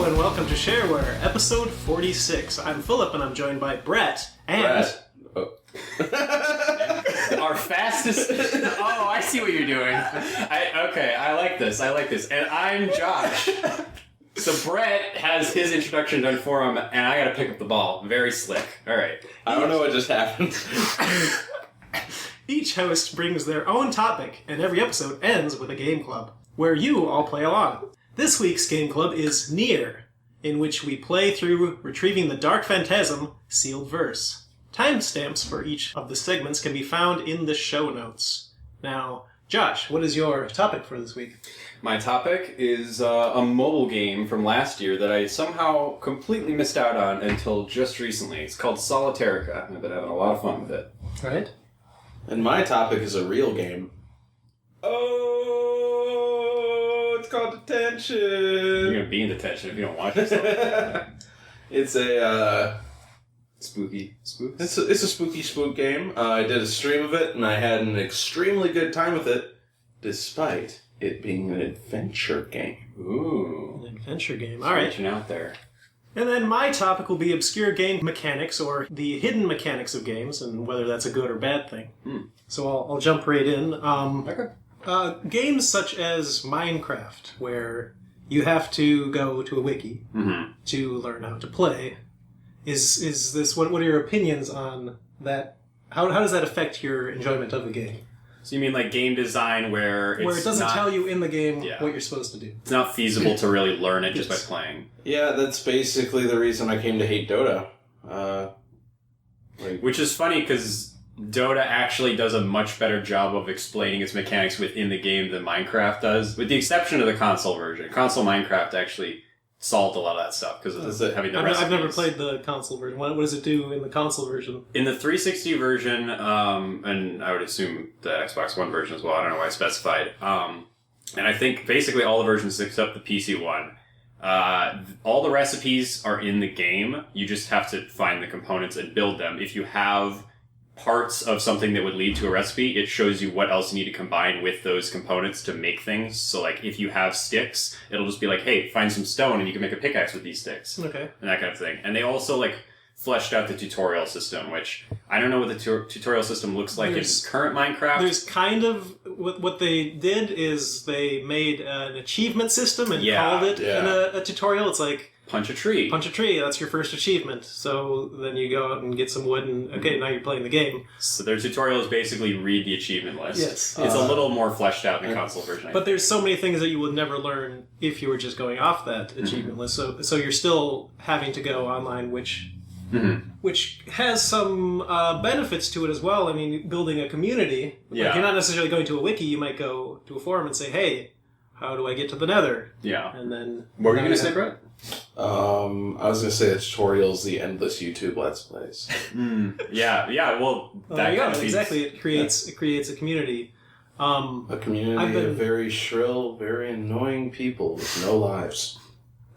and welcome to Shareware, episode 46. I'm Phillip, and I'm joined by Brett and... Our fastest... Oh, I see what you're doing. I like this. And I'm Josh. So Brett has his introduction done for him, and I gotta pick up the ball. Very slick. Alright. I don't know what just happened. Each host brings their own topic, and every episode ends with a game club, where you all play along. This week's game club is NieR, in which we play through Retrieving the Dark Phantasm Sealed Verse. Timestamps for each of the segments can be found in the show notes. Now, Josh, what is your topic for this week? My topic is a mobile game from last year that I somehow completely missed out on until just recently. It's called Solitairica, and I've been having a lot of fun with it. All right. And my topic is a real game. Oh, it's called Detention. You're going to be in detention if you don't watch yourself. It's a... Spooky. Spooks? It's a spooky spook game. I did a stream of it, and I had an extremely good time with it, despite it being an adventure game. Ooh. An adventure game. All right. Reaching out there. And then my topic will be Obscure Game Mechanics, or the hidden mechanics of games, and whether that's a good or bad thing. So I'll jump right in. Okay. Games such as Minecraft, where you have to go to a wiki to learn how to play. Is this what are your opinions on that? How does that affect your enjoyment of the game? So you mean like game design where it doesn't tell you in the game Yeah. what you're supposed to do. It's not feasible to really learn it just by playing. Yeah, that's basically the reason I came to hate Dota. Which is funny because Dota actually does a much better job of explaining its mechanics within the game than Minecraft does, with the exception of the console version. Console Minecraft actually solved a lot of that stuff because of having the recipes. I've never played the console version. What does it do in the console version? In the 360 version, and I would assume the Xbox One version as well, I don't know why I specified, and I think basically all the versions except the PC one, all the recipes are in the game. You just have to find the components and build them. If you have parts of something that would lead to a recipe, it shows you what else you need to combine with those components to make things. So like if you have sticks, it'll just be like, hey, find some stone and you can make a pickaxe with these sticks. Okay. And that kind of thing. And they also like fleshed out the tutorial system, which I don't know what the tutorial system looks like in current Minecraft. There's kind of what they did is they made an achievement system and called it in a tutorial. It's like punch a tree. Punch a tree, that's your first achievement. So then you go out and get some wood and, okay, now you're playing the game. So their tutorial is basically read the achievement list. Yes. It's a little more fleshed out in the console version. But there's so many things that you would never learn if you were just going off that achievement list. So you're still having to go online, which has some benefits to it as well. I mean, building a community. Like, you're not necessarily going to a wiki. You might go to a forum and say, hey, how do I get to the nether? Yeah. And then... What were you going to say, Brett? I was going to say the tutorials, the endless YouTube Let's Plays. Yeah, well, that kind of exactly. It creates a community. A community of very shrill, very annoying people with no lives.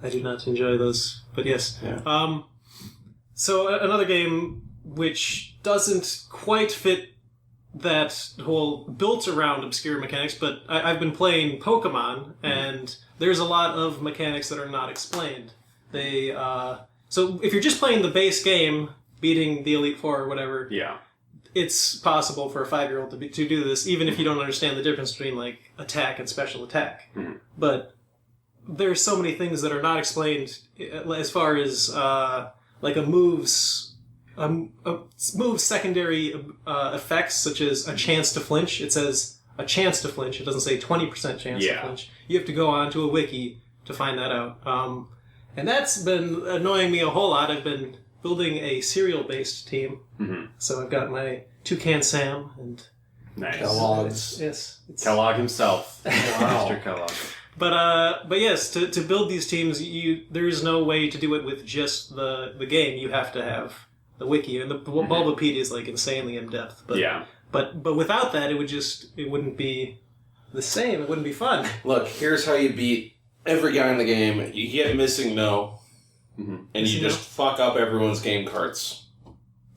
I do not enjoy those, but yes. Yeah. So another game which doesn't quite fit that whole built around obscure mechanics, but I've been playing Pokemon, and there's a lot of mechanics that are not explained. They so if you're just playing the base game, beating the Elite Four or whatever, it's possible for a 5-year-old to do this, even if you don't understand the difference between like attack and special attack. But there's so many things that are not explained as far as like a move's secondary effects, such as a chance to flinch. It says a chance to flinch. It doesn't say 20% chance to flinch. You have to go onto a wiki to find that out. And that's been annoying me a whole lot. I've been building a cereal-based team. So I've got my Toucan Sam and Kellogg's. Yes. Kellogg himself. Wow. Mr. Kellogg. But yes, to build these teams, there is no way to do it with just the game. You have to have the wiki, and the Bulbapedia is like insanely in depth. But without that, it wouldn't be the same. It wouldn't be fun. Look, here's how you beat every guy in the game. You get missing no, and you just fuck up everyone's game cards.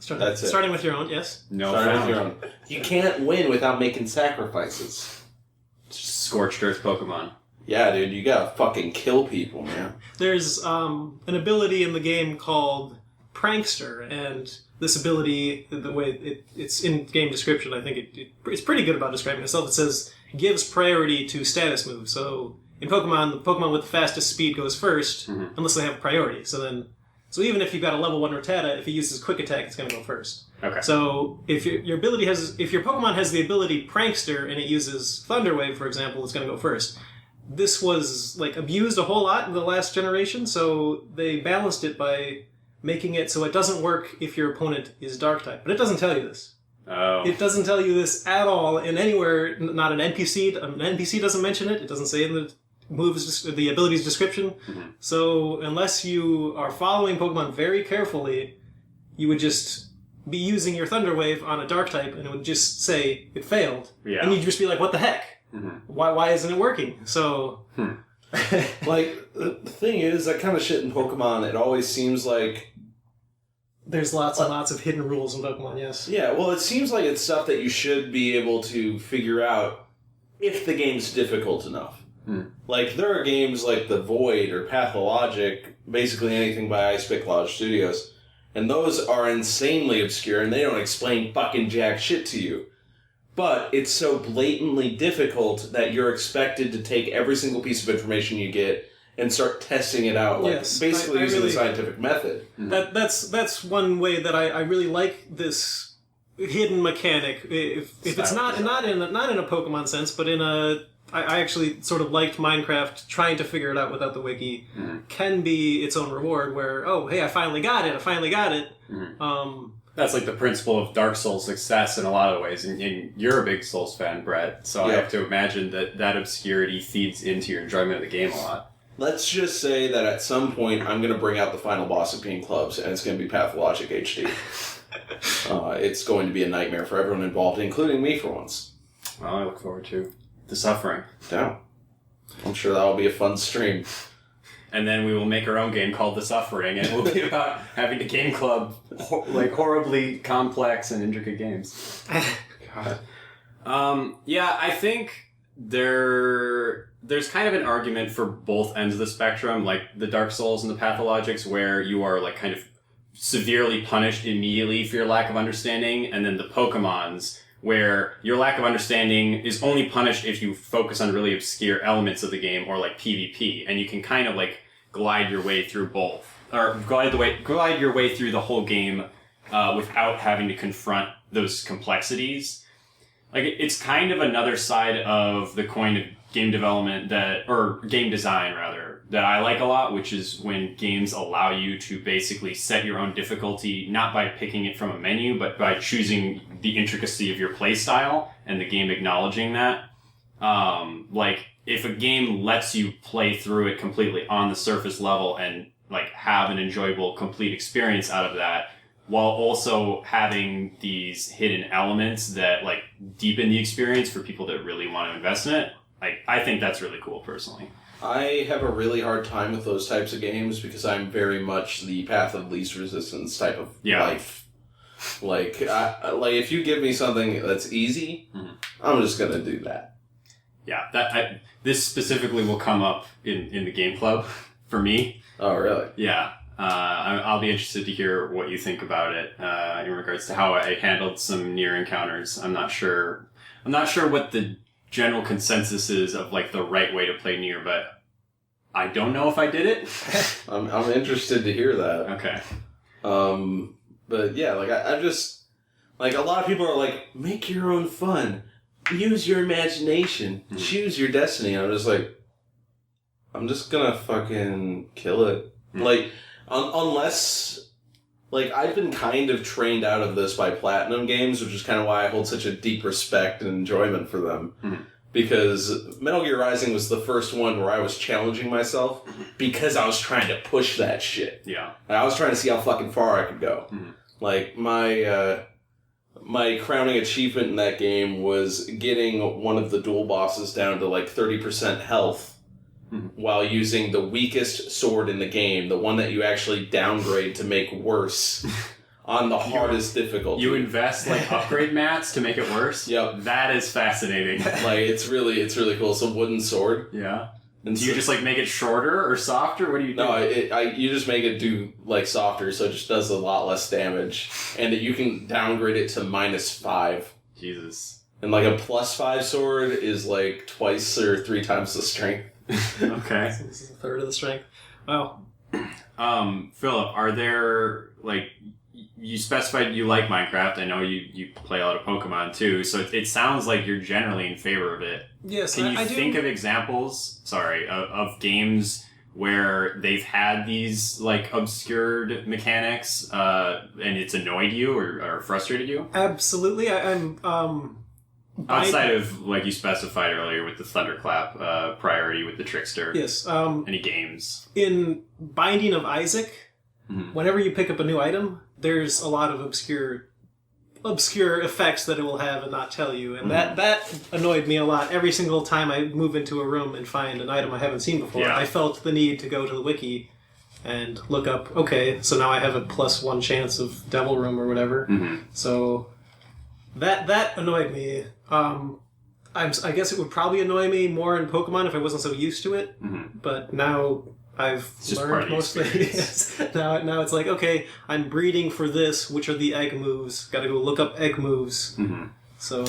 That's it. Starting with your own, yes. Starting with your own. You can't win without making sacrifices. Scorched Earth Pokemon. Yeah, dude, you gotta fucking kill people, man. There's an ability in the game called Prankster, and this ability, the way it's in game description, I think it's pretty good about describing itself. It says, gives priority to status moves. So in Pokemon, the Pokemon with the fastest speed goes first, unless they have priority. So even if you've got a level 1 Rattata, if it uses Quick Attack, it's going to go first. Okay. So if your Pokemon has the ability Prankster and it uses Thunder Wave, for example, it's going to go first. This was abused a whole lot in the last generation, so they balanced it by making it so it doesn't work if your opponent is Dark type. But it doesn't tell you this. Oh. It doesn't tell you this at all in anywhere. Not an NPC. An NPC doesn't mention it. It doesn't say in the abilities description. So unless you are following Pokemon very carefully, you would just be using your Thunder Wave on a Dark type, and it would just say it failed. Yeah. And you'd just be like, what the heck? Why isn't it working? So... The thing is, that kind of shit in Pokemon, it always seems like... There's lots and lots of hidden rules in Pokemon, yes. Yeah, well, it seems like it's stuff that you should be able to figure out if the game's difficult enough. There are games like The Void or Pathologic, basically anything by Ice Pick Lodge Studios, and those are insanely obscure, and they don't explain fucking jack shit to you. But it's so blatantly difficult that you're expected to take every single piece of information you get and start testing it out, basically using the scientific method. That's one way that I really like this hidden mechanic. If it's not in a Pokemon sense, but in a... I actually sort of liked Minecraft trying to figure it out without the wiki. Can be its own reward where, oh, hey, I finally got it. That's like the principle of Dark Souls success in a lot of ways, and you're a big Souls fan, Brett, so I have to imagine that obscurity feeds into your enjoyment of the game a lot. Let's just say that at some point I'm going to bring out the final boss of Game Clubs, and it's going to be Pathologic HD. It's going to be a nightmare for everyone involved, including me for once. Well, I look forward to the suffering. Yeah. I'm sure that'll be a fun stream. And then we will make our own game called The Suffering, and it will be about having to game club horribly complex and intricate games. God. I think there's kind of an argument for both ends of the spectrum, like the Dark Souls and the Pathologics, where you are kind of severely punished immediately for your lack of understanding, and then the Pokemons, where your lack of understanding is only punished if you focus on really obscure elements of the game or PvP, and you can kind of glide your way through both, or glide your way through the whole game without having to confront those complexities. It's kind of another side of the coin of game development or game design rather, that I like a lot, which is when games allow you to basically set your own difficulty, not by picking it from a menu, but by choosing the intricacy of your play style and the game acknowledging that. If a game lets you play through it completely on the surface level and have an enjoyable, complete experience out of that, while also having these hidden elements that deepen the experience for people that really want to invest in it, I think that's really cool personally. I have a really hard time with those types of games because I'm very much the path of least resistance type of life. If you give me something that's easy, I'm just gonna do that. Yeah, this specifically will come up in the game club for me. Oh, really? Yeah. I'll be interested to hear what you think about it in regards to how I handled some NieR encounters. I'm not sure what the general consensus is of the right way to play NieR, but I don't know if I did it. I'm interested to hear that. Okay. But yeah, I just a lot of people are make your own fun. Use your imagination. Choose your destiny. I'm just I'm just gonna fucking kill it. Unless, I've been kind of trained out of this by Platinum Games, which is kind of why I hold such a deep respect and enjoyment for them. Because Metal Gear Rising was the first one where I was challenging myself because I was trying to push that shit. Yeah. I was trying to see how fucking far I could go. My crowning achievement in that game was getting one of the dual bosses down to 30% health while using the weakest sword in the game, the one that you actually downgrade to make worse on the hardest difficulty. You invest upgrade mats to make it worse? Yep. That is fascinating. It's really cool. It's a wooden sword. Yeah. And do you just like make it shorter or softer? What do you do? No, you just make it do like softer, so it just does a lot less damage, and you can downgrade it to -5. Jesus. And like a +5 sword is like twice or 3 times the strength. Okay. So this is a third of the strength. Wow. Phillip, are there like you specified you like Minecraft? I know you play a lot of Pokemon too, so it sounds like you're generally in favor of it. Yes, Can you I do. think of examples? Sorry, of games where they've had these like obscured mechanics, and it's annoyed you or frustrated you? Absolutely. I'm Outside of like you specified earlier with the Thunderclap priority with the Trickster. Yes. Any games? In Binding of Isaac, whenever you pick up a new item, there's a lot of obscure effects that it will have and not tell you, and that annoyed me a lot. Every single time I move into a room and find an item I haven't seen before, I felt the need to go to the wiki and look up, okay, so now I have a +1 chance of Devil Room or whatever. So that annoyed me. I guess it would probably annoy me more in Pokemon if I wasn't so used to it, but now I've learned mostly. Yes. Now it's like, okay, I'm breeding for this. Which are the egg moves? Got to go look up egg moves. So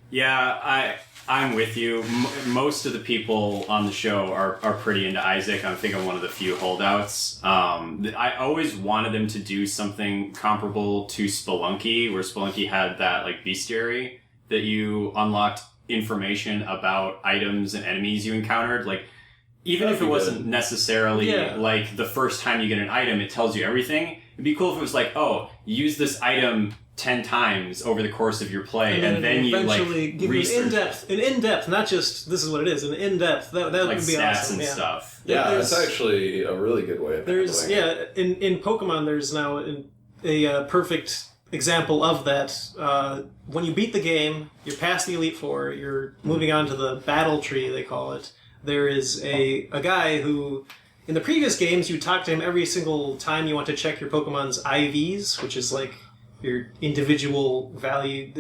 yeah, I'm with you. Most of the people on the show are pretty into Isaac. I think I'm one of the few holdouts. I always wanted them to do something comparable to Spelunky, where Spelunky had that like bestiary that you unlocked information about items and enemies you encountered, like. Even if it wasn't necessarily like the first time you get an item, it tells you everything. It'd be cool if it was like, oh, use this item 10 times over the course of your play, and then you eventually give you an in-depth, not just this is what it is, an in-depth. That like would be stats awesome. and stuff. Yeah, that's actually a really good way of handling it. In Pokemon, there's now a perfect example of that. When you beat the game, you're past the Elite Four, you're moving on to the battle tree, they call it. There is a guy who, in the previous games, you talk to him every single time you want to check your Pokemon's IVs, which is like your individual value.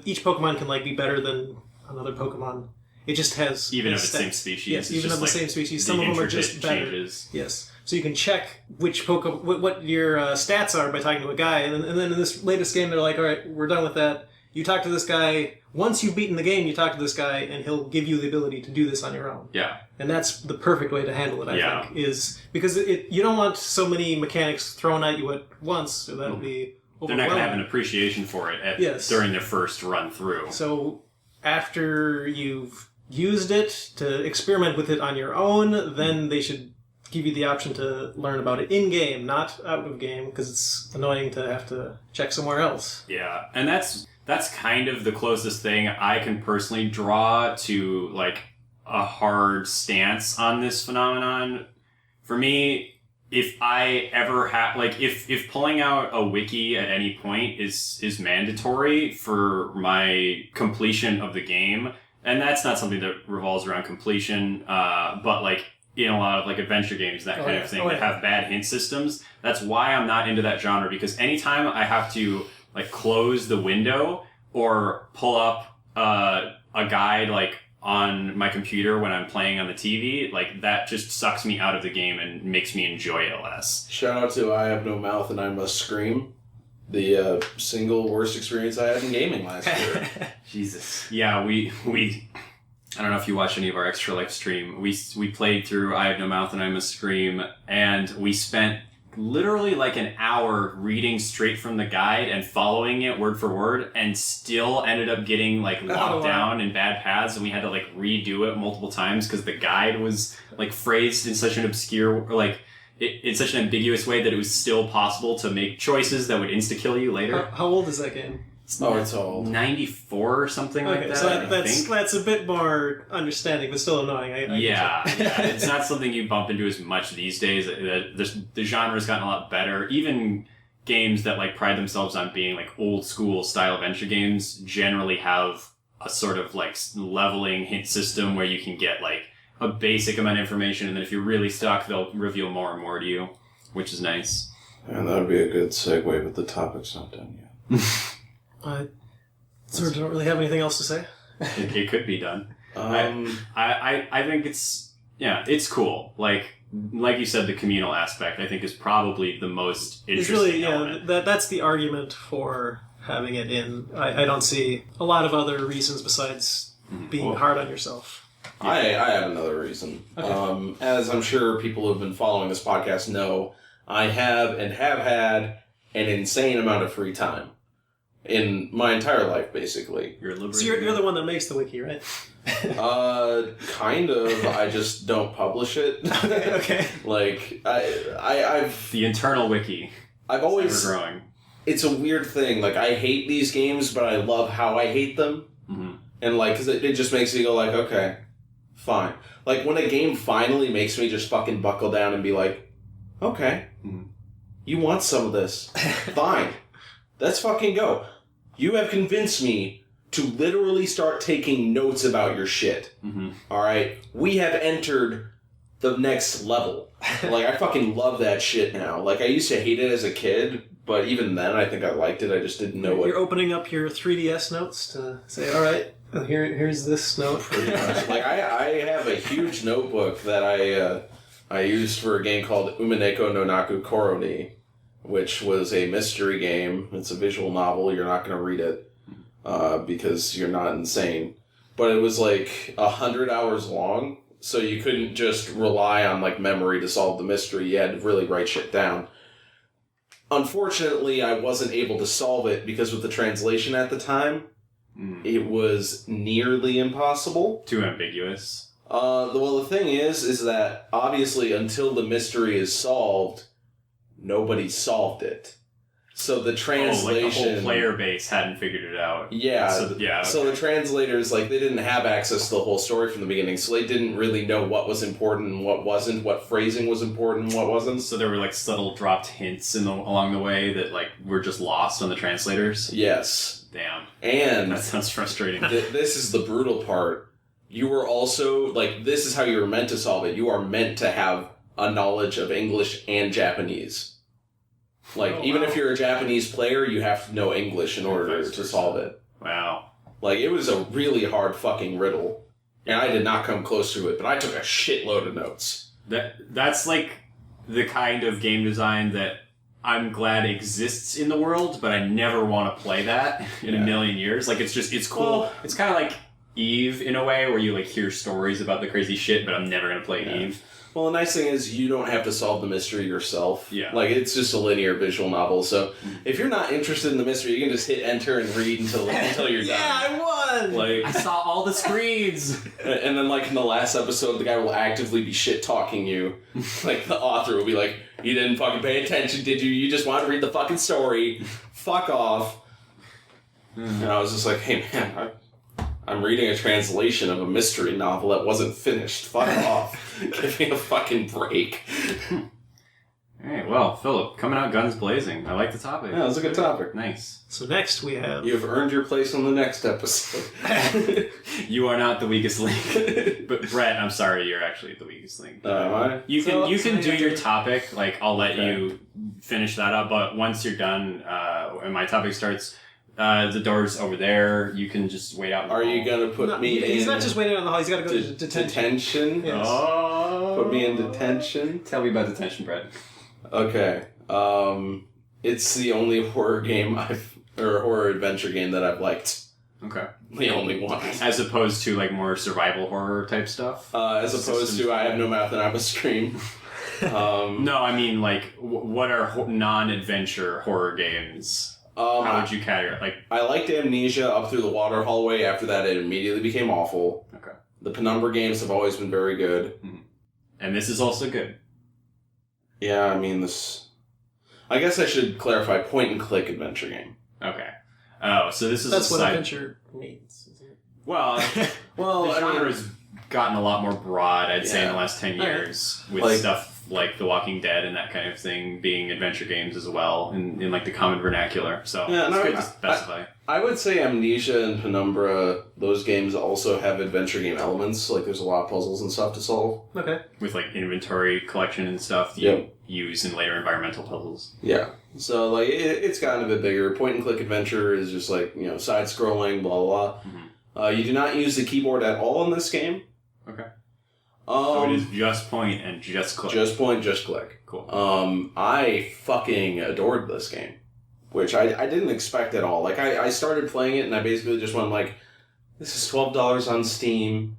Each Pokemon can like be better than another Pokemon. It just has even of the same species. Yes, even of the same species. Some of them are just better. Changes. Yes, so you can check which what your stats are by talking to a guy, and then in this latest game, they're like, all right, we're done with that. You talk to this guy. Once you've beaten the game, you talk to this guy, and he'll give you the ability to do this on your own. Yeah. And that's the perfect way to handle it, I think, is because you don't want so many mechanics thrown at you at once, so that'll be overwhelming. They're not going to have an appreciation for it during their first run through. So after you've used it to experiment with it on your own, then they should give you the option to learn about it in-game, not out of game, because it's annoying to have to check somewhere else. Yeah, and that's kind of the closest thing I can personally draw to like a hard stance on this phenomenon. For me, if I ever have like if pulling out a wiki at any point is mandatory for my completion of the game, and that's not something that revolves around completion, but like in a lot of like adventure games, that kind of thing that have bad hint systems. That's why I'm not into that genre, because anytime I have to like close the window or pull up a guide like on my computer when I'm playing on the TV, like that just sucks me out of the game and makes me enjoy it less. Shout out to I Have No Mouth and I Must Scream, the single worst experience I had in gaming last year. Jesus. Yeah, we I don't know if you watched any of our Extra Life stream. We played through I Have No Mouth and I Must Scream, and we spent literally like an hour reading straight from the guide and following it word for word, and still ended up getting like locked down in bad paths, and we had to like redo it multiple times because the guide was like phrased in such an obscure, like in such an ambiguous way that it was still possible to make choices that would insta-kill you later. How old is that game? It's old. 94 or something like that. So that's a bit more understanding, but still annoying. Yeah, it's not something you bump into as much these days. The genre's gotten a lot better. Even games that like pride themselves on being like old school style adventure games generally have a sort of like leveling hint system where you can get like a basic amount of information, and then if you're really stuck, they'll reveal more and more to you, which is nice. And that would be a good segue, but the topic's not done yet. I sort of don't really have anything else to say. It could be done. I think it's Yeah, it's cool. Like you said, the communal aspect I think is probably the most interesting. It's really element. that's the argument for having it in. I don't see a lot of other reasons besides being hard on yourself. I have another reason. Okay. As I'm sure people who have been following this podcast know, I have had an insane amount of free time in my entire life, basically. So you're the one that makes the wiki, right? Kind of. I just don't publish it. Okay. Like I've the internal wiki. I've always ever growing. It's a weird thing. Like I hate these games, but I love how I hate them. Mm-hmm. And like, because it just makes me go like, okay, fine. Like when a game finally makes me just fucking buckle down and be like, okay, you want some of this, fine, let's fucking go. You have convinced me to literally start taking notes about your shit. Mm-hmm. All right, we have entered the next level. Like I fucking love that shit now. Like I used to hate it as a kid, but even then I think I liked it. I just didn't know what. You're opening up your 3DS notes to say, all right, here's this note. Pretty much. Like I have a huge notebook that I used for a game called Umineko no Naku Koroni, which was a mystery game. It's a visual novel. You're not going to read it because you're not insane. But it was like 100 hours long, so you couldn't just rely on like memory to solve the mystery. You had to really write shit down. Unfortunately, I wasn't able to solve it because with the translation at the time, it was nearly impossible. Too ambiguous. Well, the thing is that obviously until the mystery is solved, nobody solved it. So the translation... like the whole player base hadn't figured it out. Yeah. Okay. So the translators, like, they didn't have access to the whole story from the beginning, so they didn't really know what was important and what wasn't, what phrasing was important and what wasn't. So there were, like, subtle dropped hints along the way that, like, were just lost on the translators? Yes. Damn. And... that sounds frustrating. This is the brutal part. You were also, like, this is how you were meant to solve it. You are meant to have a knowledge of English and Japanese. Like, even if you're a Japanese player, you have to know English in order to solve it. Wow. Like, it was a really hard fucking riddle. And I did not come close to it, but I took a shitload of notes. That's, like, the kind of game design that I'm glad exists in the world, but I never want to play that in a million years. Like, it's cool. Well, it's kind of like Eve, in a way, where you, like, hear stories about the crazy shit, but I'm never going to play Eve. Well, the nice thing is you don't have to solve the mystery yourself. Yeah. Like, it's just a linear visual novel, so if you're not interested in the mystery, you can just hit enter and read until you're done. Yeah, I won! Like, I saw all the screens! And then, like, in the last episode, the guy will actively be shit-talking you. Like, the author will be like, you didn't fucking pay attention, did you? You just wanted to read the fucking story. Fuck off. And I was just like, hey, man, I'm reading a translation of a mystery novel that wasn't finished. Fuck off. Give me a fucking break. Alright, well, Phillip, coming out guns blazing. I like the topic. Yeah, it was a good topic. Nice. So next we have... You've earned your place on the next episode. You are not the weakest link. But Brett, I'm sorry, you're actually the weakest link. Am I? You can do your topic, like, I'll let you finish that up, but once you're done, and my topic starts... the door's over there. You can just wait out in the hall. Are you going to put me in... He's not just waiting on the hall. He's got to go to detention. Detention? Yes. Oh. Put me in detention? Tell me about detention, Brett. Okay. It's the only horror game or horror adventure game that I've liked. Okay. The only one. As opposed to, like, more survival horror type stuff? As opposed to I Have No Mouth and I'm a Scream. No, I mean, like, what are non-adventure horror games? How would you categorize? Like, I liked Amnesia up through the water hallway. After that, it immediately became awful. Okay. The Penumbra games have always been very good. Mm-hmm. And this is also good. Yeah, I mean, I guess I should clarify point-and-click adventure game. Okay. Oh, so this is That's what adventure means, isn't it? Well, the I mean, genre's gotten a lot more broad, I'd say, in the last 10 years, with like, stuff like The Walking Dead and that kind of thing being adventure games as well, in like the common vernacular. So it's good to specify. I would say Amnesia and Penumbra, those games also have adventure game elements. Like, there's a lot of puzzles and stuff to solve. Okay. With like inventory collection and stuff you use in later environmental puzzles. Yeah. So, like, it's gotten a bit bigger. Point-and-click adventure is just like, side-scrolling, blah, blah, blah. Mm-hmm. You do not use the keyboard at all in this game. Okay. So it is just point and just click. Just point, just click. Cool. I fucking adored this game, which I didn't expect at all. Like, I started playing it, and I basically just went like, this is $12 on Steam.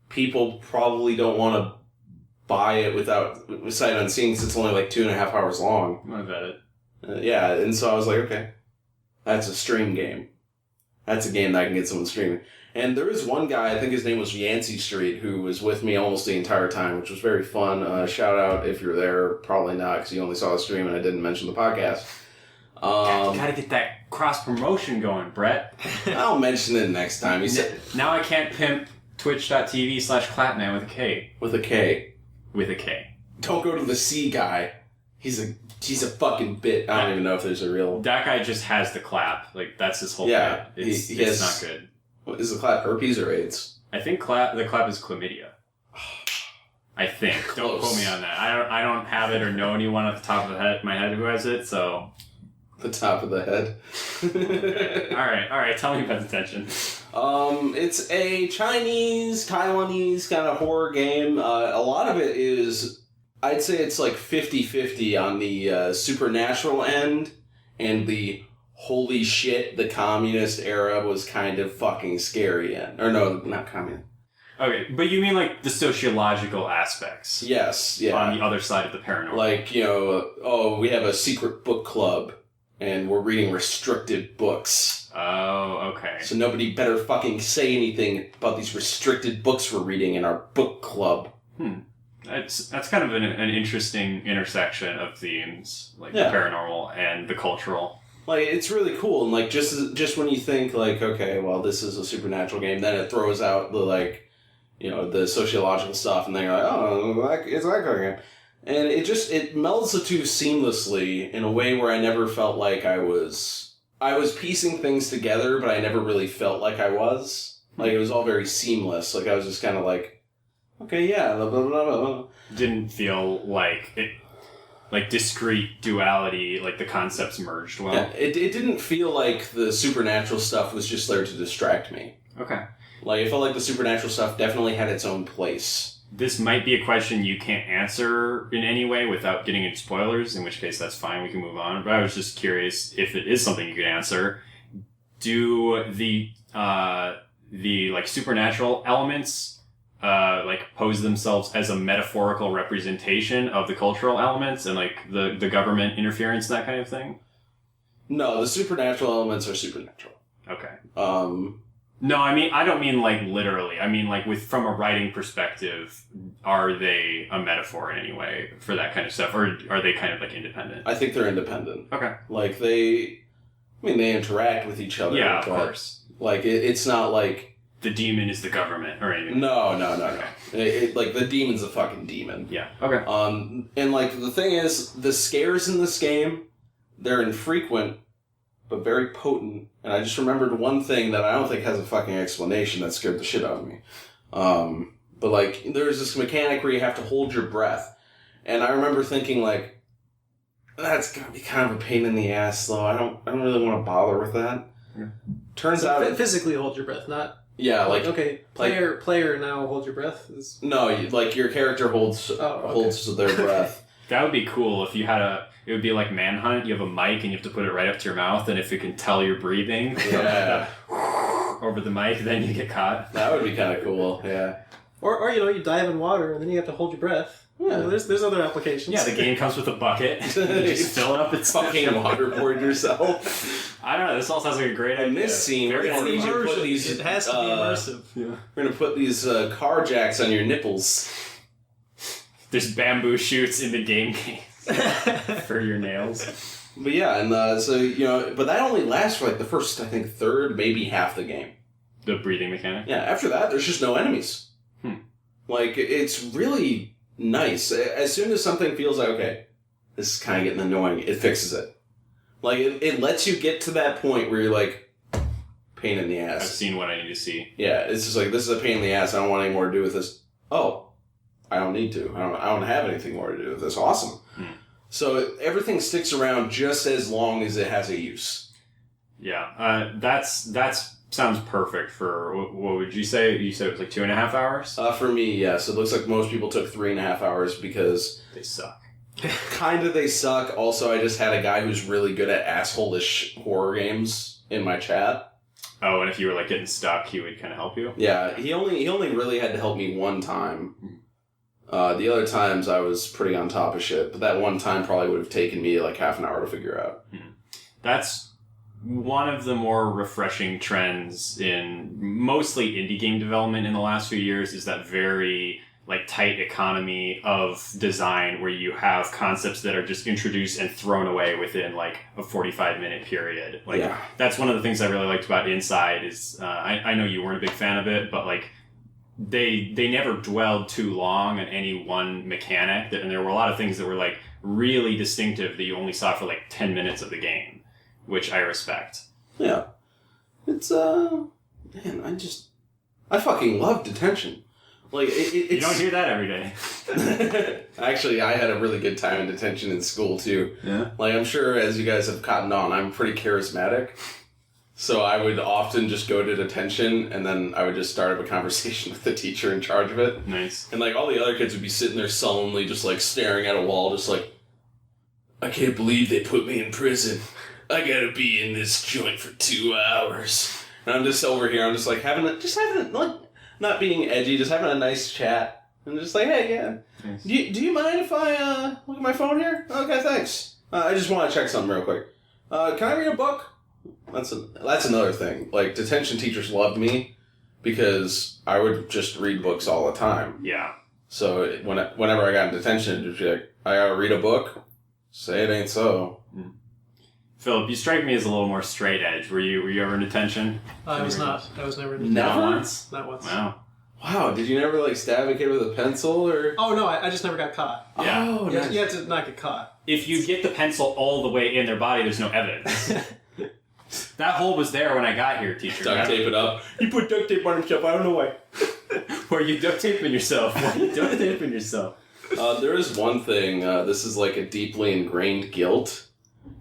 People probably don't want to buy it without sight unseen, because it's only like 2.5 hours long. I bet it. Yeah, and so I was like, okay, that's a stream game. That's a game that I can get someone streaming. And there was one guy, I think his name was Yancey Street, who was with me almost the entire time, which was very fun. Shout out if you're there. Probably not, because you only saw the stream and I didn't mention the podcast. Gotta get that cross-promotion going, Brett. I'll mention it next time. He said, now I can't pimp twitch.tv/clapman with a K. with a K. With a K. Don't go to the C guy. He's a fucking bit. I don't even know if there's a real... That guy just has the clap. Like, that's his whole Yeah, bit. It's has... not good. What, is the clap herpes or AIDS? I think the clap is chlamydia. I think. Don't quote me on that. I don't have it or know anyone at the top of my head who has it, so... The top of the head. Okay. All right. Tell me about Detention. It's a Chinese, Taiwanese kind of horror game. A lot of it is, I'd say it's like 50-50 on the supernatural end, and the holy shit, the communist era was kind of fucking scary end. Or no, not communist. Okay, but you mean like the sociological aspects? Yes, yeah. On the other side of the paranormal. Like, we have a secret book club, and we're reading restricted books. Oh, okay. So nobody better fucking say anything about these restricted books we're reading in our book club. That's kind of an interesting intersection of themes, like the paranormal and the cultural. Like, it's really cool, and like just when you think like, okay, well, this is a supernatural game, then it throws out the the sociological stuff, and then you're like, oh, it's that kind of game. And it melds the two seamlessly in a way where I never felt like I was piecing things together, but I never really felt like I was. Like, it was all very seamless. Like, I was just kind of like, okay, yeah, blah, blah, blah, blah. Didn't feel like it, like discrete duality, like the concepts merged well. Yeah, it didn't feel like the supernatural stuff was just there to distract me. Okay. Like, it felt like the supernatural stuff definitely had its own place. This might be a question you can't answer in any way without getting into spoilers, in which case that's fine, we can move on. But I was just curious if it is something you could answer. Do the like supernatural elements pose themselves as a metaphorical representation of the cultural elements and like the government interference and that kind of thing? No, the supernatural elements are supernatural. Okay. No, I mean, I don't mean like literally. I mean like from a writing perspective, are they a metaphor in any way for that kind of stuff, or are they kind of like independent? I think they're independent. Okay. Like they interact with each other. Yeah, of course. Like it's not like the demon is the government or anything. No. Like the demon's a fucking demon. Yeah. Okay. And like the thing is, the scares in this game, they're infrequent, but very potent. And I just remembered one thing that I don't think has a fucking explanation that scared the shit out of me. But like, there's this mechanic where you have to hold your breath. And I remember thinking like, that's gonna be kind of a pain in the ass though. I don't really want to bother with that. Yeah. Turns out... physically hold your breath, not... Yeah, like... Okay, player now hold your breath? No, like your character holds their breath. That would be cool if you had it would be like Manhunt. You have a mic and you have to put it right up to your mouth, and if it can tell you're breathing over the mic, then you get caught. That would be kind of cool, yeah. Or you dive in water and then you have to hold your breath. Yeah, there's other applications. Yeah, the game comes with a bucket. You just fill it up and fucking waterboard yourself. I don't know, this all sounds like a great idea. In this scene, we're going to put these... It has to be immersive. Yeah. We're going to put these car jacks on your nipples. There's bamboo shoots in the game for your nails. But yeah, and but that only lasts for like the first, I think, third, maybe half the game. The breathing mechanic? Yeah, after that, there's just no enemies. Like, it's really nice. As soon as something feels like, okay, this is kind of getting annoying, it fixes it. Like, it lets you get to that point where you're like, pain in the ass. I've seen what I need to see. Yeah, it's just like, this is a pain in the ass, I don't want any more to do with this. Oh. I don't need to. I don't have anything more to do with this. Awesome. So everything sticks around just as long as it has a use. Yeah, that's sounds perfect for, what would you say? You said it was like 2.5 hours? For me, yes. It looks like most people took 3.5 hours because... They suck. Kinda they suck. Also, I just had a guy who's really good at asshole-ish horror games in my chat. Oh, and if you were like getting stuck, he would kind of help you? Yeah, he only really had to help me one time. The other times I was pretty on top of shit, but that one time probably would have taken me like half an hour to figure out. That's one of the more refreshing trends in mostly indie game development in the last few years, is that very like tight economy of design where you have concepts that are just introduced and thrown away within like a 45-minute period. Like that's one of the things I really liked about Inside is I know you weren't a big fan of it, but like they never dwelled too long on any one mechanic, and there were a lot of things that were like really distinctive that you only saw for like 10 minutes of the game, which I respect. Yeah. It's man, I fucking love Detention. Like it's... You don't hear that every day. Actually, I had a really good time in Detention in school too. Yeah. Like I'm sure as you guys have cottoned on, I'm pretty charismatic. So I would often just go to Detention and then I would just start up a conversation with the teacher in charge of it. Nice. And like all the other kids would be sitting there sullenly just like staring at a wall, just like, I can't believe they put me in prison. I gotta be in this joint for 2 hours. And I'm just over here, I'm just like having like, not being edgy, just having a nice chat. And just like, hey, yeah. Nice. Do you mind if I look at my phone here? Okay, thanks. I just want to check something real quick. Can I read a book? That's another thing. Like, Detention teachers loved me because I would just read books all the time. Yeah. So whenever I got in Detention, it'd be like, I gotta read a book? Say it ain't so. Phillip, you strike me as a little more straight edge. Were you ever in Detention? I was not. I was never in Never? Detention. Not once? Not once. Wow, did you never like stab a kid with a pencil or? Oh no, I just never got caught. Yeah. Oh, nice. You have to not get caught. If you get the pencil all the way in their body, there's no evidence. That hole was there when I got here, teacher. Duct tape it up. You put duct tape on himself, I don't know why. Were you duct taping yourself? There is one thing, this is like a deeply ingrained guilt.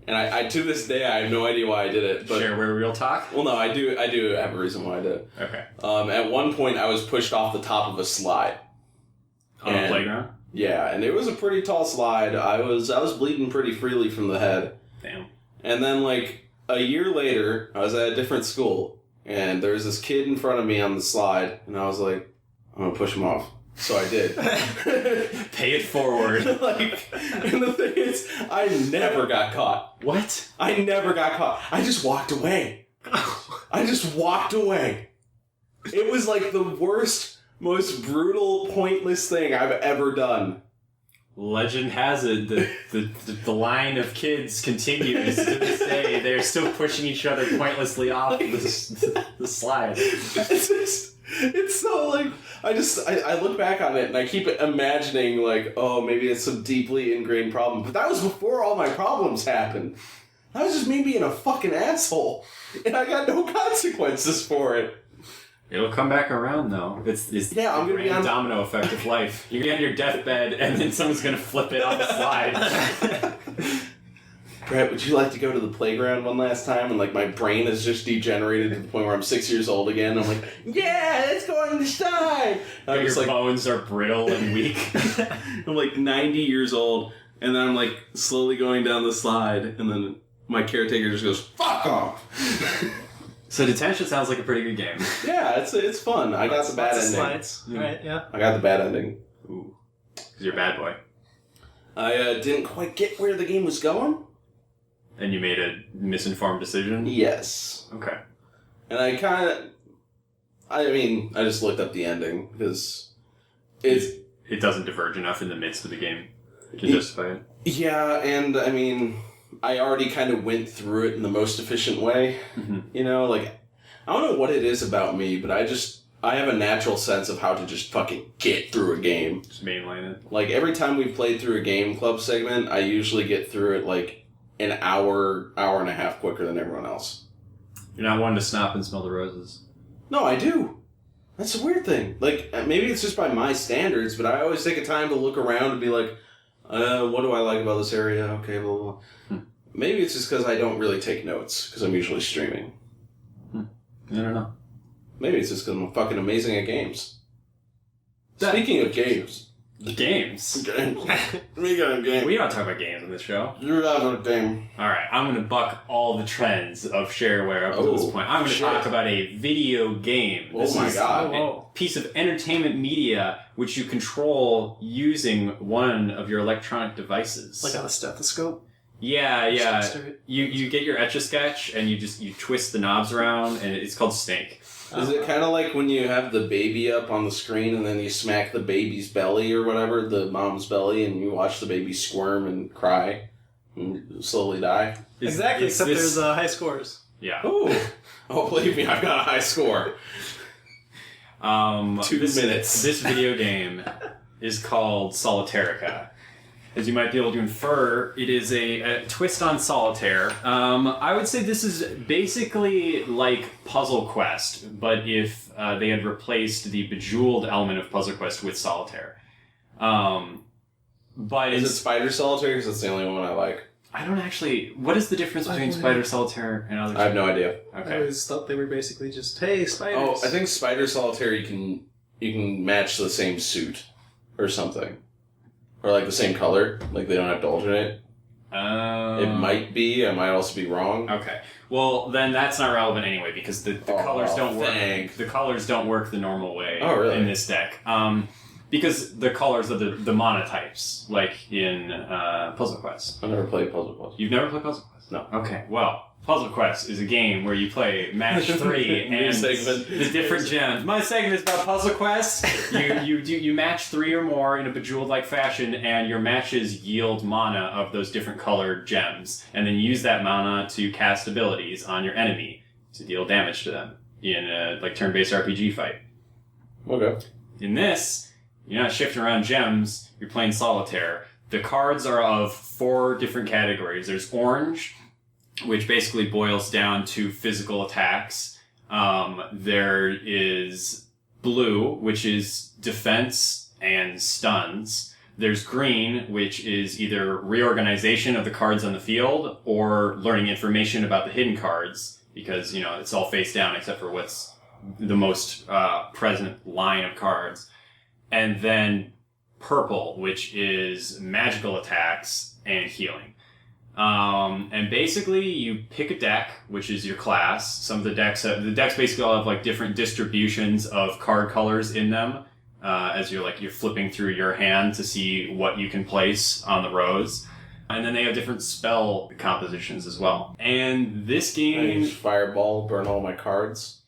And I to this day, I have no idea why I did it. But Shareware real talk? Well, no, I do have a reason why I did it. Okay. At one point, I was pushed off the top of a slide. On the playground? Yeah, and it was a pretty tall slide. I was bleeding pretty freely from the head. Damn. And then, like, a year later, I was at a different school, and there was this kid in front of me on the slide, and I was like, I'm gonna push him off. So I did. Pay it forward. And the thing is, I never got caught. What? I never got caught. I just walked away. It was like the worst, most brutal, pointless thing I've ever done. Legend has it that the line of kids continues to this day. They're still pushing each other pointlessly off the slide. It's so like I look back on it and I keep imagining like, oh, maybe it's some deeply ingrained problem. But that was before all my problems happened. That was just me being a fucking asshole. And I got no consequences for it. It'll come back around though. It's I'm gonna be on domino effect of life. You're gonna be on your deathbed and then someone's gonna flip it on the slide. Brett, would you like to go to the playground one last time? And like my brain is just degenerated to the point where I'm 6 years old again. I'm like, yeah, let's go on the slide. Your bones are brittle and weak. I'm like 90 years old, and then I'm like slowly going down the slide, and then my caretaker just goes, fuck off. So Detention sounds like a pretty good game. Yeah, it's fun. I got the bad ending. Slides. Right, yeah. I got the bad ending. Ooh. 'Cause you're a bad boy. I didn't quite get where the game was going. And you made a misinformed decision? Yes. Okay. And I just looked up the ending, because it doesn't diverge enough in the midst of the game to justify it. Yeah, and I mean, I already kind of went through it in the most efficient way. Mm-hmm. You know, like, I don't know what it is about me, but I have a natural sense of how to just fucking get through a game. Just mainline it. Like, every time we've played through a game club segment, I usually get through it, like, an hour and a half quicker than everyone else. You're not one to stop and smell the roses. No, I do. That's a weird thing. Like, maybe it's just by my standards, but I always take a time to look around and be like, what do I like about this area? Okay, blah, blah, blah. Maybe it's just because I don't really take notes, because I'm usually streaming. I don't know. Maybe it's just because I'm fucking amazing at games. Speaking of games. Games? We got a game. We don't talk about games on this show. You have a game. Alright, I'm going to buck all the trends of shareware up to this point. I'm going to talk about a video game. This is a piece of entertainment media which you control using one of your electronic devices. Like on a stethoscope? Yeah. You get your Etch-a-Sketch and you twist the knobs around, and it's called Snake. Is it kind of like when you have the baby up on the screen and then you smack the baby's belly or whatever, the mom's belly, and you watch the baby squirm and cry and slowly die? Exactly, except there's high scores. Yeah. Ooh. Oh, believe me, I've got a high score. 2 minutes. This video game is called Solitairica. As you might be able to infer, it is a twist on Solitaire. I would say this is basically like Puzzle Quest, but if they had replaced the Bejeweled element of Puzzle Quest with Solitaire. But is it Spider Solitaire? Because that's the only one I like. I don't actually... What is the difference between Spider Solitaire and other... I have no idea. Okay. I always thought they were basically just, hey, spiders. Oh, I think Spider Solitaire you can match the same suit or something. Or like the same color. Like they don't have to alternate. It might be. I might also be wrong. Okay. Well, then that's not relevant anyway because the colors don't work. The colors don't work the normal way in this deck. Because the colors are the monotypes, like in Puzzle Quest. I've never played Puzzle Quest. You've never played Puzzle Quest? No. Okay. Well, Puzzle Quest is a game where you play match 3 and the different gems. My segment is about Puzzle Quest. You match 3 or more in a Bejeweled-like fashion, and your matches yield mana of those different colored gems, and then you use that mana to cast abilities on your enemy to deal damage to them in a turn-based RPG fight. Okay. In this, you're not shifting around gems. You're playing Solitaire. The cards are of 4 different categories. There's orange, which basically boils down to physical attacks. There is blue, which is defense and stuns. There's green, which is either reorganization of the cards on the field or learning information about the hidden cards, because, it's all face down except for what's the most present line of cards. And then purple, which is magical attacks and healing. And basically you pick a deck, which is your class. Some of the decks basically all have different distributions of card colors in them, as you're flipping through your hand to see what you can place on the rows. And then they have different spell compositions as well. And this game... I use Fireball, burn all my cards.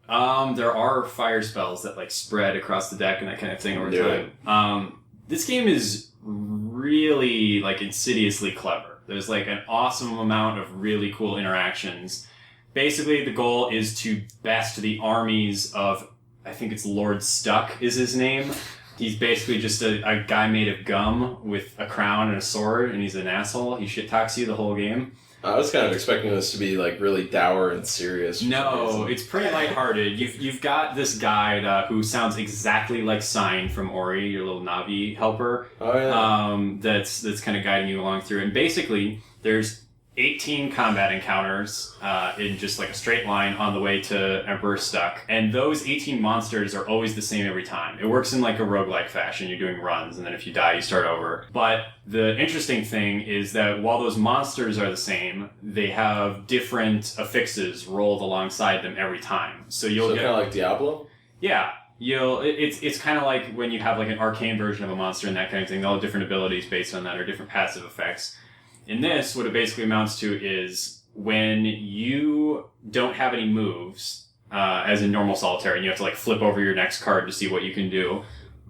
There are fire spells that spread across the deck and that kind of thing over time. This game is really insidiously clever. There's an awesome amount of really cool interactions. Basically, the goal is to best the armies of, I think it's Lord Stuck is his name. He's basically just a guy made of gum with a crown and a sword, and he's an asshole. He shit-talks you the whole game. I was kind of expecting this to be really dour and serious. No, it's pretty lighthearted. You've got this guide who sounds exactly like Sign from Ori, your little Navi helper. Oh yeah. That's kind of guiding you along through. And basically, there's 18 combat encounters in just a straight line on the way to Emperor Stuck. And those 18 monsters are always the same every time. It works in a roguelike fashion. You're doing runs, and then if you die, you start over. But the interesting thing is that while those monsters are the same, they have different affixes rolled alongside them every time. So you'll get... kind of like Diablo? Yeah. It's kind of like when you have an arcane version of a monster and that kind of thing. All different abilities based on that or different passive effects. In this, what it basically amounts to is when you don't have any moves, as in normal Solitaire, and you have to flip over your next card to see what you can do,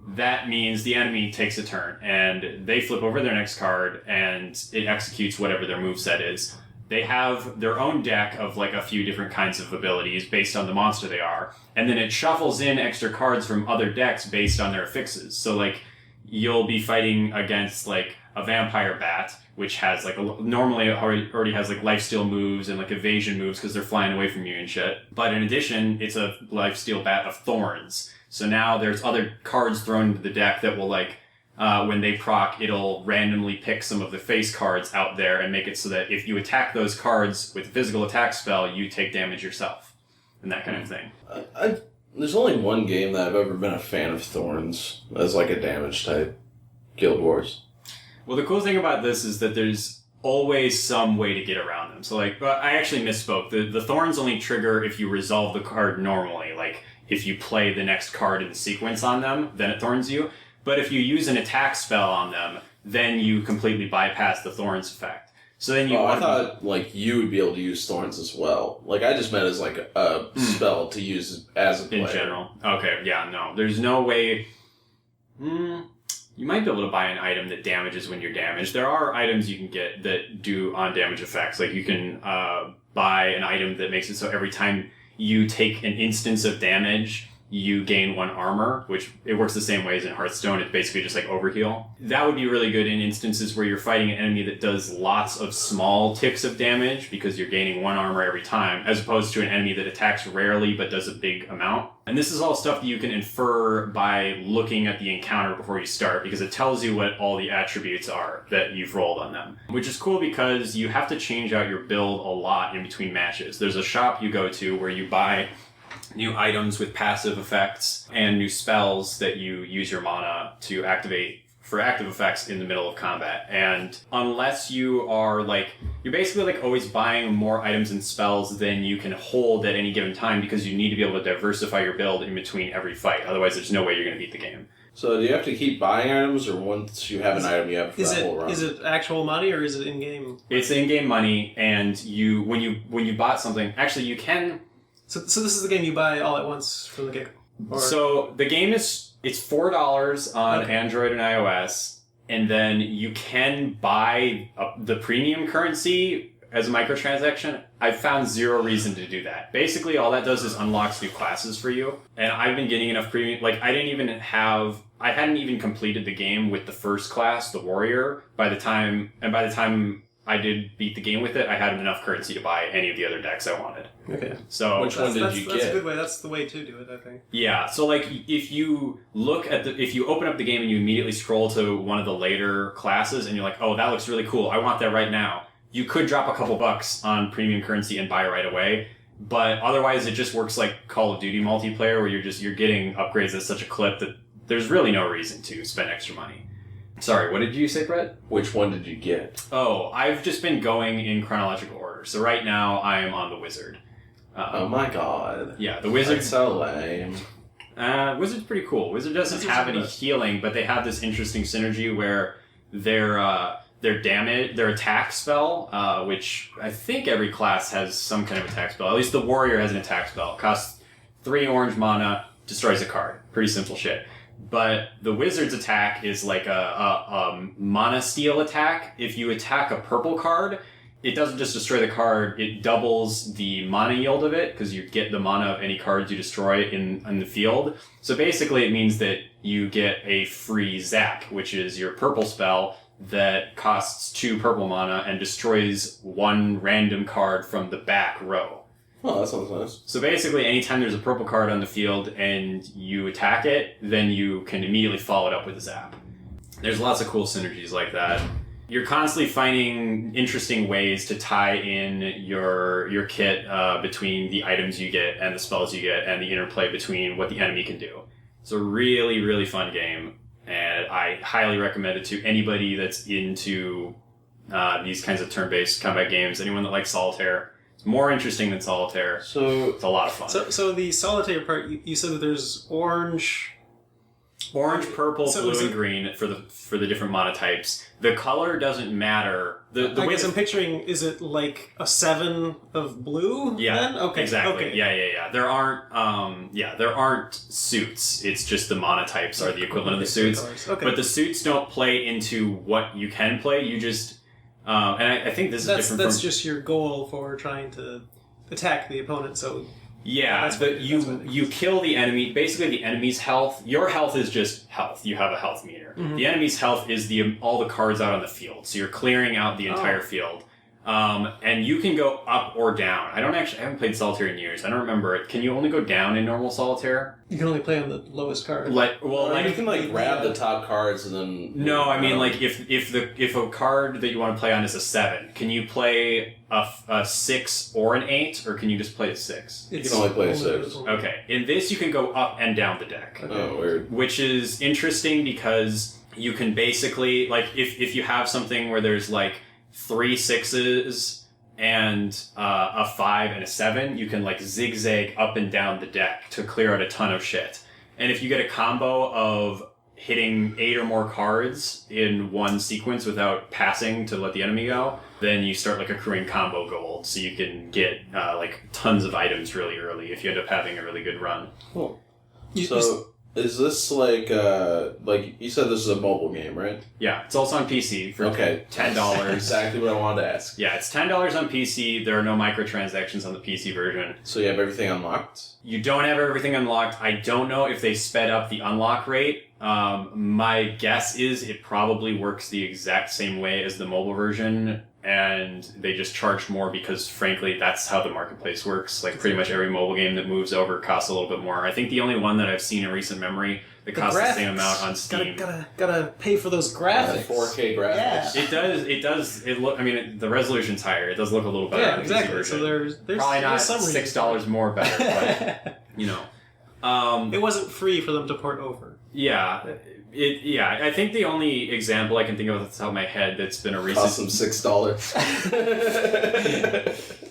that means the enemy takes a turn, and they flip over their next card, and it executes whatever their moveset is. They have their own deck of a few different kinds of abilities based on the monster they are, and then it shuffles in extra cards from other decks based on their affixes. So you'll be fighting against a vampire bat, which has normally already has lifesteal moves and evasion moves because they're flying away from you and shit. But in addition, it's a lifesteal bat of thorns. So now there's other cards thrown into the deck that will when they proc, it'll randomly pick some of the face cards out there and make it so that if you attack those cards with a physical attack spell, you take damage yourself. and that kind of thing. There's only one game that I've ever been a fan of thorns as like a damage type. Guild Wars. Well, the cool thing about this is that there's always some way to get around them. So, like, I actually misspoke. The thorns only trigger if you resolve the card normally. Like, if you play the next card in the sequence on them, then it thorns you. But if you use an attack spell on them, then you completely bypass the thorns effect. So then you. I thought like you would be able to use thorns as well. Like I just meant as like a spell to use as a player. In general. Okay, yeah, no. There's no way. You might be able to buy an item that damages when you're damaged. There are items you can get that do on-damage effects. Like you can buy an item that makes it so every time you take an instance of damage, you gain 1 armor, which it works the same way as in Hearthstone. It's basically just like overheal. That would be really good in instances where you're fighting an enemy that does lots of small ticks of damage because you're gaining 1 armor every time, as opposed to an enemy that attacks rarely but does a big amount. And this is all stuff that you can infer by looking at the encounter before you start, because it tells you what all the attributes are that you've rolled on them. Which is cool because you have to change out your build a lot in between matches. There's a shop you go to where you buy new items with passive effects and new spells that you use your mana to activate for active effects in the middle of combat. And unless you are like, you're basically like always buying more items and spells than you can hold at any given time, because you need to be able to diversify your build in between every fight. Otherwise, there's no way you're going to beat the game. So do you have to keep buying items, or once you have an item, you have for that whole run? Is it actual money, or is it in-game? It's in-game money, and when you bought something, actually you can... So this is the game you buy all at once from the game? So the game it's $4 on Android and iOS, and then you can buy the premium currency as a microtransaction. I've found zero reason to do that. Basically, all that does is unlocks new classes for you, and I've been getting enough premium. Like, I hadn't even completed the game with the first class, the warrior, by the time I did beat the game with it, I had enough currency to buy any of the other decks I wanted. Okay. So which one did you get? That's a good way. That's the way to do it, I think. Yeah. So like, if you open up the game and you immediately scroll to one of the later classes and you're like, oh, that looks really cool, I want that right now. You could drop a couple bucks on premium currency and buy it right away. But otherwise, it just works like Call of Duty multiplayer, where you're getting upgrades at such a clip that there's really no reason to spend extra money. Sorry, what did you say, Brett? Which one did you get? Oh, I've just been going in chronological order. So right now, I am on the Wizard. Oh my god. Yeah, the Wizard. That's so lame. Wizard's pretty cool. Wizard doesn't have any healing, but they have this interesting synergy where their attack spell, which I think every class has some kind of attack spell. At least the Warrior has an attack spell. It costs 3 orange mana, destroys a card. Pretty simple shit. But the Wizard's attack is like a mana steal attack. If you attack a purple card, it doesn't just destroy the card, it doubles the mana yield of it, because you get the mana of any cards you destroy in the field. So basically it means that you get a free zap, which is your purple spell that costs 2 purple mana and destroys 1 random card from the back row. Oh, that sounds nice. So basically, anytime there's a purple card on the field and you attack it, then you can immediately follow it up with a zap. There's lots of cool synergies like that. You're constantly finding interesting ways to tie in your kit between the items you get and the spells you get, and the interplay between what the enemy can do. It's a really, really fun game, and I highly recommend it to anybody that's into these kinds of turn-based combat games. Anyone that likes solitaire. More interesting than solitaire. So it's a lot of fun. So the solitaire part, you said that there's orange, purple, blue, and green for the different mana types. The color doesn't matter. I guess I'm picturing, is it like a 7 of blue? Yeah. Then? Okay. Exactly. Okay. Yeah. There aren't suits. It's just the mana types are the equivalent of the suits. Okay. But the suits don't play into what you can play. You just and I think this is different. That's just your goal for trying to attack the opponent. So yeah, but you kill the enemy. Basically, the enemy's health. Your health is just health. You have a health meter. Mm-hmm. The enemy's health is all the cards out on the field. So you're clearing out the entire field. And you can go up or down. I haven't played Solitaire in years. I don't remember it. Can you only go down in normal Solitaire? You can only play on the lowest card. You can grab the top cards and then. No, I mean if a card that you want to play on is a 7, can you play a 6 or an 8, or can you just play a 6? You can only play a 6. Okay, in this you can go up and down the deck. Okay. Oh, weird. Which is interesting because you can basically if you have something where there's 3 6s and a 5 and a 7, you can zigzag up and down the deck to clear out a ton of shit. And if you get a combo of hitting 8 or more cards in one sequence without passing to let the enemy go, then you start accruing combo gold, so you can get tons of items really early if you end up having a really good run. Cool. Is this you said this is a mobile game, right? Yeah, it's also on PC for $10. That's exactly what I wanted to ask. Yeah, it's $10 on PC. There are no microtransactions on the PC version. So you have everything unlocked? You don't have everything unlocked. I don't know if they sped up the unlock rate. My guess is it probably works the exact same way as the mobile version, and they just charge more because, frankly, that's how the marketplace works. Pretty much every mobile game that moves over costs a little bit more. I think the only one that I've seen in recent memory that costs the same amount on Steam. Gotta pay for those graphics. 4K graphics. Yeah. It does. The resolution's higher. It does look a little better. Yeah, on exactly. The PC version. So there's probably not some $6 more better, but it wasn't free for them to port over. Yeah. I think the only example I can think of off the top of my head that's been a recent... Cost them $6.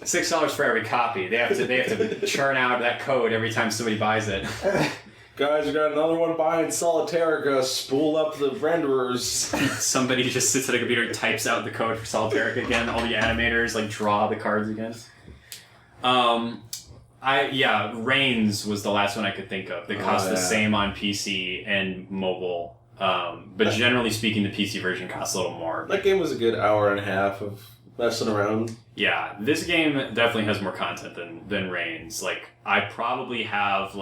$6 for every copy. They have to churn out that code every time somebody buys it. Guys, we got another one buying Solitairica. Spool up the renderers. Somebody just sits at a computer and types out the code for Solitairica again. All the animators draw the cards again. Reigns was the last one I could think of. That cost the same on PC and mobile. But generally speaking, the PC version costs a little more. That game was a good hour and a half of messing around. Yeah, this game definitely has more content than Reigns. I probably have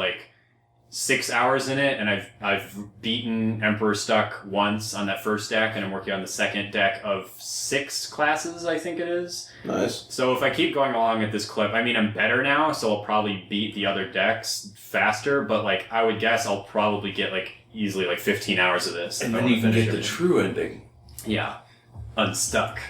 6 hours in it, and I've beaten Emperor Stuck once on that first deck, and I'm working on the second deck of 6 classes, I think it is. Nice. So if I keep going along at this clip, I'm better now, so I'll probably beat the other decks faster, but I would guess I'll probably get easily 15 hours of this. And then you can get the true ending. Yeah. Unstuck.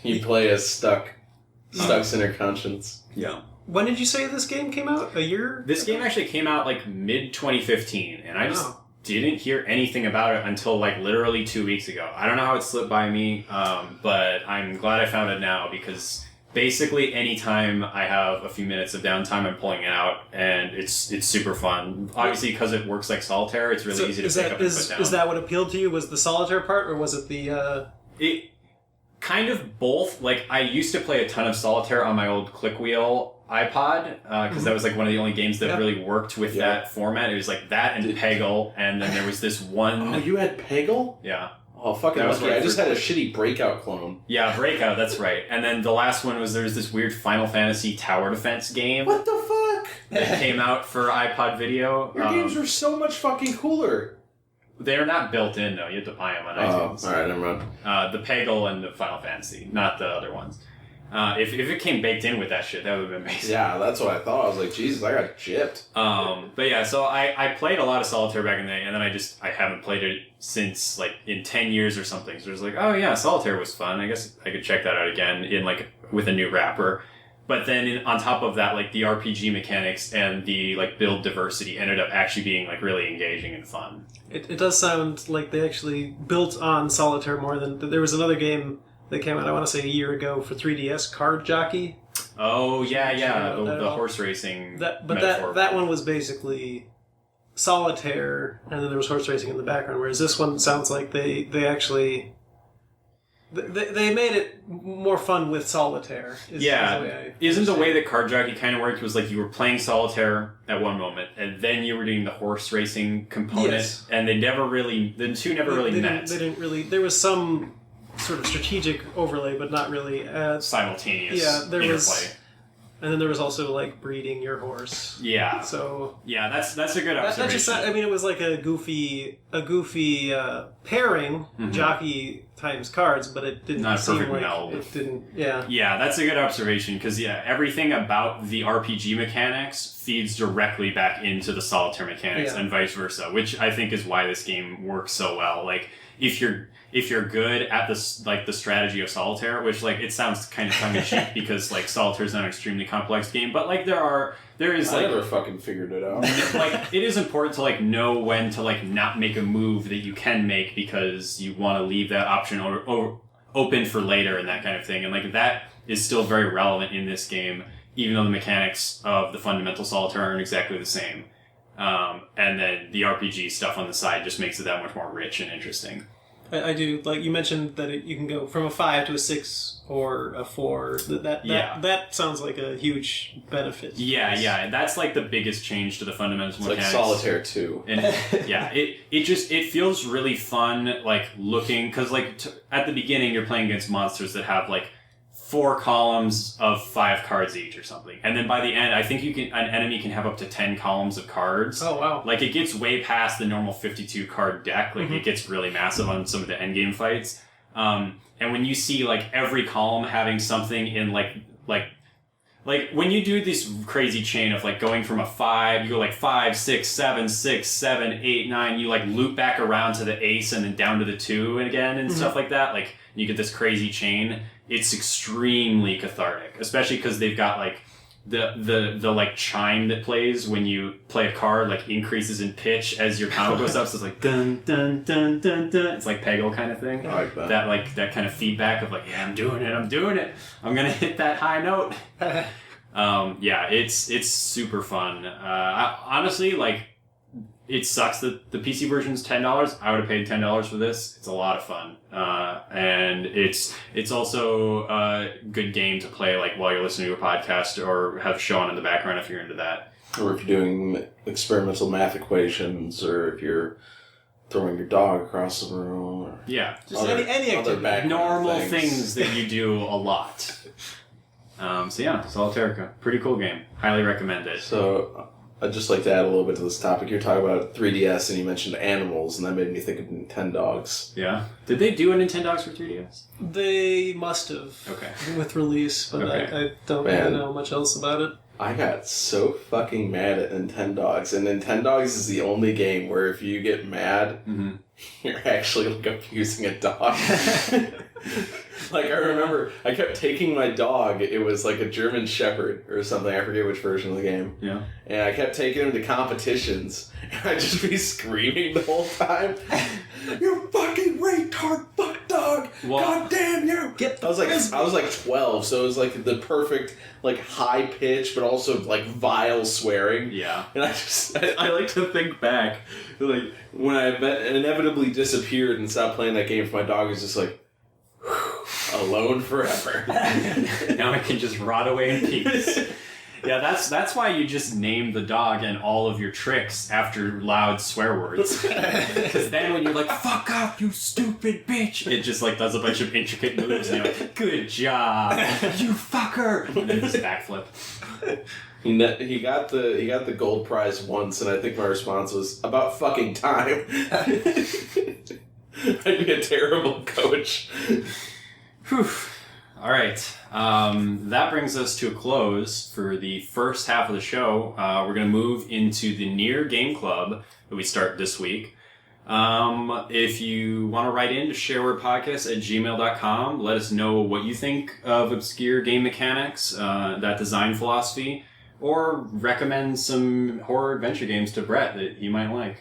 You play as Stuck's inner conscience. Yeah. When did you say this game came out? A year? This game actually came out mid-2015, and I just didn't hear anything about it until literally 2 weeks ago. I don't know how it slipped by me, but I'm glad I found it now, because basically anytime I have a few minutes of downtime, I'm pulling it out, and it's super fun. Obviously, because it works like Solitaire, it's really easy to pick up and put down. Is that what appealed to you? Was the Solitaire part, or was it the... It kind of both. I used to play a ton of Solitaire on my old click wheel iPod, because that was one of the only games that really worked with that format. It was that and Peggle, and then there was this one... Oh, you had Peggle? Yeah. Oh, fucking lucky. I just had a shitty Breakout clone. Yeah, Breakout, that's right. And then the last one was there's this weird Final Fantasy tower defense game. What the fuck? That came out for iPod Video. Your games were so much fucking cooler. They're not built in, though. You have to buy them on iTunes. Oh, alright, never mind. The Peggle and the Final Fantasy, not the other ones. If it came baked in with that shit, that would have been amazing. Yeah, that's what I thought. I was like, Jesus, I got gypped. But yeah, so I played a lot of Solitaire back in the day, and then I haven't played it since in 10 years or something. So it was oh yeah, Solitaire was fun. I guess I could check that out again in with a new wrapper. But then on top of that, the RPG mechanics and the build diversity ended up actually being really engaging and fun. It does sound like they actually built on Solitaire more than... There was another game that came out, I want to say a year ago, for 3DS, Card Jockey. Oh, yeah. The horse racing metaphor. That one was basically Solitaire, and then there was horse racing in the background, whereas this one sounds like they actually... They made it more fun with Solitaire. Isn't the way that Card Jockey kind of worked was you were playing Solitaire at one moment, and then you were doing the horse racing component, and the two never really met. They didn't really... There was some sort of strategic overlay, but not really... simultaneous there interplay. was... And then there was also like breeding your horse. Yeah. So yeah, that's a good observation. That just, I mean, it was like a goofy pairing, jockey times cards, but it didn't Not a seem perfect like meld. it didn't. Yeah. Yeah, that's a good observation because everything about the RPG mechanics feeds directly back into the solitaire mechanics and vice versa, which I think is why this game works so well. Like if you're good at this, like the strategy of solitaire, which like it sounds kind of tongue in cheek because like solitaire is not an extremely complex game, but like there is I like never fucking figured it out. like it is important to like know when to like not make a move that you can make because you want to leave that option open for later and that kind of thing, and like that is still very relevant in this game, even though the mechanics of the fundamental solitaire aren't exactly the same. And then the RPG stuff on the side just makes it that much more rich and interesting. I do, like you mentioned that you can go from a 5 to a 6 or a 4. That sounds like a huge benefit. Yeah, that's like the biggest change to the fundamental It's mechanics. like Solitaire 2. And yeah, it feels really fun, like looking, because like at the beginning you're playing against monsters that have like 4 columns of 5 cards each or something, and then by the end I think an enemy can have up to 10 columns of cards. Oh wow. Like it gets way past the normal 52 card deck. Like it gets really massive on some of the end game fights. And when you see like every column having something in like when you do this crazy chain of like going from a 5, you go like 5, 6, 7, 6, 7, 8, 9, you like loop back around to the ace and then down to the 2 again and stuff like that. Like you get this crazy chain. It's extremely cathartic, especially because they've got like the like chime that plays when you play a card like increases in pitch as your combo goes up. So it's like dun dun dun dun dun. It's like Peggle kind of thing. I like that. That kind of feedback of like, yeah, I'm doing it. I'm gonna hit that high note. Yeah, it's super fun. Honestly, like. It sucks that the PC version's $10. I would have paid $10 for this. It's a lot of fun, and it's also a good game to play like while you're listening to a podcast or have show on in the background if you're into that. Or if you're doing experimental math equations, or if you're throwing your dog across the room. Or yeah, just any activity. Normal things that you do a lot. So yeah, Solitairica, pretty cool game. Highly recommend it. So. I'd just like to add a little bit to this topic. You're talking about 3DS and you mentioned animals, and that made me think of Nintendogs. Yeah. Did they do a Nintendogs for 3DS? They must have. Okay. With release, but Okay. I don't really know much else about it. I got so fucking mad at Nintendogs, and Nintendogs is the only game where if you get mad, you're actually like abusing a dog. Like, I remember I kept taking my dog, it was like a German Shepherd or something, I forget which version of the game. Yeah. And I kept taking him to competitions, and I'd just be screaming the whole time, "You fucking retard fuck dog! Well, God damn you!" I was like 12, so it was like the perfect, like, high pitch, but also like vile swearing. Yeah. And I like to think back, like, when I inevitably disappeared and stopped playing that game, for my dog was just like, alone forever. Now I can just rot away in peace. Yeah, that's why you just name the dog and all of your tricks after loud swear words. Because then when you're like, "Fuck off, you stupid bitch," it just like does a bunch of intricate moves and you're like, "Good job, you fucker," and then just backflip. He got the gold prize once, and I think my response was, "About fucking time." I'd be a terrible coach. Whew. All right. That brings us to a close for the first half of the show. We're going to move into the NieR Game Club that we start this week. If you want to write in to sharewarepodcast@gmail.com, let us know what you think of Obscure Game Mechanics, that design philosophy, or recommend some horror adventure games to Brett that he might like,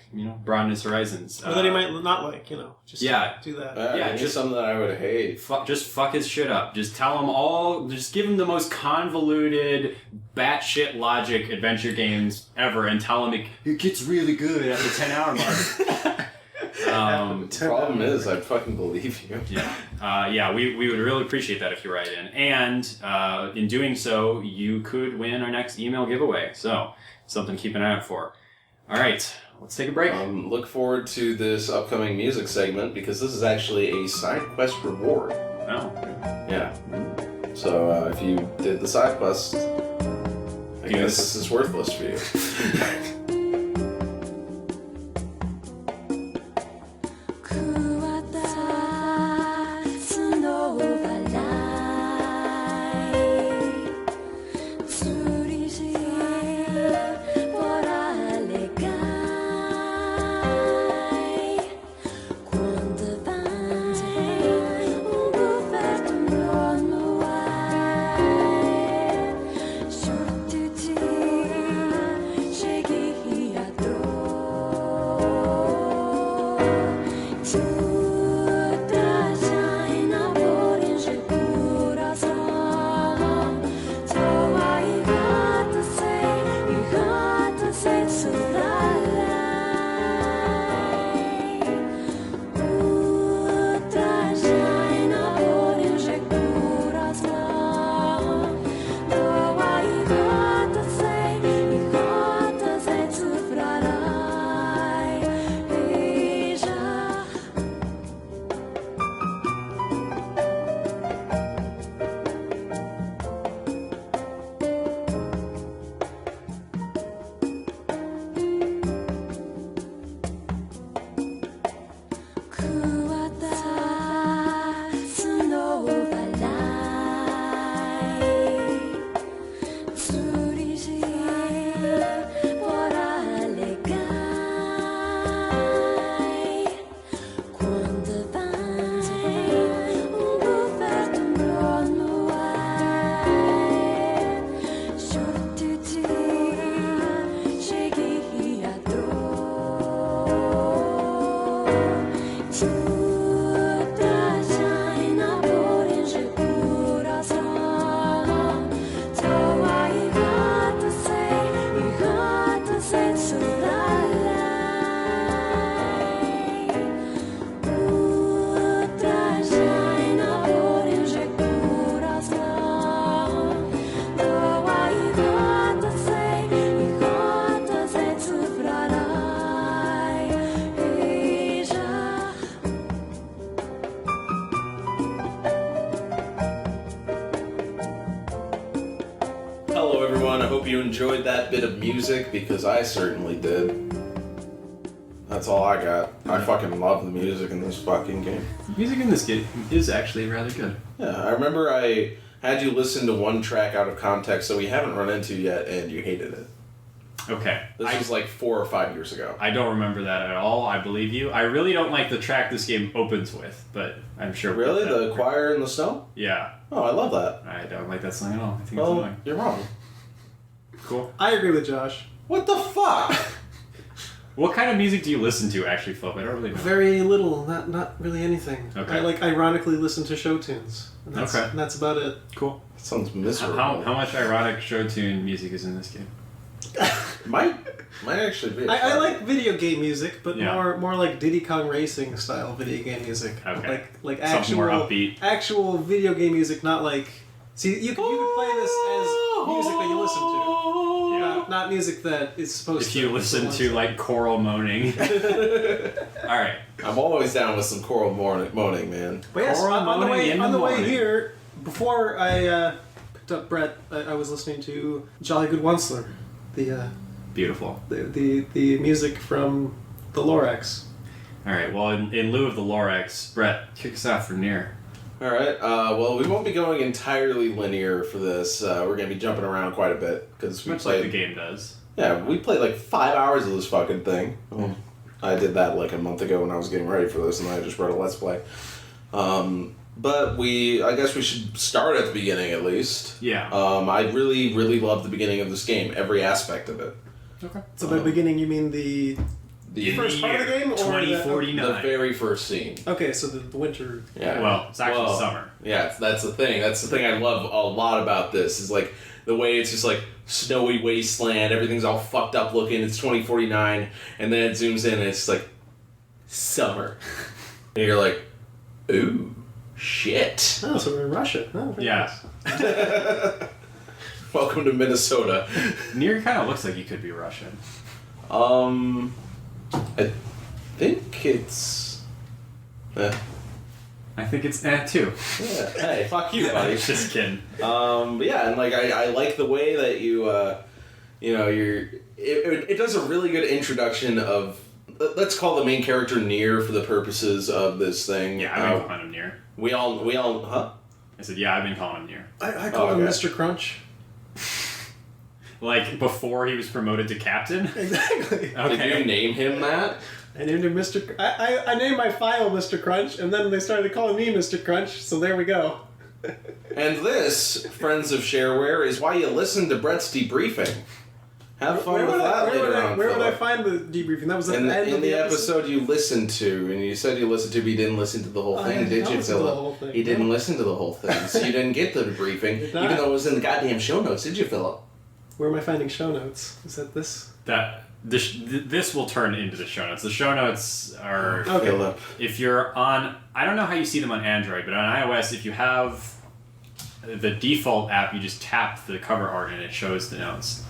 broaden his horizons. Or that he might not like, just do that. Just something that I would hate. Just fuck his shit up. Just tell him just give him the most convoluted, batshit logic adventure games ever and tell him it gets really good at the 10-hour mark. The problem is, I'd fucking believe you. Yeah, we would really appreciate that if you write in. And in doing so, you could win our next email giveaway. So, something to keep an eye out for. All right, let's take a break. Look forward to this upcoming music segment, because this is actually a side quest reward. Oh. Yeah. So, if you did the side quest, I guess this is worthless for you. You enjoyed that bit of music, because I certainly did. That's all I got. I fucking love the music in this fucking game. Music in this game is actually rather good. Yeah, I remember I had you listen to one track out of context that we haven't run into yet, and you hated it. Okay. This was like 4 or 5 years ago. I don't remember that at all. I believe you. I really don't like the track this game opens with, but I'm sure... Really? The choir in the snow? Yeah. Oh, I love that. I don't like that song at all. I think it's annoying. You're wrong. Cool. I agree with Josh. What the fuck? What kind of music do you listen to, actually, Phillip? I don't really know. Very little. Not really anything. Okay. I ironically listen to show tunes. And that's, okay. And that's about it. Cool. That sounds miserable. How much ironic show tune music is in this game? might actually be. I like video game music, but Yeah. more like Diddy Kong Racing style video game music. Okay. Like Something actual more upbeat. actual video game music, not like... See, you could play this as music that you listen to. Yeah. Not music that is supposed to... If you listen to, like, choral moaning. Alright. I'm always down with some choral moaning, man. But yes, Choral on the moaning in way the morning. here, before I picked up Brett, I was listening to Jolly Good Onceler, the Beautiful. the music from the Lorax. Alright, well, in lieu of the Lorax, Brett, kick us out for NieR. Alright, well, we won't be going entirely linear for this. We're going to be jumping around quite a bit, because we Much played... like the game does. Yeah, we played like 5 hours of this fucking thing. Mm. I did that like a month ago when I was getting ready for this, and I just wrote a Let's Play. But I guess we should start at the beginning at least. Yeah. I really, really love the beginning of this game, every aspect of it. Okay. So by beginning, you mean the first part of the game? Or 2049. The very first scene. Okay, so the winter... Yeah. Well, it's actually summer. Yeah, that's the thing. That's the thing I love a lot about this, is like the way it's just like snowy wasteland, everything's all fucked up looking, it's 2049, and then it zooms in and it's like summer. And you're like, ooh, shit. Oh, so we're in Russia. Oh, very Yeah. nice. Welcome to Minnesota. NieR kind of looks like you could be Russian. I think it's... I think it's too. Yeah. Hey, fuck you, buddy. Just kidding. But yeah, and like I like the way that you it does a really good introduction of, let's call the main character NieR for the purposes of this thing. Yeah, I've been calling him NieR. We all, huh? I said, yeah, I've been calling him NieR. I call him Mr. Crunch. Like, before he was promoted to captain? Exactly. Okay. Did you name him that? I named him Mr. I named my file Mr. Crunch, and then they started calling me Mr. Crunch, so there we go. And this, friends of Shareware, is why you listen to Brett's debriefing. Have fun with that later on. Where would I find the debriefing? That was at the end of the episode you listened to, and you said you listened to, but you didn't listen to the whole thing, did you, Phillip? You didn't listen to the whole thing, so you didn't get the debriefing, even though it was in the goddamn show notes, did you, Phillip? Where am I finding show notes? Is that this? This will turn into the show notes. The show notes are... Okay. Phillip. If you're on... I don't know how you see them on Android, but on iOS, if you have the default app, you just tap the cover art and it shows the notes.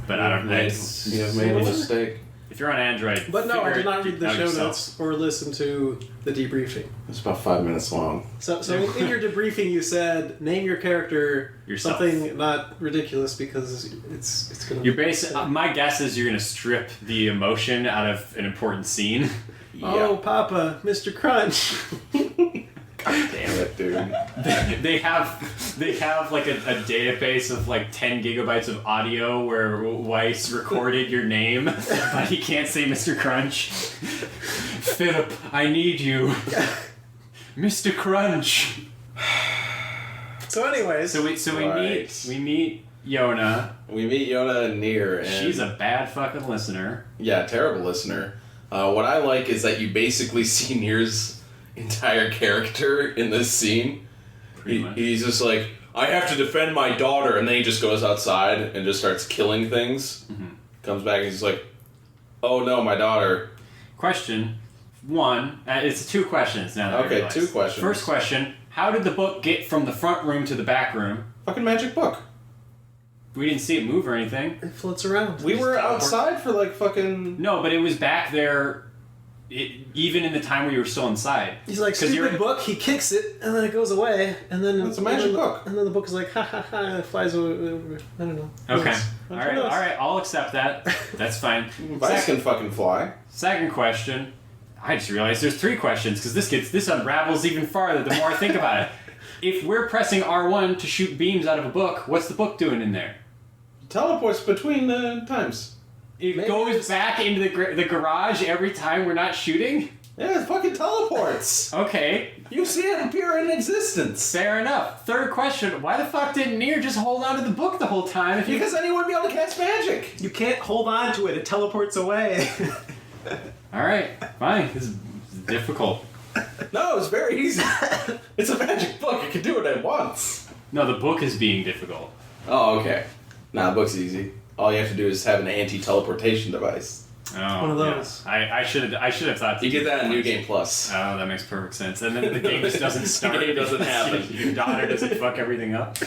But I don't know. You have made a mistake. If you're on Android... But no, I did not read the show yourself. notes or listen to the debriefing. It's about 5 minutes long. So in your debriefing, you said, name your character Yourself. Something not ridiculous because it's going to... You're my guess is you're going to strip the emotion out of an important scene. Oh, Papa, Mr. Crunch. God damn it, dude. They have like a database of like 10 gigabytes of audio where Weiss recorded your name, but he can't say Mr. Crunch. Phillip, I need you. Mr. Crunch. So anyways... So we meet Yona. We meet Yona and NieR. And she's a bad fucking listener. Yeah, terrible listener. What I like is that you basically see NieR's entire character in this scene. He's just like, I have to defend my daughter, and then he just goes outside and just starts killing things. Mm-hmm. Comes back and he's like, oh no, my daughter. Question 1. It's 2 questions now. That okay, 2 questions. First question, how did the book get from the front room to the back room? Fucking magic book. We didn't see it move or anything. It floats around. We were outside for like fucking... No, but it was back there even in the time where you were still inside. He's like, stupid book, he kicks it, and then it goes away, and then... It's a magic book. And then the book is like, ha ha ha, and it flies away. I don't know. Okay. Yes. Alright, I'll accept that. That's fine. Vice can fucking fly. Second question. I just realized there's 3 questions, because this unravels even farther the more I think about it. If we're pressing R1 to shoot beams out of a book, what's the book doing in there? Teleports between times. It goes back into the garage every time we're not shooting? Yeah, it fucking teleports. Okay. You see it appear in existence. Fair enough. Third question, why the fuck didn't NieR just hold on to the book the whole time? Because then he wouldn't be able to cast magic. You can't hold on to it. It teleports away. Alright, fine. This is difficult. No, it's very easy. It's a magic book. It can do what it wants. No, the book is being difficult. Oh, okay. Nah, the book's easy. All you have to do is have an anti-teleportation device. Oh, one of those. Yeah. I should have thought. You get that in NieR Game Plus. Oh, that makes perfect sense. And then the game just doesn't start. The game doesn't happen. Your daughter doesn't fuck everything up.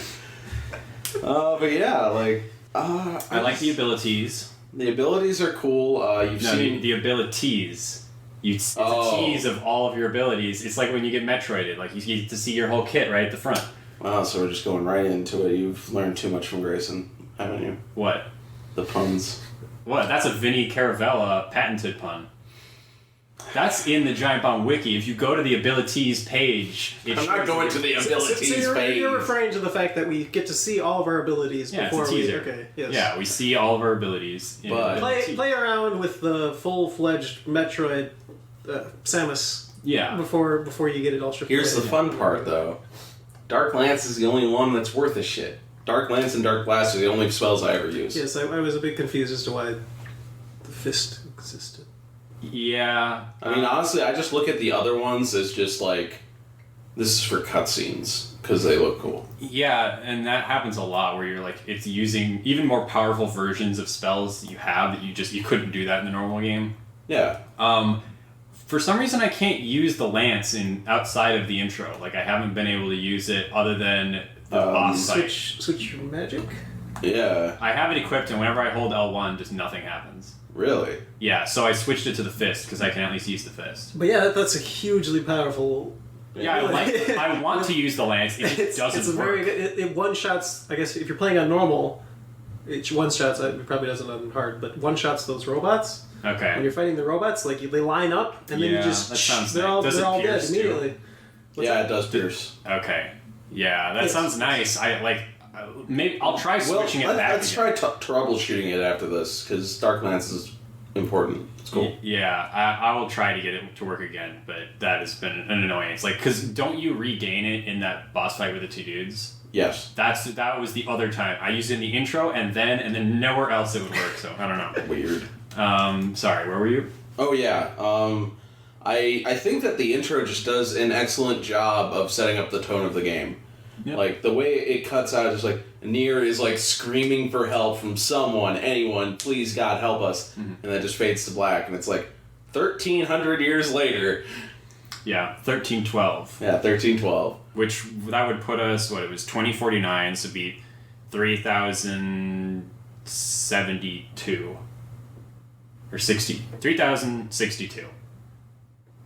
But yeah, like... I like the abilities. The abilities are cool. You've seen... the abilities. It's a tease of all of your abilities. It's like when you get Metroided. Like, you get to see your whole kit right at the front. Wow, so we're just going right into it. You've learned too much from Grayson, haven't you? What? The puns. What? That's a Vinny Caravella patented pun. That's in the Giant Bomb Wiki. If you go to the abilities page... I'm not going to the abilities page. You're referring to the fact that we get to see all of our abilities before it's a teaser. Okay, yes. Yeah, we see all of our abilities. But play around with the full-fledged Metroid Samus before you get it all stripped away. Here's the fun part, though. Dark Lance is the only one that's worth a shit. Dark Lance and Dark Blast are the only spells I ever use. Yes, I was a bit confused as to why the fist existed. Yeah. I mean, honestly, I just look at the other ones as just like, this is for cutscenes, because they look cool. Yeah, and that happens a lot where you're like, it's using even more powerful versions of spells that you have that you couldn't do that in the normal game. Yeah. For some reason, I can't use the lance outside of the intro. Like, I haven't been able to use it other than the boss fight. Switch your magic? Yeah. I have it equipped, and whenever I hold L1, just nothing happens. Really? Yeah, so I switched it to the fist, because I can at least use the fist. But yeah, that's a hugely powerful... Yeah, I want to use the lance, it doesn't work. Very good. It one-shots, I guess, if you're playing on normal, it one-shots, it probably doesn't on hard, but one-shots those robots. Okay. When you're fighting the robots, like, they line up, and then you just... that sounds they're nice. all, Does they're it all dead pierce, too? immediately. It does pierce. Okay. Yeah, that Yes. sounds nice. I like... maybe I'll try switching it back. Let's try troubleshooting it after this, because Dark Lance is important. It's cool. Yeah, I will try to get it to work again, but that has been an annoyance. Like, because don't you regain it in that boss fight with the two dudes? Yes. That was the other time. I used it in the intro, and then nowhere else it would work, so I don't know. Weird. Sorry, where were you? Oh, yeah. I think that the intro just does an excellent job of setting up the tone of the game. Yep. Like, the way it cuts out is like, NieR is like screaming for help from someone, anyone, please God help us. Mm-hmm. And then just fades to black, and it's like 1,300 years later. Yeah, 1312. Yeah, 1312. Which, that would put us, it was 2049, so it'd be 3,072. Or 3,062.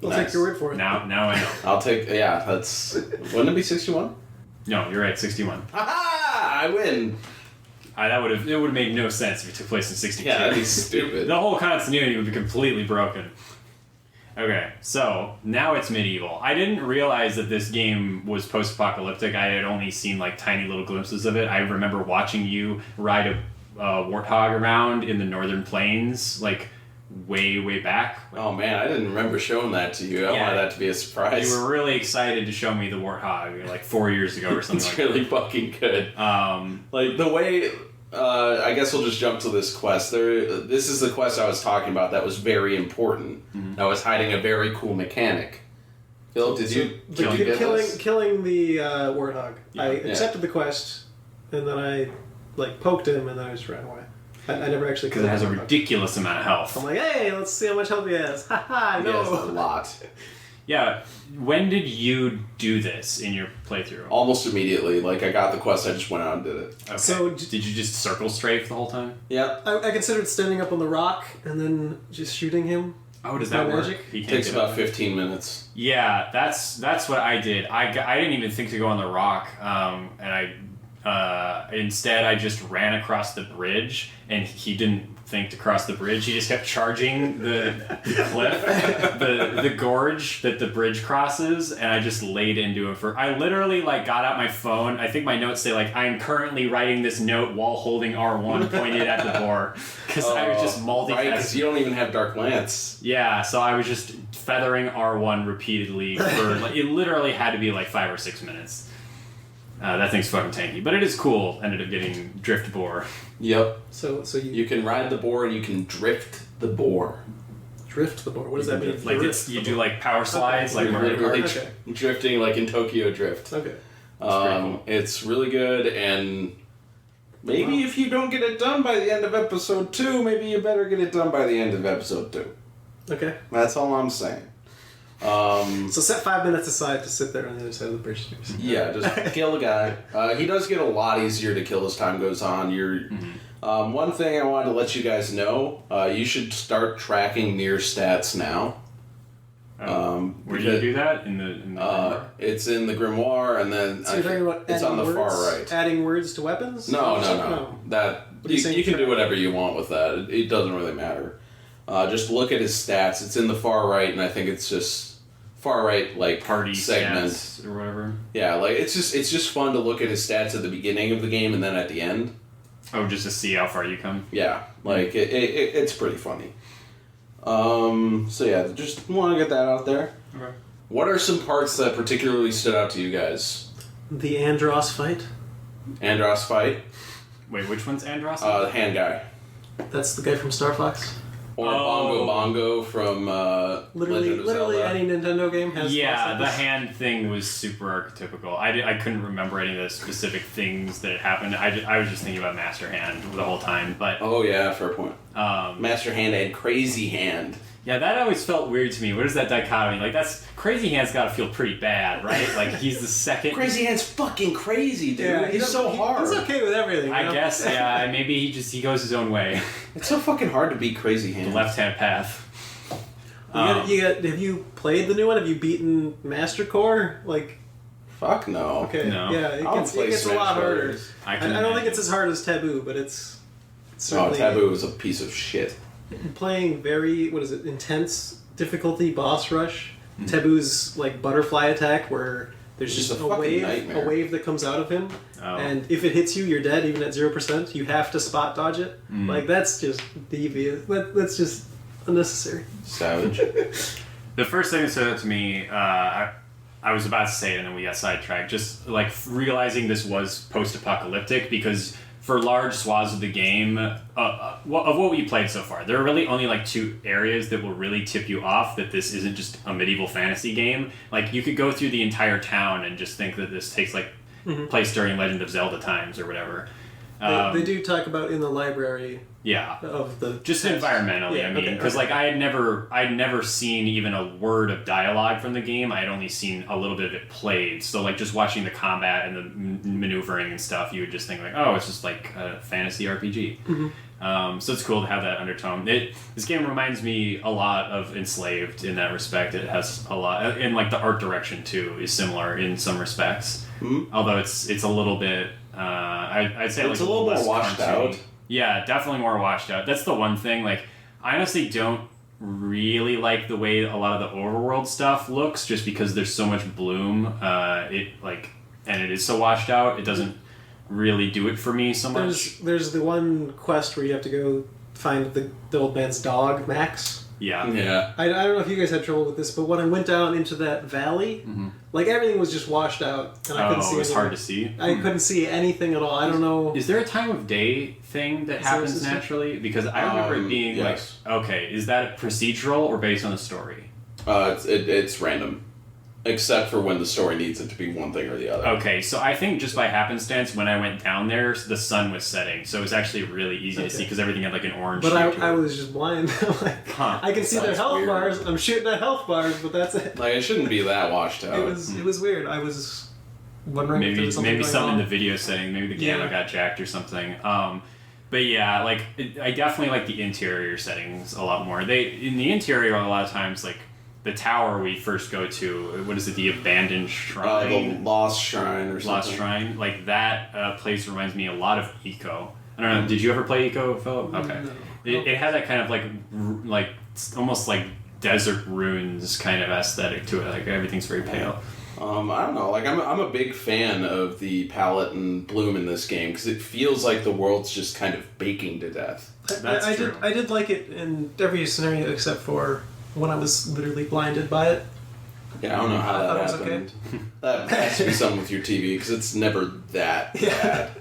I'll take your word for it. Now I know. I'll take, wouldn't it be 61? No, you're right, 61. Ha-ha! I win! It would have made no sense if it took place in 62. Yeah, that'd be stupid. The whole continuity would be completely broken. Okay, so now it's medieval. I didn't realize that this game was post-apocalyptic. I had only seen like tiny little glimpses of it. I remember watching you ride a warthog around in the northern plains, like way back. Oh man, I didn't remember showing that to you. I wanted that to be a surprise. You were really excited to show me the warthog like 4 years ago or something. It's really fucking good. Like the way. I guess we'll just jump to this quest. This is the quest I was talking about that was very important. Mm-hmm. That was hiding a very cool mechanic. Phil, did you killing the warthog? Yeah. I accepted the quest, and then I poked him, and then I just ran away. I never actually because it has a ridiculous amount of health. I'm like, hey, let's see how much health he has. Ha ha! No, yes, a lot. Yeah. When did you do this in your playthrough? Almost immediately. Like, I got the quest, I just went out and did it. Okay. So did you just circle strafe the whole time? Yeah. I considered standing up on the rock and then just shooting him. Oh, does that work? Magic? It takes about 15 minutes. Yeah, that's what I did. I didn't even think to go on the rock, and instead I just ran across the bridge, and he didn't think to cross the bridge. He just kept charging the cliff, the gorge that the bridge crosses, and I just laid into it I literally got out my phone. I think my notes say I'm currently writing this note while holding R1 pointed at the boar, because I was just multitasking. Right, because you don't even have Dark Lance. Yeah, so I was just feathering R1 repeatedly for it literally had to be 5 or 6 minutes. That thing's fucking tanky, but it is cool. Ended up getting drift boar. Yep. So you can ride the boar and you can drift the boar. Drift the boar. What does that mean? You do power slides, drifting in Tokyo Drift. Okay. Cool. It's really good, and maybe if you don't get it done by the end of episode 2, maybe you better get it done by the end of episode 2. Okay. That's all I'm saying. So set 5 minutes aside to sit there on the other side of the bridge. Yeah, just kill the guy. He does get a lot easier to kill as time goes on. One thing I wanted to let you guys know, you should start tracking NieR stats now. Where do you do that? In the grimoire? It's in the grimoire, and then so you're talking about it's on the far right. Adding words to weapons? No. That you can do whatever you want with that. It doesn't really matter. Just look at his stats. It's in the far right, and I think it's just far right party segment or whatever. Yeah, it's just fun to look at his stats at the beginning of the game and then at the end. Oh, just to see how far you come. Yeah, it's pretty funny. So yeah, just want to get that out there. Okay. What are some parts that particularly stood out to you guys? The Andros fight. Andros fight. Wait, which one's Andros? The hand guy. That's the guy from Star Fox. Or Bongo from Legend of Zelda. Literally any Nintendo game has. Yeah, the hand thing was super archetypical. I couldn't remember any of the specific things that happened. I was just thinking about Master Hand the whole time. But oh yeah, fair point. Master Hand and Crazy Hand. Yeah, that always felt weird to me. What is that dichotomy? That's Crazy Hand's got to feel pretty bad, right? He's the second. Crazy Hand's fucking crazy, dude. Yeah, he's so hard. He's okay with everything. I guess, yeah. Maybe he goes his own way. It's so fucking hard to beat Crazy Hand. The left-hand path. Have you played the new one? Have you beaten Master Core? Fuck no. Okay. No. Yeah, it gets a lot harder. I don't think it's as hard as Taboo, but it's certainly Taboo is a piece of shit. playing very intense difficulty boss rush. Taboo's like butterfly attack where there's just a wave that comes out of him, and if it hits you, you're dead even at 0%. You have to spot dodge it. Like that's just devious. That's just unnecessary. Savage. The first thing that stood out to me, I was about to say it and then we got sidetracked, just like realizing this was post-apocalyptic, because for large swaths of the game, of what we played so far, there are really only like 2 areas that will really tip you off that this isn't just a medieval fantasy game. Like you could go through the entire town and just think that this takes like place during Legend of Zelda times or whatever. They do talk about in the library. Yeah, of the just environmentally. Yeah, I mean, because like I'd never seen even a word of dialogue from the game. I had only seen a little bit of it played. So like just watching the combat and the maneuvering and stuff, you would just think like, oh, it's just like a fantasy RPG. So it's cool to have that undertone. This game reminds me a lot of Enslaved in that respect. It has a lot, and like the art direction too is similar in some respects. Although it's a little bit, I'd say it's like a little more washed cartoony. out. Yeah, definitely more washed out. That's the one thing. Like, I honestly don't really like the way a lot of the overworld stuff looks, just because there's so much bloom. And it is so washed out. It doesn't really do it for me so much. There's the one quest where you have to go find the old man's dog, Max. Yeah. I don't know if you guys had trouble with this, but when I went down into that valley, like everything was just washed out, and I couldn't see. It was hard to see. I couldn't see anything at all. I don't know. Is there a time of day thing that happens naturally? Because I remember it being yes. like, okay, is that procedural or based on the story? It's random. Except for when the story needs it to be one thing or the other. Okay, so I think just by happenstance, when I went down there, the sun was setting, so it was actually really easy to see because everything had like an orange. But I was just blind. Like, I can see their health weird. bars. I'm shooting at health bars, but that's it. Like it shouldn't be that washed out. It was weird. I was wondering if there was something going in on. the video setting. Maybe the camera got jacked or something. But yeah, like I definitely like the interior settings a lot more. In the interior a lot of times like. The tower we first go to, what is it, the abandoned shrine? The Lost Shrine or something. Lost Shrine. Like, that place reminds me a lot of Eco. I don't know, did you ever play Eco, Phillip? Okay. No. It had that kind of, like almost like desert ruins kind of aesthetic to it. Like, everything's very pale. I don't know. Like, I'm a big fan of the palette and bloom in this game, because it feels like the world's just kind of baking to death. That's true. I did like it in every scenario except for when I was literally blinded by it. Yeah, I don't know how that was happened. okay. That has to be something with your TV, because it's never that bad.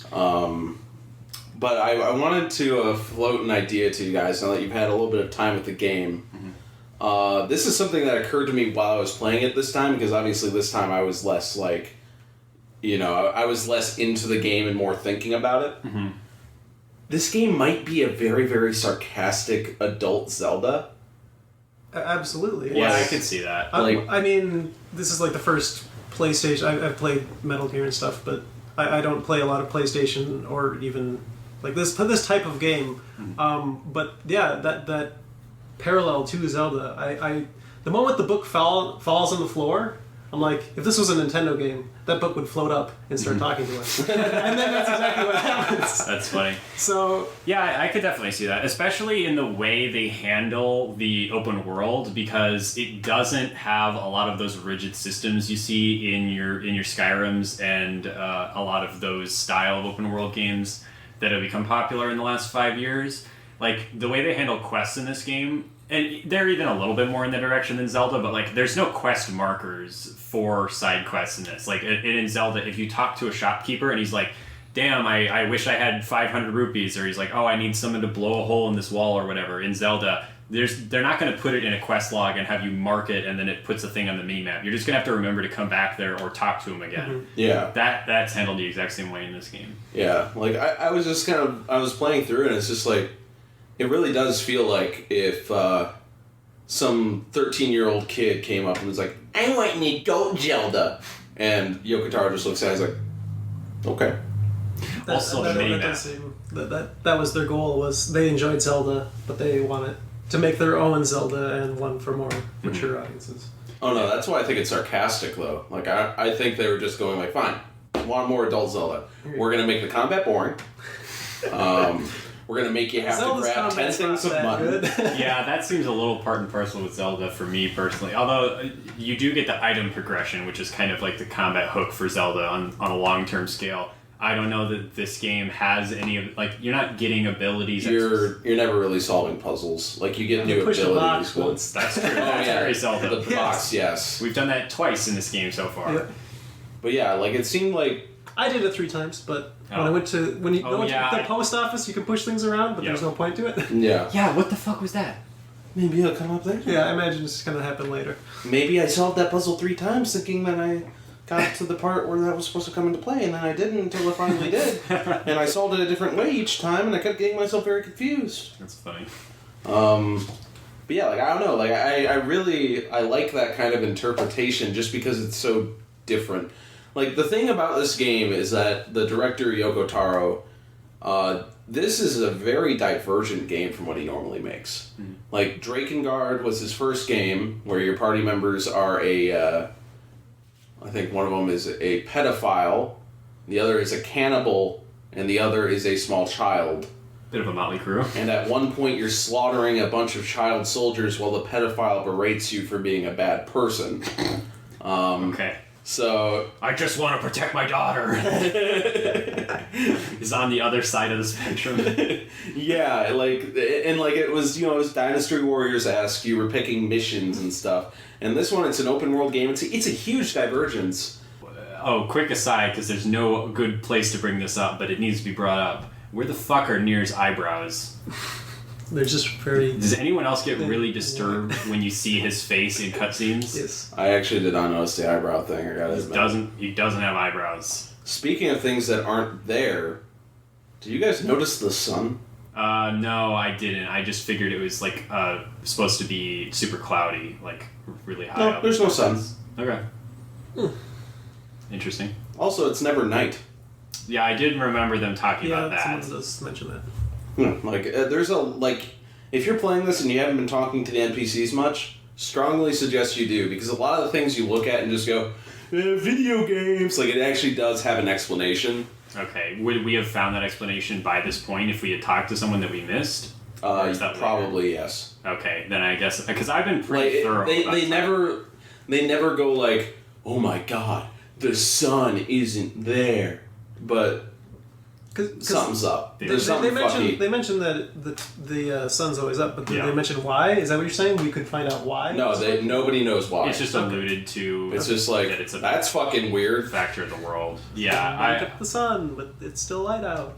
But I wanted to float an idea to you guys, now that you've had a little bit of time with the game. This is something that occurred to me while I was playing it this time, because obviously this time I was less like, I was less into the game and more thinking about it. This game might be a very, very sarcastic adult Zelda. Absolutely. Yeah, I could see that. I mean, this is like the first PlayStation. I've played Metal Gear and stuff, but I don't play a lot of PlayStation or even like this type of game. But yeah, that parallel to Zelda. The moment the book falls on the floor, I'm like, if this was a Nintendo game, that book would float up and start talking to us. And then that's exactly what happens. That's funny. So yeah, I could definitely see that, especially in the way they handle the open world, because it doesn't have a lot of those rigid systems you see in your Skyrims and a lot of those style of open world games that have become popular in the last 5 years. Like, the way they handle quests in this game, and they're even a little bit more in the direction than Zelda, but like there's no quest markers for side quests in this. Like in Zelda, if you talk to a shopkeeper and he's like, damn, I wish I had 500 rupees, or he's like, oh, I need someone to blow a hole in this wall or whatever. In Zelda, they're not going to put it in a quest log and have you mark it and then it puts a thing on the mini-map. You're just going to have to remember to come back there or talk to him again. Yeah. That's handled the exact same way in this game. Yeah, like I was just I was playing through it and it's just like, it really does feel like if some 13-year-old kid came up and was like, I want an adult Zelda. And Yoko Taro just looks at it and is like, okay. That was their goal, was they enjoyed Zelda, but they wanted to make their own Zelda and one for more mature audiences. Oh no, that's why I think it's sarcastic though. Like I think they were just going like, fine, want more adult Zelda. We're gonna make the combat boring. we're gonna make you have Zelda's to grab 10 combat's things not of that mutton. good. Yeah, that seems a little part and parcel with Zelda for me personally. Although you do get the item progression, which is kind of like the combat hook for Zelda on a long-term scale. I don't know that this game has any of like you're not getting abilities. You're never really solving puzzles. Like you get new push the abilities. box once. That's true. Oh, That's yeah. very Zelda. The box, yes. We've done that twice in this game so far. Yeah. But yeah, like it seemed like I did it 3 times, but when Oh. I went to when you Oh, go yeah, to the post office, you can push things around, but Yeah. there's no point to it. yeah. Yeah, what the fuck was that? Maybe it'll come up later. Yeah, I imagine it's gonna happen later. Maybe I solved that puzzle 3 times thinking that I got to the part where that was supposed to come into play, and then I didn't until I finally did. And I solved it a different way each time, and I kept getting myself very confused. That's funny. But yeah, like I don't know, like I like that kind of interpretation just because it's so different. Like the thing about this game is that the director Yoko Taro, this is a very divergent game from what he normally makes. Mm. Like Drakengard was his first game where your party members are I think one of them is a pedophile, the other is a cannibal, and the other is a small child. Bit of a motley crew. And at one point you're slaughtering a bunch of child soldiers while the pedophile berates you for being a bad person. Okay. So I just want to protect my daughter. Is on the other side of the spectrum. yeah, like it was it was Dynasty Warriors-esque. You were picking missions and stuff. And this one, it's an open world game. It's a huge divergence. Oh, quick aside, because there's no good place to bring this up, but it needs to be brought up. Where the fuck are NieR's eyebrows? They're just very. Does anyone else get really disturbed when you see his face in cutscenes? Yes. I actually did not notice the eyebrow thing. I gotta admit. He doesn't have eyebrows. Speaking of things that aren't there, did you guys notice the sun? No, I didn't. I just figured it was like supposed to be super cloudy, like really high No, up. there's no sun. Okay. Interesting. Also, it's never night. Yeah, I did remember them talking Yeah, about that. someone does mention that. There's if you're playing this and you haven't been talking to the NPCs much, strongly suggest you do, because a lot of the things you look at and just go, video games, like it actually does have an explanation. Okay, would we have found that explanation by this point if we had talked to someone that we missed? Or is that Probably yes. Okay, then I guess because I've been pretty thorough. They never go like, oh my god, the sun isn't there, but something's up. There's something funny. They mentioned that the sun's always up, but did Yeah. they mention why? Is that what you're saying? We could find out why? No, nobody knows why. It's just alluded to. It's just like that it's a that's fucking weird. factor of the world. Look Yeah, at the sun, but it's still light out.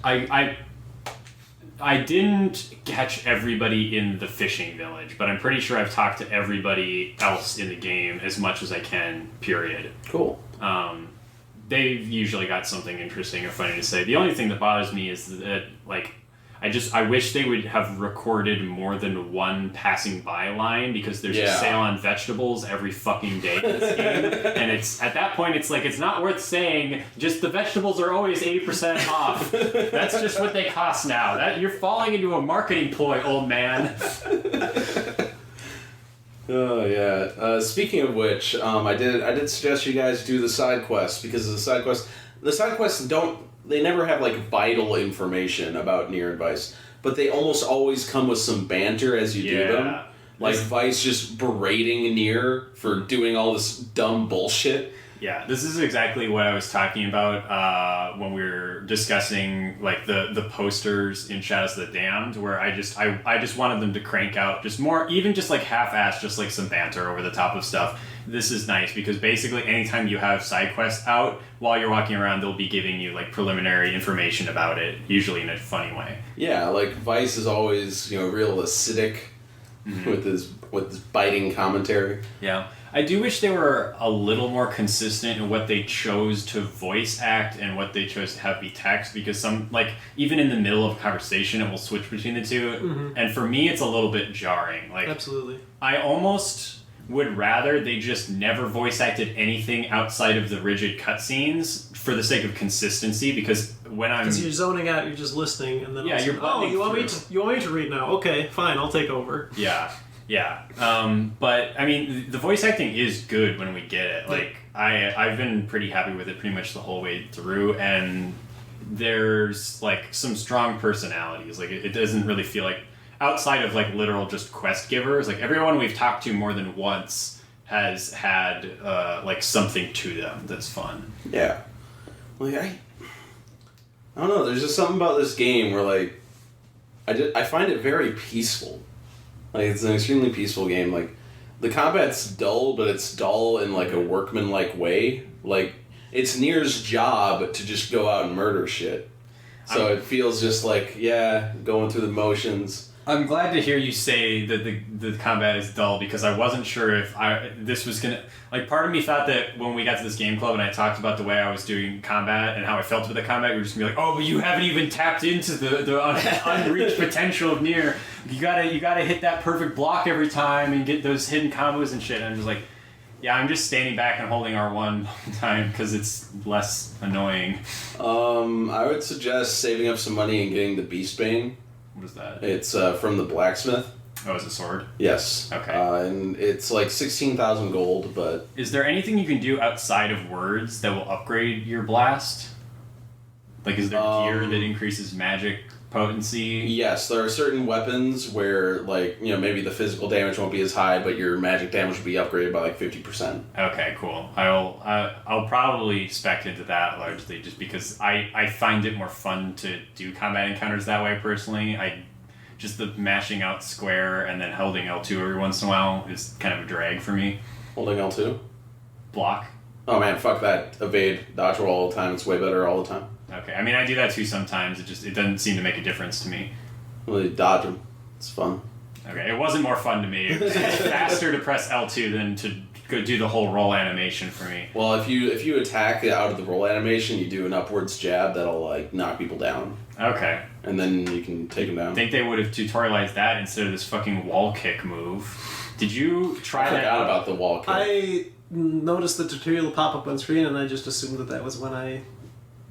I didn't catch everybody in the fishing village, but I'm pretty sure I've talked to everybody else in the game as much as I can. Period. Cool. They've usually got something interesting or funny to say. The only thing that bothers me is that, like, I wish they would have recorded more than one passing by line, because there's a sale on vegetables every fucking day in this game. And it's at that point, it's like, it's not worth saying, just the vegetables are always 80% off. That's just what they cost now. You're falling into a marketing ploy, old man. Oh yeah. Speaking of which, I did suggest you guys do the side quests, because the side quests they never have like vital information about NieR and Vice, but they almost always come with some banter as you do them. Like Vice just berating NieR for doing all this dumb bullshit. Yeah, this is exactly what I was talking about when we were discussing like the posters in Shadows of the Damned, where I just wanted them to crank out just more, even just like half-assed, just like some banter over the top of stuff. This is nice because basically anytime you have side quests out, while you're walking around, they'll be giving you like preliminary information about it, usually in a funny way. Yeah, like Vice is always real acidic with his biting commentary. Yeah. I do wish they were a little more consistent in what they chose to voice act and what they chose to have be text, because some, like, even in the middle of a conversation, it will switch between the two. Mm-hmm. And for me, it's a little bit jarring. Like, absolutely. I almost would rather they just never voice acted anything outside of the rigid cutscenes for the sake of consistency, because when I'm... Because you're zoning out, you're just listening, and then... Yeah, you're buttoning you want me to read now? Okay, fine, I'll take over. Yeah. Yeah, but I mean, the voice acting is good when we get it. Like, I've been pretty happy with it pretty much the whole way through, and there's like some strong personalities. Like it doesn't really feel like, outside of like literal just quest givers, like everyone we've talked to more than once has had like something to them that's fun. Yeah. Like I don't know. There's just something about this game where like I find it very peaceful. Like it's an extremely peaceful game. Like the combat's dull, but it's dull in like a workmanlike way. Like it's NieR's job to just go out and murder shit. So it feels just like going through the motions. I'm glad to hear you say that the combat is dull, because I wasn't sure if this was gonna, like, part of me thought that when we got to this game club and I talked about the way I was doing combat and how I felt with the combat, we were just gonna be like, oh, but you haven't even tapped into the unreached potential of NieR. You gotta hit that perfect block every time and get those hidden combos and shit. And I'm just like, yeah, I'm just standing back and holding R1 all the time because it's less annoying. I would suggest saving up some money and getting the Beastbane. What is that? It's from the blacksmith. Oh, it's a sword? Yes. Okay. And it's like 16,000 gold, but... Is there anything you can do outside of words that will upgrade your blast? Like, is there gear that increases magic potency? Yes, there are certain weapons where, like, maybe the physical damage won't be as high, but your magic damage will be upgraded by like 50%. Okay, cool. I'll probably spec into that largely just because I find it more fun to do combat encounters that way personally. Just the mashing out square and then holding L2 every once in a while is kind of a drag for me. Holding L2? Block. Oh man, fuck that. Evade, dodge roll all the time. It's way better all the time. Okay, I mean I do that too sometimes. It doesn't seem to make a difference to me. Well, you dodge them. It's fun. Okay, it wasn't more fun to me. It's faster to press L2 than to go do the whole roll animation for me. Well, if you attack out of the roll animation, you do an upwards jab that'll like knock people down. Okay. And then you can take them down. I think they would have tutorialized that instead of this fucking wall kick move. Did you try that? I forgot about the wall kick. I noticed the tutorial pop up on screen and I just assumed that was when I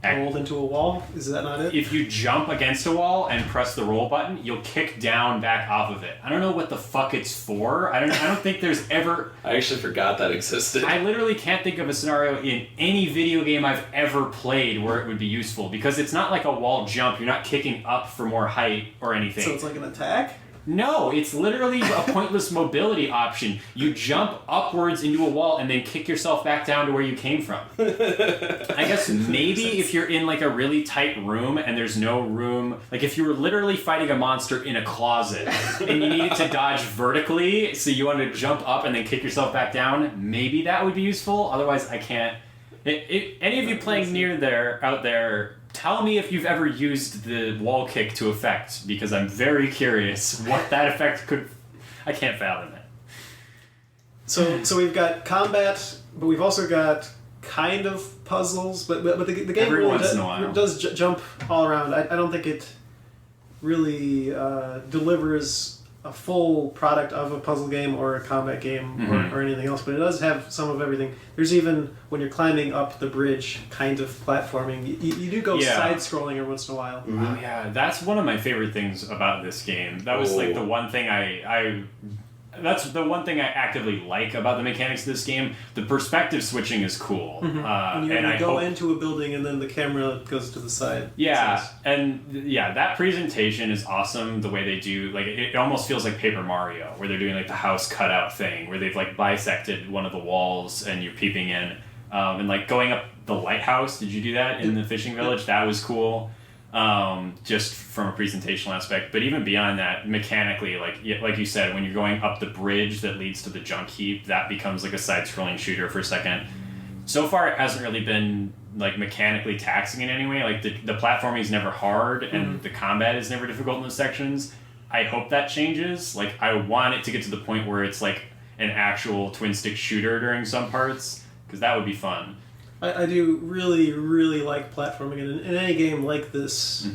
rolled into a wall. Is that not it? If you jump against a wall and press the roll button, you'll kick down back off of it. I don't know what the fuck it's for. I don't think there's ever... I actually forgot that existed. I literally can't think of a scenario in any video game I've ever played where it would be useful, because it's not like a wall jump. You're not kicking up for more height or anything. So it's like an attack? No, it's literally a pointless mobility option. You jump upwards into a wall and then kick yourself back down to where you came from. I guess maybe if you're in like a really tight room and there's no room, like if you were literally fighting a monster in a closet and you needed to dodge vertically, so you wanted to jump up and then kick yourself back down, maybe that would be useful. Otherwise, I can't. Any of you playing out there, tell me if you've ever used the wall kick to effect, because I'm very curious what that effect could... I can't fathom it. So we've got combat, but we've also got kind of puzzles, but the game Every really once in a while. does jump all around. I don't think it really delivers a full product of a puzzle game or a combat game or anything else, but it does have some of everything. There's even, when you're climbing up the bridge, kind of platforming. You do go side-scrolling every once in a while. Mm-hmm. Oh yeah, that's one of my favorite things about this game. That was like the one thing that's the one thing I actively like about the mechanics of this game. The perspective switching is cool. Mm-hmm. And you go into a building and then the camera goes to the side. Yeah, that presentation is awesome. The way they do, like, it almost feels like Paper Mario, where they're doing like the house cutout thing, where they've like bisected one of the walls and you're peeping in. And like going up the lighthouse, did you do that in the fishing village? That was cool. Just from a presentational aspect, but even beyond that, mechanically, like you said, when you're going up the bridge that leads to the junk heap, that becomes like a side-scrolling shooter for a second. So far, it hasn't really been like mechanically taxing in any way. Like the platforming is never hard, and the combat is never difficult in those sections. I hope that changes. Like, I want it to get to the point where it's like an actual twin-stick shooter during some parts, because that would be fun. I do really, really like platforming, and in any game like this,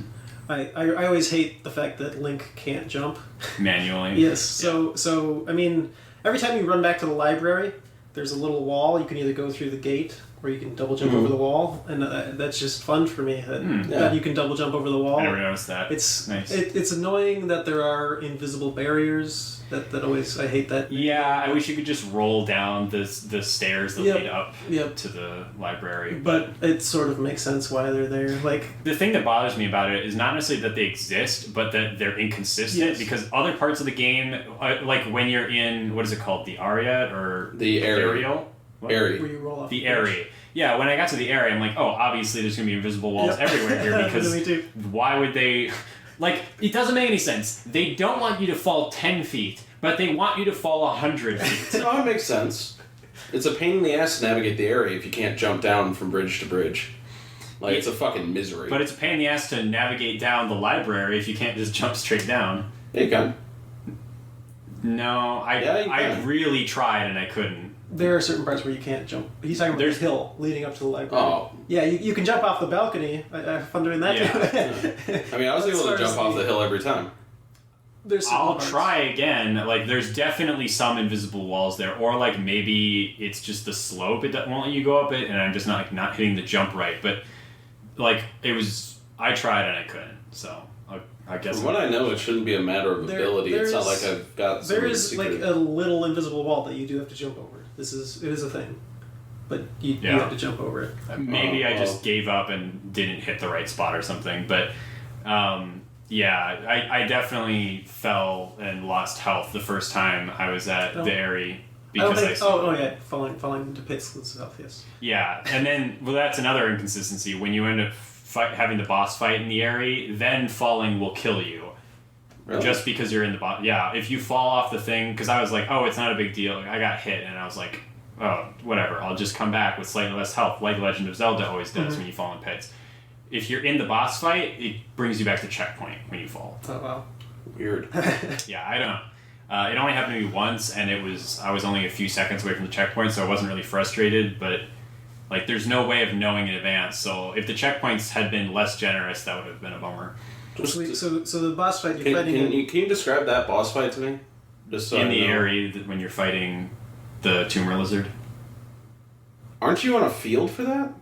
I always hate the fact that Link can't jump. Manually? Yes, so, I mean, every time you run back to the library, there's a little wall. You can either go through the gate where you can double jump over the wall, and that's just fun for me. That you can double jump over the wall. I never noticed that. It's nice. It's annoying that there are invisible barriers. That always, I hate that. Yeah, I wish you could just roll down the stairs that lead up to the library. But it sort of makes sense why they're there. Like, the thing that bothers me about it is not necessarily that they exist, but that they're inconsistent. Yes. Because other parts of the game, like when you're in, what is it called, the Ariat or the Ariel? Area. where you roll off The area. Yeah, when I got to the area, I'm like, oh, obviously there's going to be invisible walls everywhere here because Me too. why would they... Like, it doesn't make any sense. They don't want you to fall 10 feet, but they want you to fall 100 feet. No, it makes sense. It's a pain in the ass to navigate the area if you can't jump down from bridge to bridge. Like, it's a fucking misery. But it's a pain in the ass to navigate down the library if you can't just jump straight down. Yeah, you can. No, I really tried and I couldn't. There are certain parts where you can't jump. He's talking about There's- the hill leading up to the library. Oh. Yeah, you can jump off the balcony. I have fun doing that too. I mean, I was able to jump off the hill every time. There's certain I'll parts. try again. Like, there's definitely some invisible walls there, or like maybe it's just the slope it won't let you go up it, and I'm just not hitting the jump right. But like I tried and I couldn't. So I guess. From what I know, it shouldn't be a matter of ability. It's not like I've got. There is secret... like a little invisible wall that you do have to jump over. It is a thing, but you have to jump over it. Maybe I just gave up and didn't hit the right spot or something. But yeah, I definitely fell and lost health the first time I was at the area. Because falling into pits and stuff. Yes. Yeah, and then that's another inconsistency. When you end up having the boss fight in the area, then falling will kill you. Really? Just because you're in the boss. Yeah, if you fall off the thing, because I was like, oh, it's not a big deal. I got hit, and I was like, oh, whatever. I'll just come back with slightly less health, like Legend of Zelda always does when you fall in pits. If you're in the boss fight, it brings you back to checkpoint when you fall. Oh wow. Weird. Yeah, I don't know. It only happened to me once, and I was only a few seconds away from the checkpoint, so I wasn't really frustrated, but like there's no way of knowing in advance, so if the checkpoints had been less generous, that would have been a bummer. So the boss fight you're fighting can you describe that boss fight to me? Just so in the area when you're fighting the tumor lizard. Aren't you on a field for that?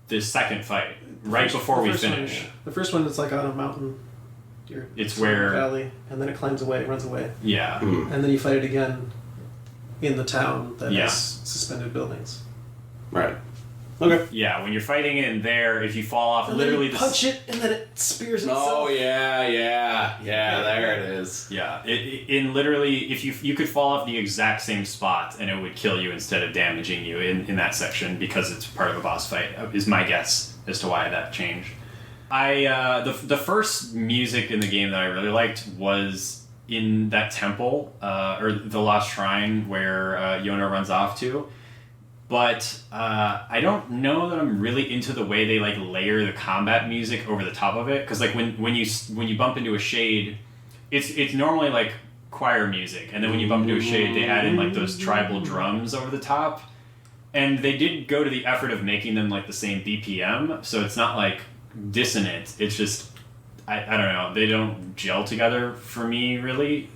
The second fight, right before we finish. The first one is like on a mountain. It's where valley, and then it climbs away, runs away. Yeah. And then you fight it again in the town that has suspended buildings. Right. Okay. Yeah, when you're fighting in there, if you fall off, and literally then you punch it, and then it spears itself. Oh yeah, there it is. Yeah, in literally, if you could fall off the exact same spot, and it would kill you instead of damaging you in that section because it's part of a boss fight. Is my guess as to why that changed. The first music in the game that I really liked was in that temple or the Lost Shrine where Yona runs off to. But I don't know that I'm really into the way they like layer the combat music over the top of it, because like when you bump into a shade, it's normally like choir music, and then when you bump into a shade, they add in like those tribal drums over the top, and they did go to the effort of making them like the same BPM, so it's not like dissonant. It's just I don't know, they don't gel together for me really.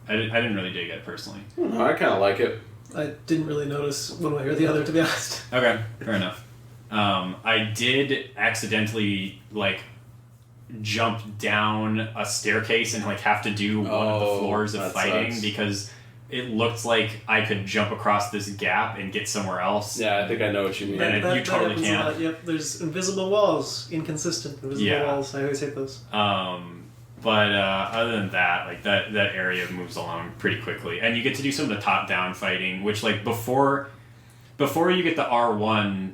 I didn't really dig it personally. I kind of like it. I didn't really notice one way or the other, to be honest. Okay, fair enough. I did accidentally like jump down a staircase and like have to do one of the floors of fighting sucks. Because it looked like I could jump across this gap and get somewhere else. Yeah, I think I know what you mean. And you totally can't. Yep, there's invisible walls, inconsistent invisible walls. I always hate those. But other than that, like that area moves along pretty quickly, and you get to do some of the top-down fighting, which like before you get the R1,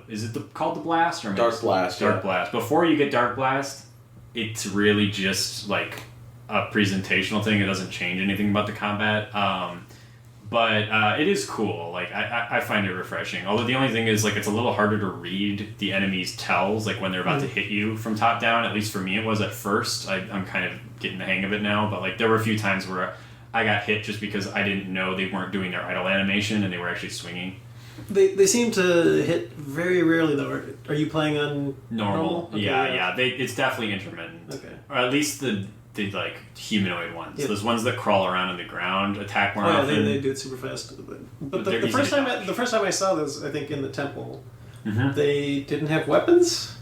is it called the Blast or Dark Blast? Dark Blast. Before you get Dark Blast, it's really just like a presentational thing. It doesn't change anything about the combat. But it is cool. Like I find it refreshing. Although the only thing is like it's a little harder to read the enemy's tells, like when they're about to hit you from top down. At least for me, it was at first. I'm kind of getting the hang of it now. But like there were a few times where I got hit just because I didn't know they weren't doing their idle animation and they were actually swinging. They seem to hit very rarely though. Are you playing on normal? Okay, yeah. It's definitely intermittent. Okay. Or at least the the like humanoid ones. Yep. Those ones that crawl around on the ground attack more often. They do it super fast. But they're the easy first to time dodge. the first time I saw those, I think in the temple, Mhm. they didn't have weapons.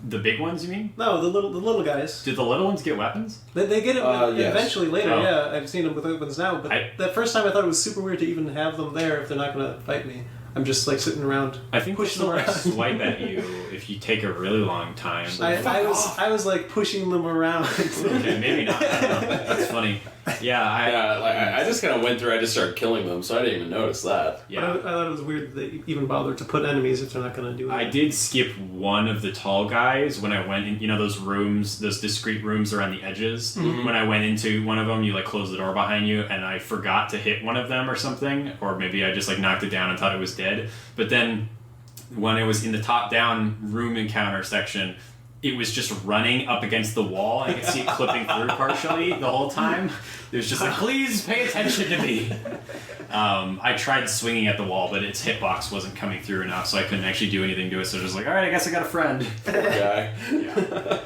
The big ones, you mean? No, the little guys. Did the little ones get weapons? They get it Yes. eventually later. Oh. Yeah, I've seen them with weapons now. But that first time I thought it was super weird to even have them there if they're not going to fight me. I'm just like sitting around. I think pushing they'll them like around. swipe at you if you take a really long time. I was like pushing them around. Okay, maybe not. I don't know. That's funny. Yeah, I just kind of went through. I just started killing them, so I didn't even notice that. Yeah. I thought it was weird that they even bother to put enemies if they're not going to do it. I did skip one of the tall guys when I went in, you know, those rooms, those discrete rooms around the edges. Mm-hmm. When I went into one of them, you like close the door behind you, and I forgot to hit one of them or something, or maybe I just like knocked it down and thought it was dead. But then when it was in the top-down room encounter section, it was just running up against the wall. I could see it clipping through partially the whole time. It was just like, please pay attention to me. I tried swinging at the wall, but its hitbox wasn't coming through enough, so I couldn't actually do anything to it. So I was just like, all right, I guess I got a friend. Poor guy. Yeah.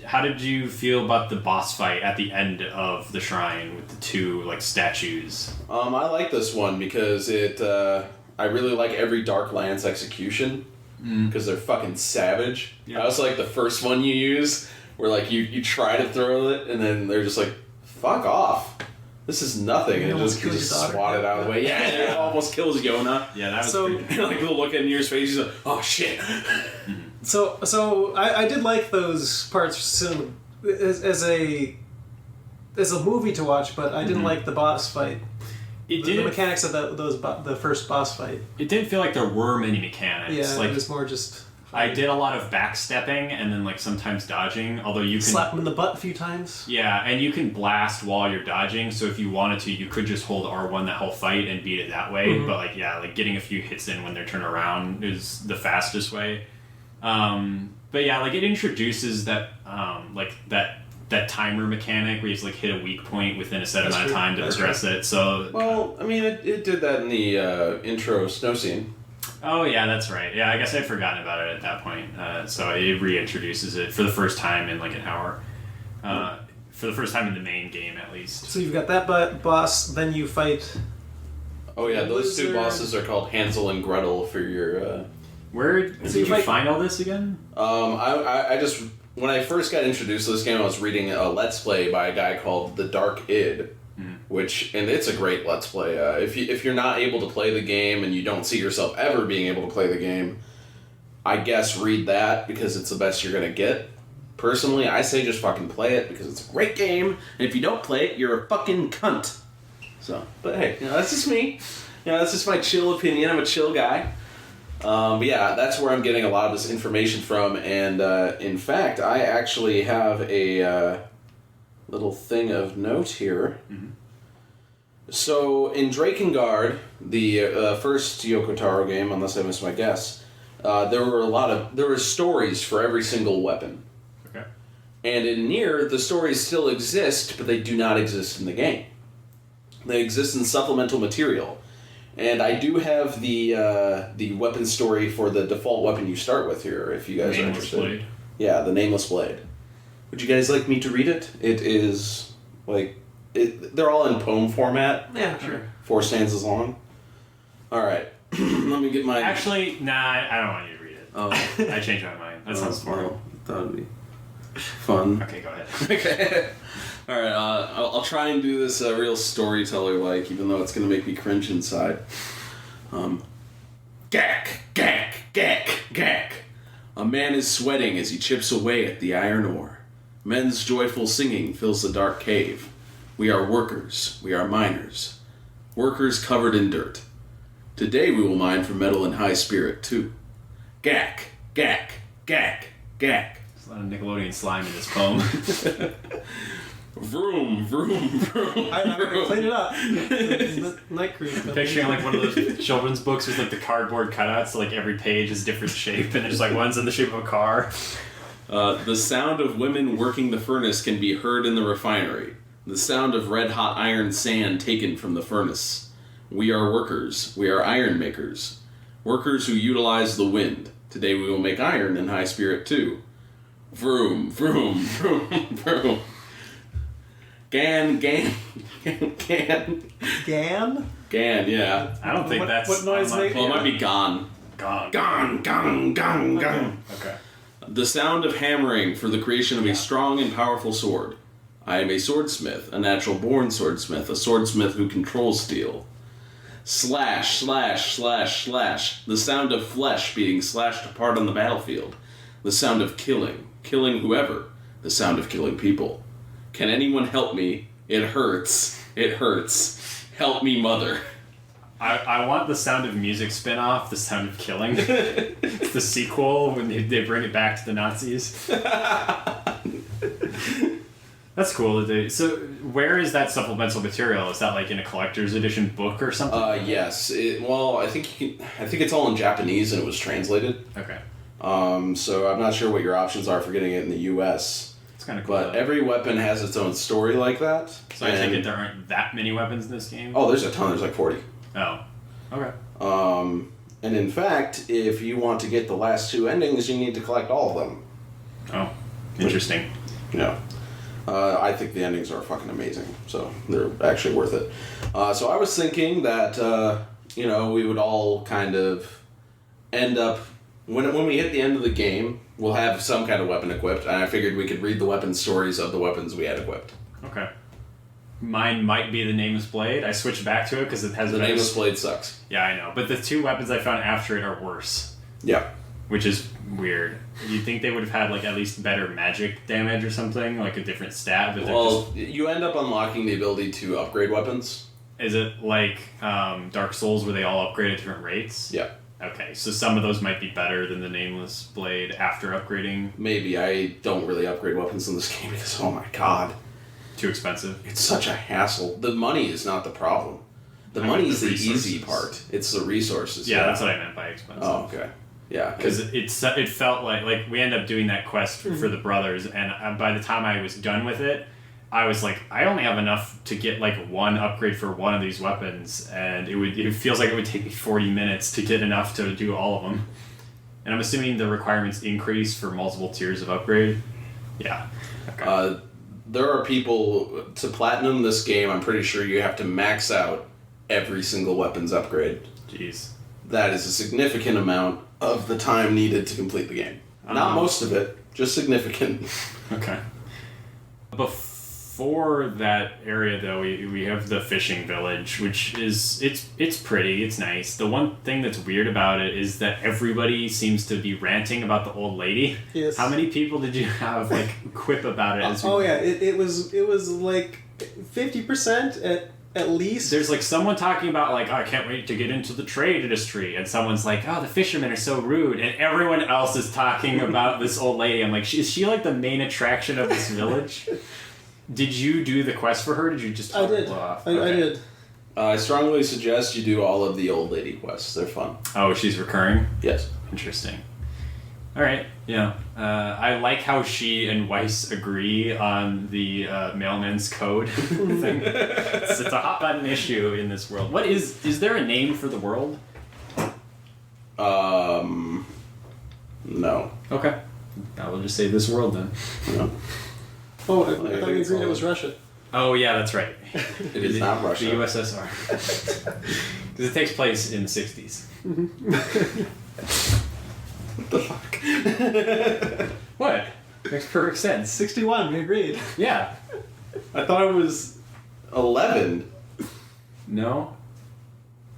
How did you feel about the boss fight at the end of the shrine with the two like statues? I like this one because it. I really like every Darklands execution because they're fucking savage. Yeah. I also like the first one you use where like you try to throw it and then they're just like, fuck off. This is nothing. And it almost just kills gets your daughter. swatted out of the way. Yeah, and it almost kills Yona. Yeah, that was So- pretty And like the look in your face, he's like, oh shit. So I did like those parts as a movie to watch, but I didn't like the boss fight. It The didn't. mechanics of the first boss fight. It didn't feel like there were many mechanics. Yeah, like it was more just. I did a lot of backstepping and then like sometimes dodging. Although you can Slap him in the butt a few times. Yeah, and you can blast while you're dodging. So if you wanted to, you could just hold R1 that whole fight and beat it that way. Mhm. But like yeah, like getting a few hits in when they're turned around is the fastest way. But yeah, like it introduces that that timer mechanic where you just like hit a weak point within a set That's amount of true. time to That's progress it. So Well, I mean, it did that in the intro snow scene. oh yeah, that's right. Yeah, I guess I'd forgotten about it at that point. So it reintroduces it for the first time in like an hour. For the first time in the main game, at least. So you've got that boss, then you fight. Oh yeah, those two Lizard. bosses are called Hansel and Gretel for your... Where did you you fight- find all this again? I just... When I first got introduced to this game, I was reading a Let's Play by a guy called The Dark Id, and it's a great Let's Play. If you're not able to play the game and you don't see yourself ever being able to play the game, I guess read that because it's the best you're gonna get. Personally, I say just fucking play it because it's a great game, and if you don't play it, you're a fucking cunt. So, but hey, that's just me. That's just my chill opinion. I'm a chill guy. But yeah, that's where I'm getting a lot of this information from, and in fact, I actually have a little thing of note here. Mhm. So, in Drakengard, the first Yoko Taro game, unless I missed my guess, there were stories for every single weapon. Okay. And in NieR, the stories still exist, but they do not exist in the game. They exist in supplemental material. And I do have the weapon story for the default weapon you start with here, if you guys are Nameless interested. Blade. Yeah, the Nameless Blade. Would you guys like me to read it? It is, they're all in poem format, Yeah, sure. 4 stanzas long. Alright, let me get my... Actually, nah, I don't want you to read it. Oh, I changed my mind. That sounds horrible. well, that would be fun. Okay, go ahead. Okay. Alright, I'll try and do this real storyteller-like, even though it's going to make me cringe inside. Gack, gack, gack, gack. A man is sweating as he chips away at the iron ore. Men's joyful singing fills the dark cave. We are workers. We are miners. Workers covered in dirt. Today we will mine for metal and high spirit, too. Gack, gack, gack, gack. There's a lot of Nickelodeon slime in this poem. Vroom, vroom, vroom. I already cleaned it up. The night crew. I'm picturing like one of those children's books with like the cardboard cutouts, so like every page is different shape, and there's like one's in the shape of a car. The sound of women working the furnace can be heard in the refinery. The sound of red-hot iron sand taken from the furnace. We are workers. We are iron makers. Workers who utilize the wind. Today we will make iron in high spirit too. Vroom, vroom, vroom, vroom. Gan, Gan? yeah. I don't think that's... What noise make? Well, it might be gone. Gone. Okay. The sound of hammering for the creation of a strong and powerful sword. I am a swordsmith, a natural-born swordsmith, a swordsmith who controls steel. Slash, slash, slash, slash. The sound of flesh being slashed apart on the battlefield. The sound of killing whoever. The sound of killing people. Can anyone help me? It hurts. Help me, mother. I want the Sound of Music spin-off, The Sound of Killing. It's the sequel when they bring it back to the Nazis. That's cool. So where is that supplemental material? Is that like in a collector's edition book or something? Yes. I think it's all in Japanese and it was translated. Okay. So I'm not sure what your options are for getting it in the U.S. It's kind of cool. But every weapon has its own story like that. So I take it there aren't that many weapons in this game? Oh, there's a ton. There's like 40. Oh. Okay. And in fact, if you want to get the last 2 endings, you need to collect all of them. Oh. Interesting. Yeah. I think the endings are fucking amazing, so they're actually worth it. So I was thinking that, we would all kind of end up... When we hit the end of the game, we'll have some kind of weapon equipped, and I figured we could read the weapon stories of the weapons we had equipped. Okay. Mine might be the Nameless Blade. I switched back to it because it has... The Nameless Blade sucks. Yeah, I know. But the 2 weapons I found after it are worse. Yeah. Which is weird. You'd think they would have had, like, at least better magic damage or something, like a different stat, but you end up unlocking the ability to upgrade weapons. Is it like Dark Souls where they all upgrade at different rates? Yeah. Okay, so some of those might be better than the Nameless Blade after upgrading. Maybe. I don't really upgrade weapons in this game because, oh my god. Too expensive. It's such a hassle. The money is not the problem. The money is the easy part. It's the resources. Yeah, that's what I meant by expensive. Oh, okay. Yeah. Because it felt like we ended up doing that quest for the brothers, and by the time I was done with it, I was like, I only have enough to get like 1 upgrade for one of these weapons, and it feels like it would take me 40 minutes to get enough to do all of them. And I'm assuming the requirements increase for multiple tiers of upgrade. Yeah. Okay. There are people, to platinum this game, I'm pretty sure you have to max out every single weapons upgrade. Jeez. That is a significant amount of the time needed to complete the game. Not most of it, just significant. Okay. Before that area, though, we have the fishing village, which is it's pretty, it's nice. The one thing that's weird about it is that everybody seems to be ranting about the old lady. Yes. How many people did you have quip about it? It was like 50% at least. There's like someone talking about like, oh, I can't wait to get into the trade industry, and someone's like, oh, the fishermen are so rude, and everyone else is talking about this old lady. I'm like, is she like the main attraction of this village? Did you do the quest for her? Or did you just I did. I did. I strongly suggest you do all of the old lady quests. They're fun. Oh, she's recurring? Yes. Interesting. All right. Yeah. I like how she and Weiss agree on the mailman's code thing. It's a hot button issue in this world. What is there a name for the world? No. Okay. I will just say this world then. No. Oh, I thought we agreed it was Russia. Oh, yeah, that's right. It is not Russia. The USSR. Because it takes place in the 60s. What the fuck? What? Makes perfect sense. 61, we agreed. Yeah. I thought it was 11. No?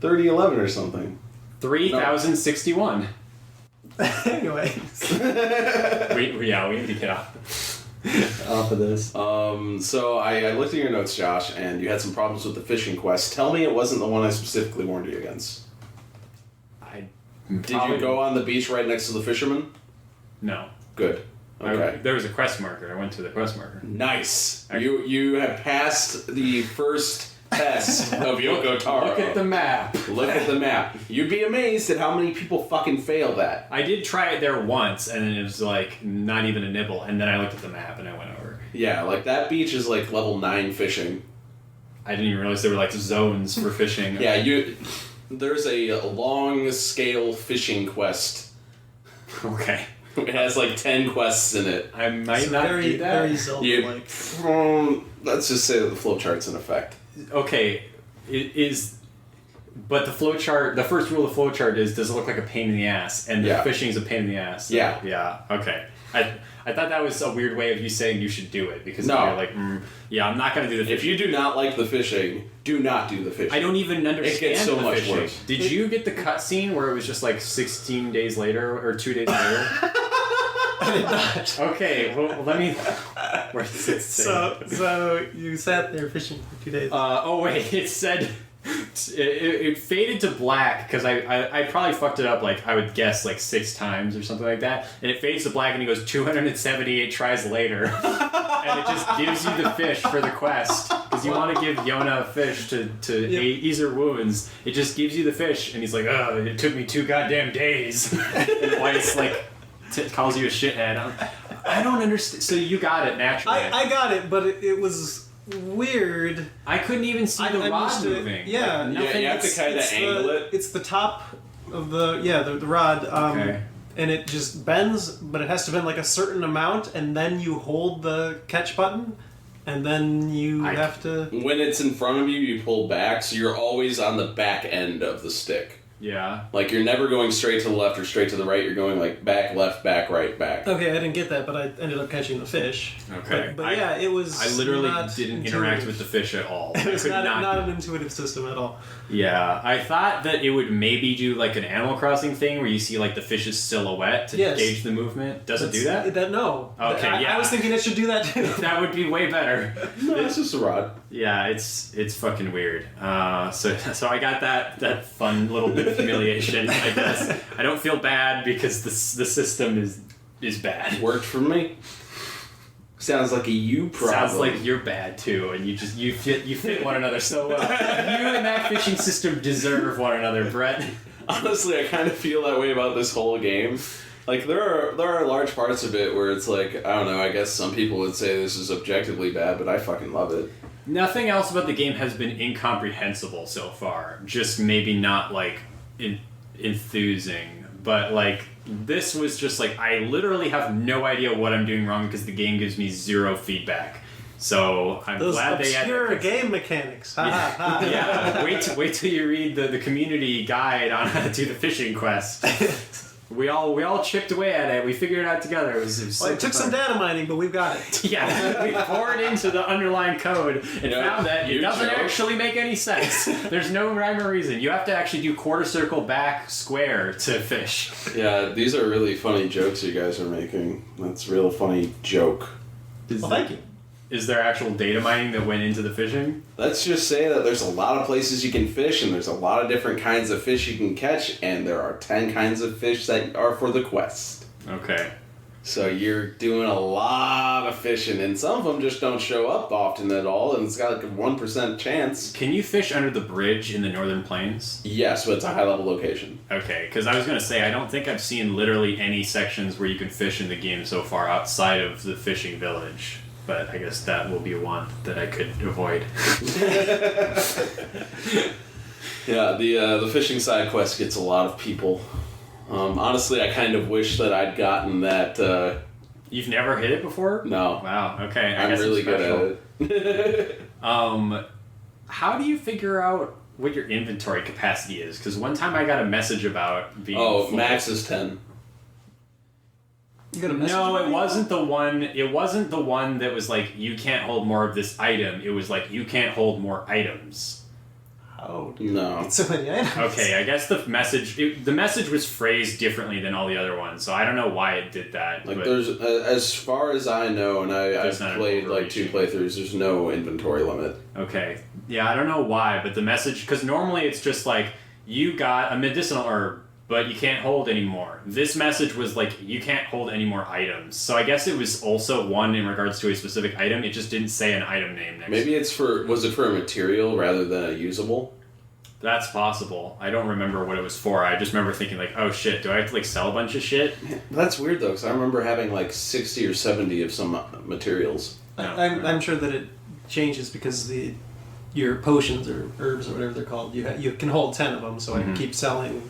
3011 or something. 3061. Anyway. we need to get off of this. So I looked at your notes, Josh, and you had some problems with the fishing quest. Tell me it wasn't the one I specifically warned you against. Did you go on the beach right next to the fisherman? No. Good. Okay. There was a quest marker. I went to the quest marker. Nice. You have passed the first test of Yoko Taro. Look at the map. Look at the map. You'd be amazed at how many people fucking fail that. I did try it there once, and then it was like not even a nibble, and then I looked at the map and I went over. Yeah, like that beach is like level 9 fishing. I didn't even realize there were like zones for fishing. Yeah, there's a long scale fishing quest. Okay. It has like 10 quests in it. I might It's not very, do that. very Zelda-like. Let's just say that the flowchart's in effect. Okay, it is. But the flowchart, the first rule of the flowchart is, does it look like a pain in the ass? And the fishing's a pain in the ass. So, Yeah. Yeah, okay. I thought that was a weird way of you saying you should do it, because No. you're like, yeah, I'm not going to do the fishing. If you do not like the fishing, do not do the fishing. I don't even understand It gets so the much fishing. worse. Did you get the cutscene where it was just like 16 days later, or 2 days later? I did not. Okay, well, let me... Where does it say? So you sat there fishing for 2 days. Oh wait, it said... It faded to black because I probably fucked it up, like I would guess like 6 times or something like that, and it fades to black and he goes 278 tries later and it just gives you the fish for the quest because you want to give Yona a fish to ease her wounds. It just gives you the fish and he's like, oh, it took me 2 goddamn days. And Weiss like calls you a shithead. I don't understand. So you got it naturally. I got it, but it was weird. I couldn't even see the I'm rod used to it. moving. Yeah. Like, Yeah, nothing. you have to kind of angle it. It's the top of the rod. Okay. And it just bends, but it has to bend like a certain amount, and then you hold the catch button, and then you have to... When it's in front of you, you pull back, so you're always on the back end of the stick. Yeah. Like, you're never going straight to the left or straight to the right. You're going, like, back, left, back, right, back. Okay, I didn't get that, but I ended up catching the fish. Okay. But yeah, it was I literally not didn't intuitive. interact with the fish at all. It was I could not an intuitive system at all. Yeah, I thought that it would maybe do like an Animal Crossing thing where you see like the fish's silhouette to Yes. gauge the movement. Does it do that? No. Okay, yeah. I was thinking it should do that too. That would be way better. No, it's just a rod. Yeah, it's fucking weird. So I got that fun little bit of humiliation. I guess I don't feel bad because the system is bad. Worked for me. Sounds like a you problem. Sounds like you're bad too, and you fit one another so well. You and that fishing system deserve one another, Brett. Honestly, I kind of feel that way about this whole game. Like, there are large parts of it where it's like, I don't know, I guess some people would say this is objectively bad, but I fucking love it. Nothing else about the game has been incomprehensible so far. Just maybe not like enthusing, but like this was just like I literally have no idea what I'm doing wrong because the game gives me 0 feedback. So I'm Those glad they had obscure game mechanics. Yeah, wait till you read the community guide on how to do the fishing quest. We all chipped away at it. We figured it out together. It was Well, it took some data mining, but we've got it. Yeah, we poured into the underlying code and found that it doesn't joke. actually make any sense. There's no rhyme or reason. You have to actually do quarter circle back square to fish. Yeah, these are really funny jokes you guys are making. That's a real funny joke. Well, thank you. Is there actual data mining that went into the fishing? Let's just say that there's a lot of places you can fish, and there's a lot of different kinds of fish you can catch, and there are 10 kinds of fish that are for the quest. Okay. So you're doing a lot of fishing, and some of them just don't show up often at all, and it's got like a 1% chance. Can you fish under the bridge in the Northern Plains? Yes, but it's a high-level location. Okay, because I was going to say, I don't think I've seen literally any sections where you can fish in the game so far outside of the fishing village. But I guess that will be one that I could avoid. Yeah, the fishing side quest gets a lot of people. Honestly, I kind of wish that I'd gotten that. You've never hit it before? No. Wow, okay. I'm really good at it. How do you figure out what your inventory capacity is? Because one time I got a message about being full. Max is 10. You got a message No, about it me? wasn't the one. It wasn't the one that was like you can't hold more of this item. It was like you can't hold more items. How do No. you get so many items? Okay, I guess the message was phrased differently than all the other ones, so I don't know why it did that. Like, but there's, as far as I know, and I've There's not an played like 2 playthroughs, there's no inventory limit. okay, yeah, I don't know why, but the message, because normally it's just like you got a medicinal herb, but you can't hold anymore. This message was like, you can't hold any more items. So I guess it was also one in regards to a specific item. It just didn't say an item name next. Maybe was it for a material rather than a usable? That's possible. I don't remember what it was for. I just remember thinking like, oh shit, do I have to like sell a bunch of shit? That's weird though, because I remember having like 60 or 70 of some materials. I'm sure that it changes because your potions or herbs or whatever they're called, you can hold 10 of them, so I can keep selling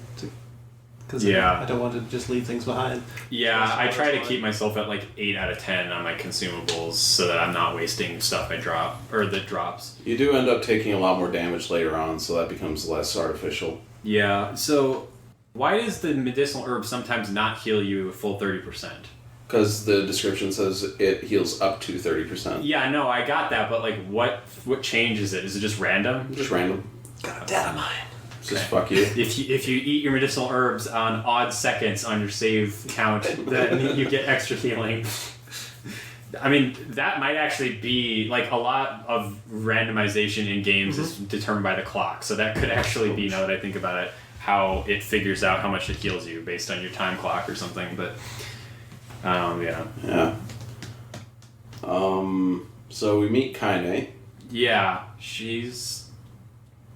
to because Yeah. I don't want to just leave things behind. Yeah, I try to keep myself at like 8 out of 10 on my consumables so that I'm not wasting stuff I drop, or that drops. You do end up taking a lot more damage later on, so that becomes less artificial. Yeah, so why does the medicinal herb sometimes not heal you a full 30%? Because the description says it heals up to 30%. Yeah, no, I got that, but like what changes it? Is it just random? Just random. Got a data mine. Just fuck you. If you eat your medicinal herbs on odd seconds on your save count, then you get extra healing. I mean, that might actually be, like, a lot of randomization in games is determined by the clock, so that could actually be, now that I think about it, how it figures out how much it heals you based on your time clock or something, but, yeah. Yeah. So we meet Kaine, Yeah, she's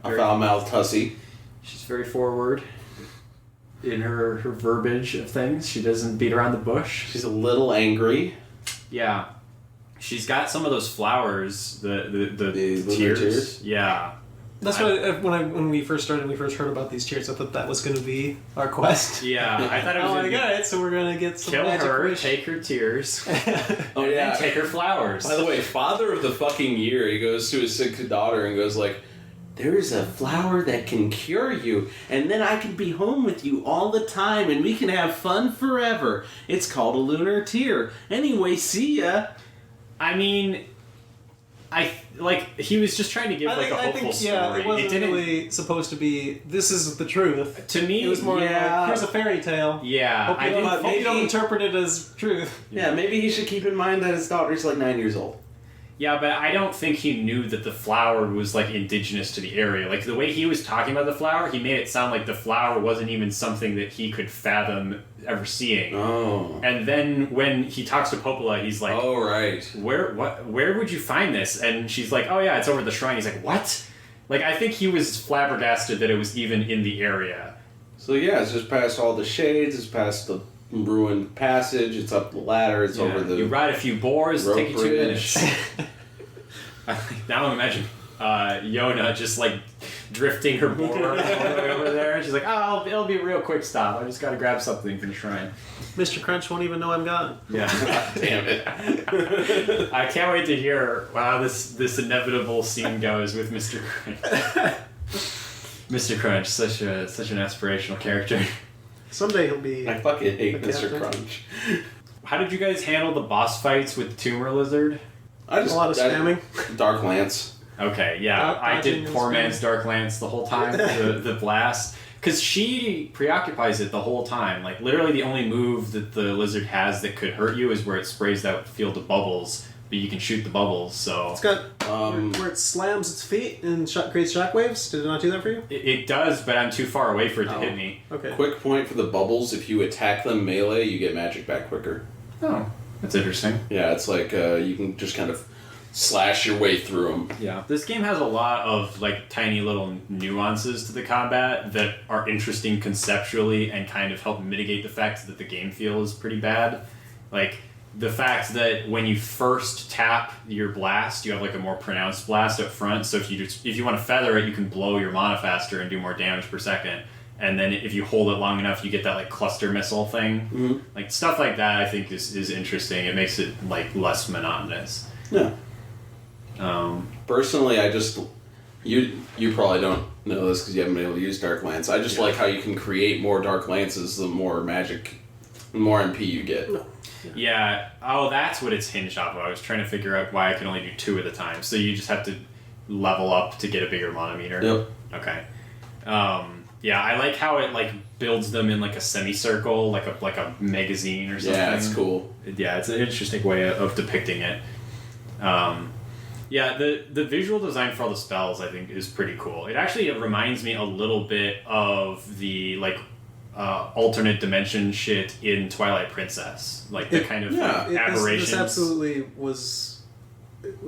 a foul-mouthed hussy. she's very forward in her verbiage of things. She doesn't beat around the bush. She's a little angry. Yeah. She's got some of those flowers, the lunar tears. tears? Yeah. That's when we first started. We first heard about these tears. I thought that was going to be our quest. Yeah, I thought it was Oh going my to be god! So we're gonna get some kill magic her, wish. take her tears, Oh, yeah. and take her flowers. By the way, father of the fucking year, he goes to his sick daughter and goes like, "There's a flower that can cure you, and then I can be home with you all the time, and we can have fun forever. It's called a lunar tear. Anyway, see ya." I mean, he was just trying to give a hopeful story. Yeah, it wasn't didn't really supposed to be. This is the truth. To me, It was more Yeah. like, here's a fairy tale. Yeah, Hope you, I hope you don't interpret it as truth. Yeah, maybe he should keep in mind that his daughter's like 9 years old. Yeah, but I don't think he knew that the flower was, like, indigenous to the area. Like, the way he was talking about the flower, he made it sound like the flower wasn't even something that he could fathom ever seeing. Oh. And then when he talks to Popola, he's like, Oh, right. where would you find this? And she's like, oh yeah, it's over the shrine. He's like, what? Like, I think he was flabbergasted that it was even in the area. So yeah, it's just past all the shades, it's past the ruined passage, it's up the ladder, it's over the You ride a few boars, rope take you 2 bridge. minutes. Now imagine Yona just like drifting her board all the way over there. She's like, oh, it'll be a real quick stop. I just gotta grab something from the shrine. Mr. Crunch won't even know I'm gone. Yeah. Damn it. I can't wait to hear how this inevitable scene goes with Mr. Crunch. Mr. Crunch, such an aspirational character. Someday he'll be. I fucking hate The Mr. captain. Crunch. How did you guys handle the boss fights with the Tumor Lizard? A lot of spamming. Dark Lance. Okay, yeah, I did dodging poor and man's Dark Lance the whole time, the blast. Because she preoccupies it the whole time. Like, literally the only move that the lizard has that could hurt you is where it sprays that field of bubbles, but you can shoot the bubbles, so... It's got where it slams its feet and creates shockwaves. Did it not do that for you? It does, but I'm too far away for it to hit me. Okay. Quick point for the bubbles, if you attack them melee, you get magic back quicker. Oh, that's interesting. Yeah, it's like you can just kind of slash your way through them. Yeah. This game has a lot of, like, tiny little nuances to the combat that are interesting conceptually and kind of help mitigate the fact that the game feels pretty bad. Like, the fact that when you first tap your blast, you have, like, a more pronounced blast up front, so if you want to feather it, you can blow your mana faster and do more damage per second. And then if you hold it long enough, you get that, like, cluster missile thing. Mm-hmm. Like, stuff like that I think is interesting. It makes it, like, less monotonous. Yeah. Personally, I just... You probably don't know this because you haven't been able to use Dark Lance. I just like how you can create more Dark Lances the more magic, the more MP you get. Yeah. Oh, that's what it's hinged off of. I was trying to figure out why I could only do 2 at a time. So you just have to level up to get a bigger mana meter. Yep. Okay. Yeah, I like how it, like, builds them in, like, a semicircle, like a magazine or something. Yeah, it's cool. Yeah, it's an interesting way of depicting it. Yeah, the visual design for all the spells, I think, is pretty cool. It actually reminds me a little bit of the, like, alternate dimension shit in Twilight Princess. Like, the kind of aberrations. This absolutely was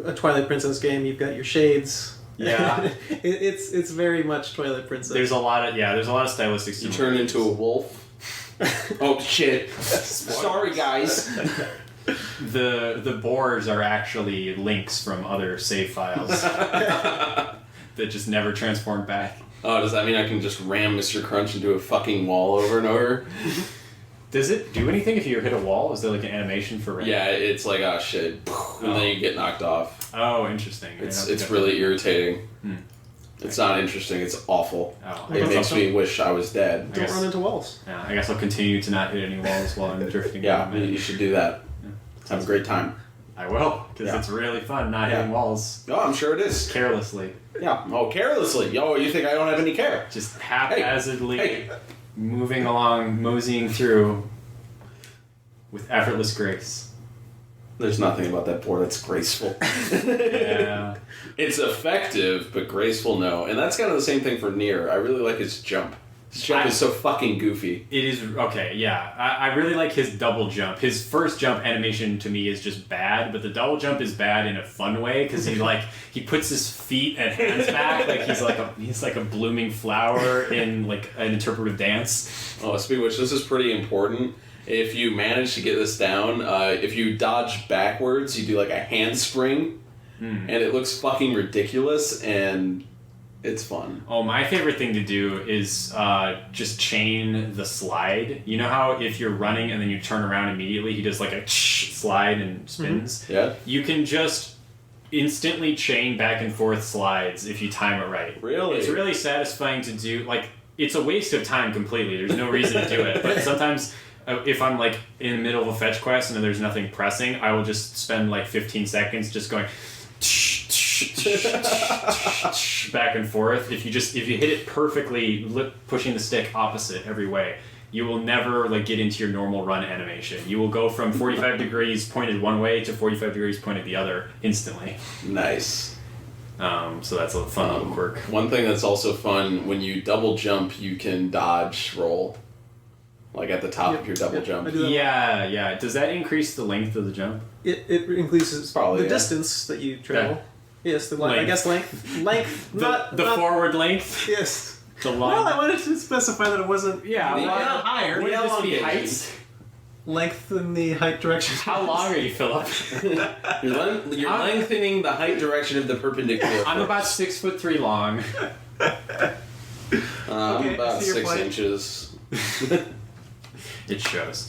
a Twilight Princess game. You've got your shades. Yeah. it's very much Twilight Princess. There's a lot of stylistic You turn into a wolf. Oh, shit. Sorry, guys. The boars are actually links from other save files that just never transform back. Oh, does that mean I can just ram Mr. Crunch into a fucking wall over and over? Does it do anything if you hit a wall? Is there like an animation for ramming? Yeah, it's like, oh shit. And then you get knocked off. Oh, interesting. It's really irritating. It's not interesting, it's awful. Oh, it makes me wish I was dead. Don't run into walls. Yeah, I guess I'll continue to not hit any walls while I'm drifting. Yeah, you should do that. Yeah. Have a great time. I will, because it's really fun not hitting walls. Oh, I'm sure it is. Carelessly. Yeah. Oh, carelessly. Oh, you think I don't have any care? Just haphazardly moving along, moseying through with effortless grace. There's nothing about that board that's graceful. Yeah. It's effective, but graceful, no. And that's kind of the same thing for NieR. I really like his jump. His jump is so fucking goofy. It is, okay, yeah. I really like his double jump. His first jump animation to me is just bad, but the double jump is bad in a fun way, because he puts his feet and hands back like he's like a blooming flower in like an interpretive dance. Oh, speaking of which, this is pretty important. If you manage to get this down, if you dodge backwards, you do like a handspring, and it looks fucking ridiculous, and it's fun. Oh, my favorite thing to do is just chain the slide. You know how if you're running and then you turn around immediately, he does like a slide and spins? Mm-hmm. Yeah. You can just instantly chain back and forth slides if you time it right. Really? It's really satisfying to do. Like, it's a waste of time completely. There's no reason to do it. But sometimes if I'm like in the middle of a fetch quest and there's nothing pressing, I will just spend like 15 seconds just going back and forth. If you hit it perfectly, pushing the stick opposite every way, you will never like get into your normal run animation. You will go from 45 degrees pointed one way to 45 degrees pointed the other instantly. Nice. So that's a fun little quirk. One thing that's also fun, when you double jump, you can dodge roll. Like at the top of your double jump. Yeah. Does that increase the length of the jump? It increases probably the distance that you travel. Yeah. Yes, the length. I guess length. The forward length? Yes. The long. Well, I wanted to specify that it wasn't higher. Would this be height? Length in the height direction. How long are you, Phillip? You're lengthening the height direction of the perpendicular. I'm about 6'3" long. I'm about 6 inches. It shows.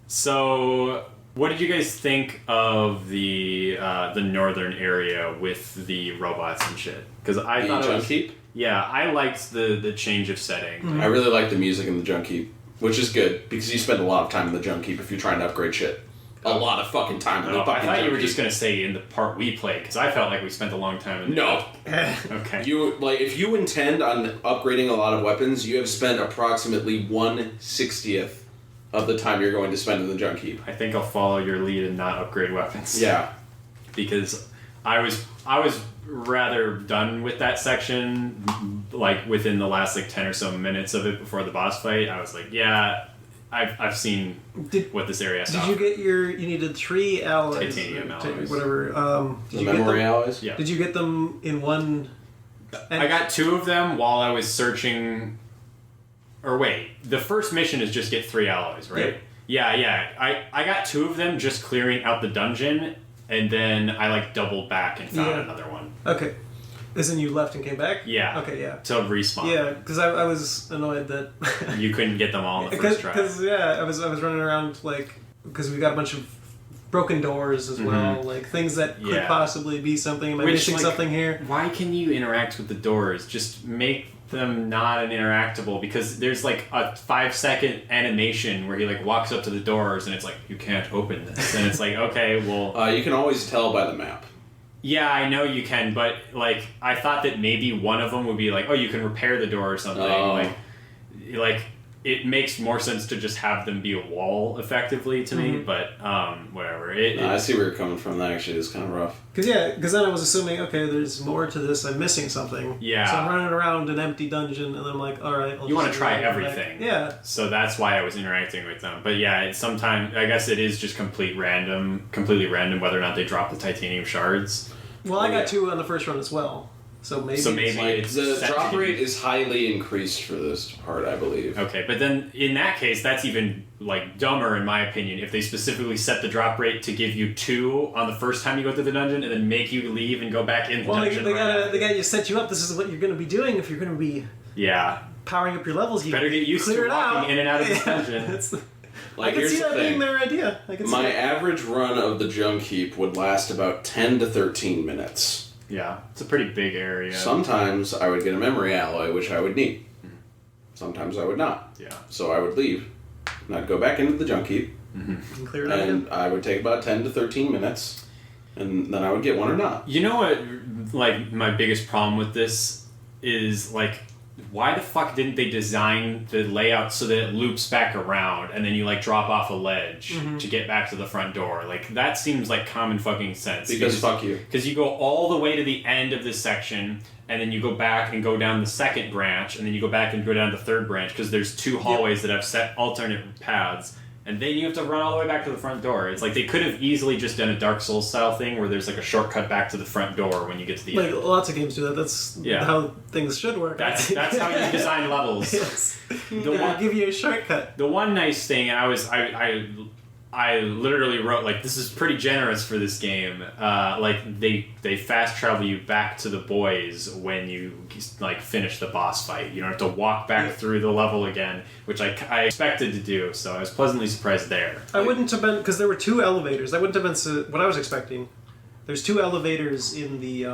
So, what did you guys think of the northern area with the robots and shit? Because I thought Junk Heap? Yeah, I liked the change of setting. Mm-hmm. I really like the music in the Junk Heap, which is good because you spend a lot of time in the Junk Heap if you're trying to upgrade shit. A lot of fucking time in the fucking I thought you were just gonna say in the part we played because I felt like we spent a long time in. No. Okay. If you intend on upgrading a lot of weapons, you have spent approximately 1/60th of the time you're going to spend in the Junk Heap. I think I'll follow your lead and not upgrade weapons. Yeah. Because I was rather done with that section, like within the last like 10 or so minutes of it before the boss fight. I was like, yeah, I've seen what this area has to offer. Did you get you needed 3 alloys. Titanium alloys. Whatever. The memory alloys? Yeah. Did you get them in one? I got 2 of them while I was searching. Or wait, the first mission is just get 3 alloys, right? Yeah. I got 2 of them just clearing out the dungeon, and then I like doubled back and found another one. Okay. As in you left and came back? Yeah. Okay, yeah. To respawn. Yeah, because I was annoyed that... you couldn't get them all in the first try. Because, I was running around, because we got a bunch of broken doors as well, things that could possibly be something. Am I missing something here? Why can you interact with the doors? Just make them not an interactable, because there's like a 5-second animation where he walks up to the doors and it's like, you can't open this. And it's like, okay, well... you can always tell by the map. Yeah, I know you can, but I thought that maybe one of them would be like, oh, you can repair the door or something. Like it makes more sense to just have them be a wall effectively to me, but whatever. I see where you're coming from. That actually is kind of rough. Because then I was assuming, okay, there's more to this. I'm missing something. Yeah. So I'm running around an empty dungeon, and then I'm like, all right. You want to try everything. Yeah. So that's why I was interacting with them. But yeah, sometimes I guess it is just completely random whether or not they drop the titanium shards. Well, I got 2 on the first run as well. So maybe it's the drop rate is highly increased for this part, I believe. Okay, but then in that case, that's even like dumber in my opinion if they specifically set the drop rate to give you 2 on the first time you go through the dungeon and then make you leave and go back in the dungeon. They gotta set you up. This is what you're gonna be doing if you're gonna be powering up your levels. You better get used to walking in and out of the dungeon. I can see that being their idea. My average run of the junk heap would last about 10 to 13 minutes. Yeah, it's a pretty big area. Sometimes I would get a memory alloy, which I would need. Sometimes I would not. Yeah. So I would leave, and I'd go back into the junk heap, and clear it out and again. I would take about 10 to 13 minutes, and then I would get one or not. You know what, like, my biggest problem with this is, like, why the fuck didn't they design the layout so that it loops back around and then you, like, drop off a ledge to get back to the front door? Like, that seems like common fucking sense. Because fuck you. Because you go all the way to the end of this section, and then you go back and go down the second branch, and then you go back and go down the third branch, because there's 2 hallways that have set alternate paths. And then you have to run all the way back to the front door. It's like they could have easily just done a Dark Souls style thing where there's like a shortcut back to the front door when you get to the end. Lots of games do that. That's how things should work. That's how you design levels. Yes. Give you a shortcut. The one nice thing, I literally wrote, like, this is pretty generous for this game. Like, they fast travel you back to the boys when you, like, finish the boss fight. You don't have to walk back through the level again, which I expected to do, so I was pleasantly surprised there. I wouldn't have been, because there were 2 elevators. That wouldn't have been what I was expecting. There's 2 elevators in the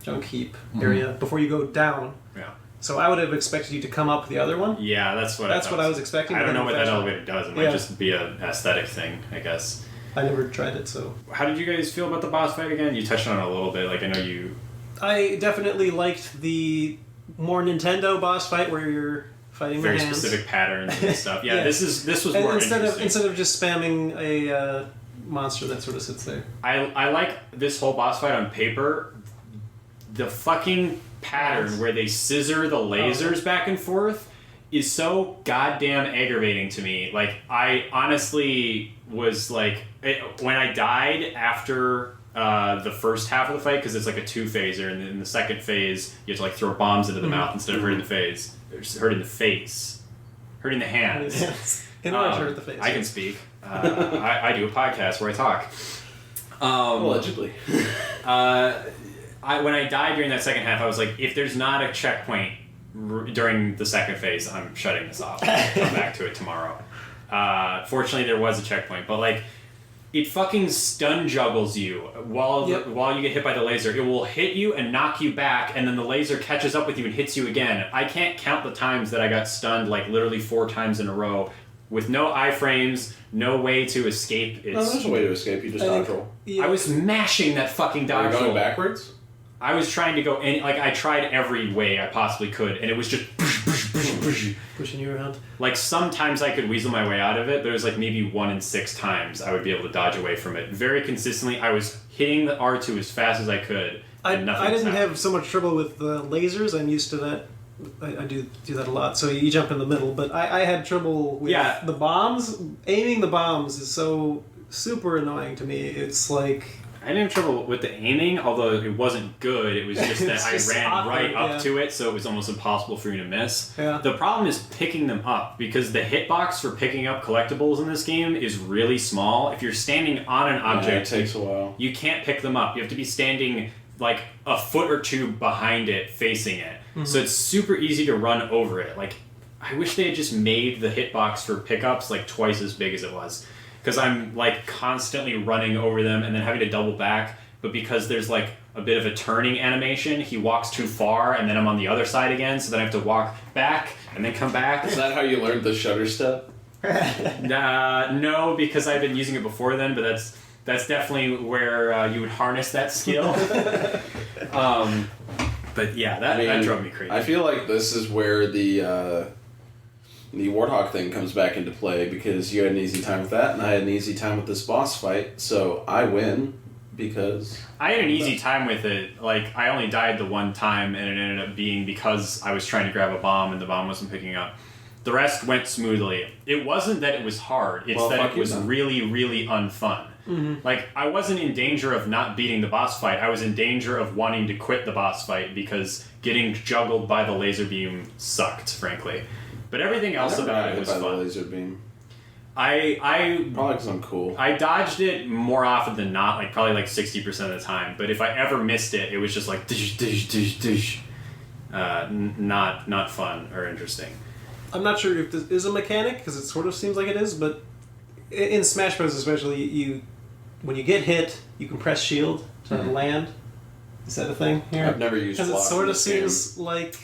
junk heap area before you go down. Yeah. So I would have expected you to come up the other one. Yeah, that's what I was expecting. I don't know what that elevator does. It might just be an aesthetic thing, I guess. I never tried it, so... How did you guys feel about the boss fight again? You touched on it a little bit. Like, I know you... I definitely liked the more Nintendo boss fight where you're fighting very the hands. specific patterns and stuff. Yeah, this was more interesting. Instead of just spamming a monster that sort of sits there. I like this whole boss fight on paper. The fucking pattern where they scissor the lasers back and forth is so goddamn aggravating to me. Like, I honestly was like... when I died after the first half of the fight, because it's like a 2-phaser, and in the second phase, you have to, like, throw bombs into the mouth instead of hurting the face. Hurting the face. Hurting the hands. In order to hurt the face. I can speak. I do a podcast where I talk. Allegedly. When I died during that second half, I was like, if there's not a checkpoint during the second phase, I'm shutting this off. I'll come back to it tomorrow. Fortunately, there was a checkpoint, but, like, it fucking stun juggles you while you get hit by the laser. It will hit you and knock you back, and then the laser catches up with you and hits you again. I can't count the times that I got stunned, like, literally 4 times in a row with no iframes, no way to escape. There's a way to escape. You just dodge roll. I was mashing that fucking dodge roll. Are you going backwards? I was trying to go in, like, I tried every way I possibly could, and it was just pushing you around. Like, sometimes I could weasel my way out of it, but it was like maybe 1 in 6 times I would be able to dodge away from it. Very consistently, I was hitting the R2 as fast as I could. I didn't have so much trouble with the lasers. I'm used to that. I do that a lot. So you jump in the middle, but I had trouble with the bombs. Aiming the bombs is so super annoying to me. It's like... I didn't have trouble with the aiming, although it wasn't good. It was just that I ran right up to it, so it was almost impossible for me to miss. Yeah. The problem is picking them up, because the hitbox for picking up collectibles in this game is really small. If you're standing on an object, it takes a while. You can't pick them up. You have to be standing like a foot or 2 behind it, facing it. Mm-hmm. So it's super easy to run over it. Like, I wish they had just made the hitbox for pickups like twice as big as it was. Because I'm, like, constantly running over them and then having to double back. But because there's, like, a bit of a turning animation, he walks too far, and then I'm on the other side again, so then I have to walk back and then come back. Is that how you learned the shutter step? No, because I've been using it before then, but that's definitely where you would harness that skill. But yeah, that drove me crazy. I feel like this is where the Warthog thing comes back into play, because you had an easy time with that, and I had an easy time with this boss fight, so I win because... I had an easy time with it. Like, I only died the one time, and it ended up being because I was trying to grab a bomb and the bomb wasn't picking up. The rest went smoothly. It wasn't that it was hard, it's that it was really, really unfun. Mm-hmm. Like, I wasn't in danger of not beating the boss fight, I was in danger of wanting to quit the boss fight because getting juggled by the laser beam sucked, frankly. But everything else about it was fun. The laser beam. I Probably because I'm cool. I dodged it more often than not, like probably like 60% of the time. But if I ever missed it, it was just like dish, dish, dish, dish. Not fun or interesting. I'm not sure if this is a mechanic, because it sort of seems like it is, but in Smash Bros. Especially, when you get hit, you can press shield to land. Is that a thing here? I've never used because it block sort in of this seems like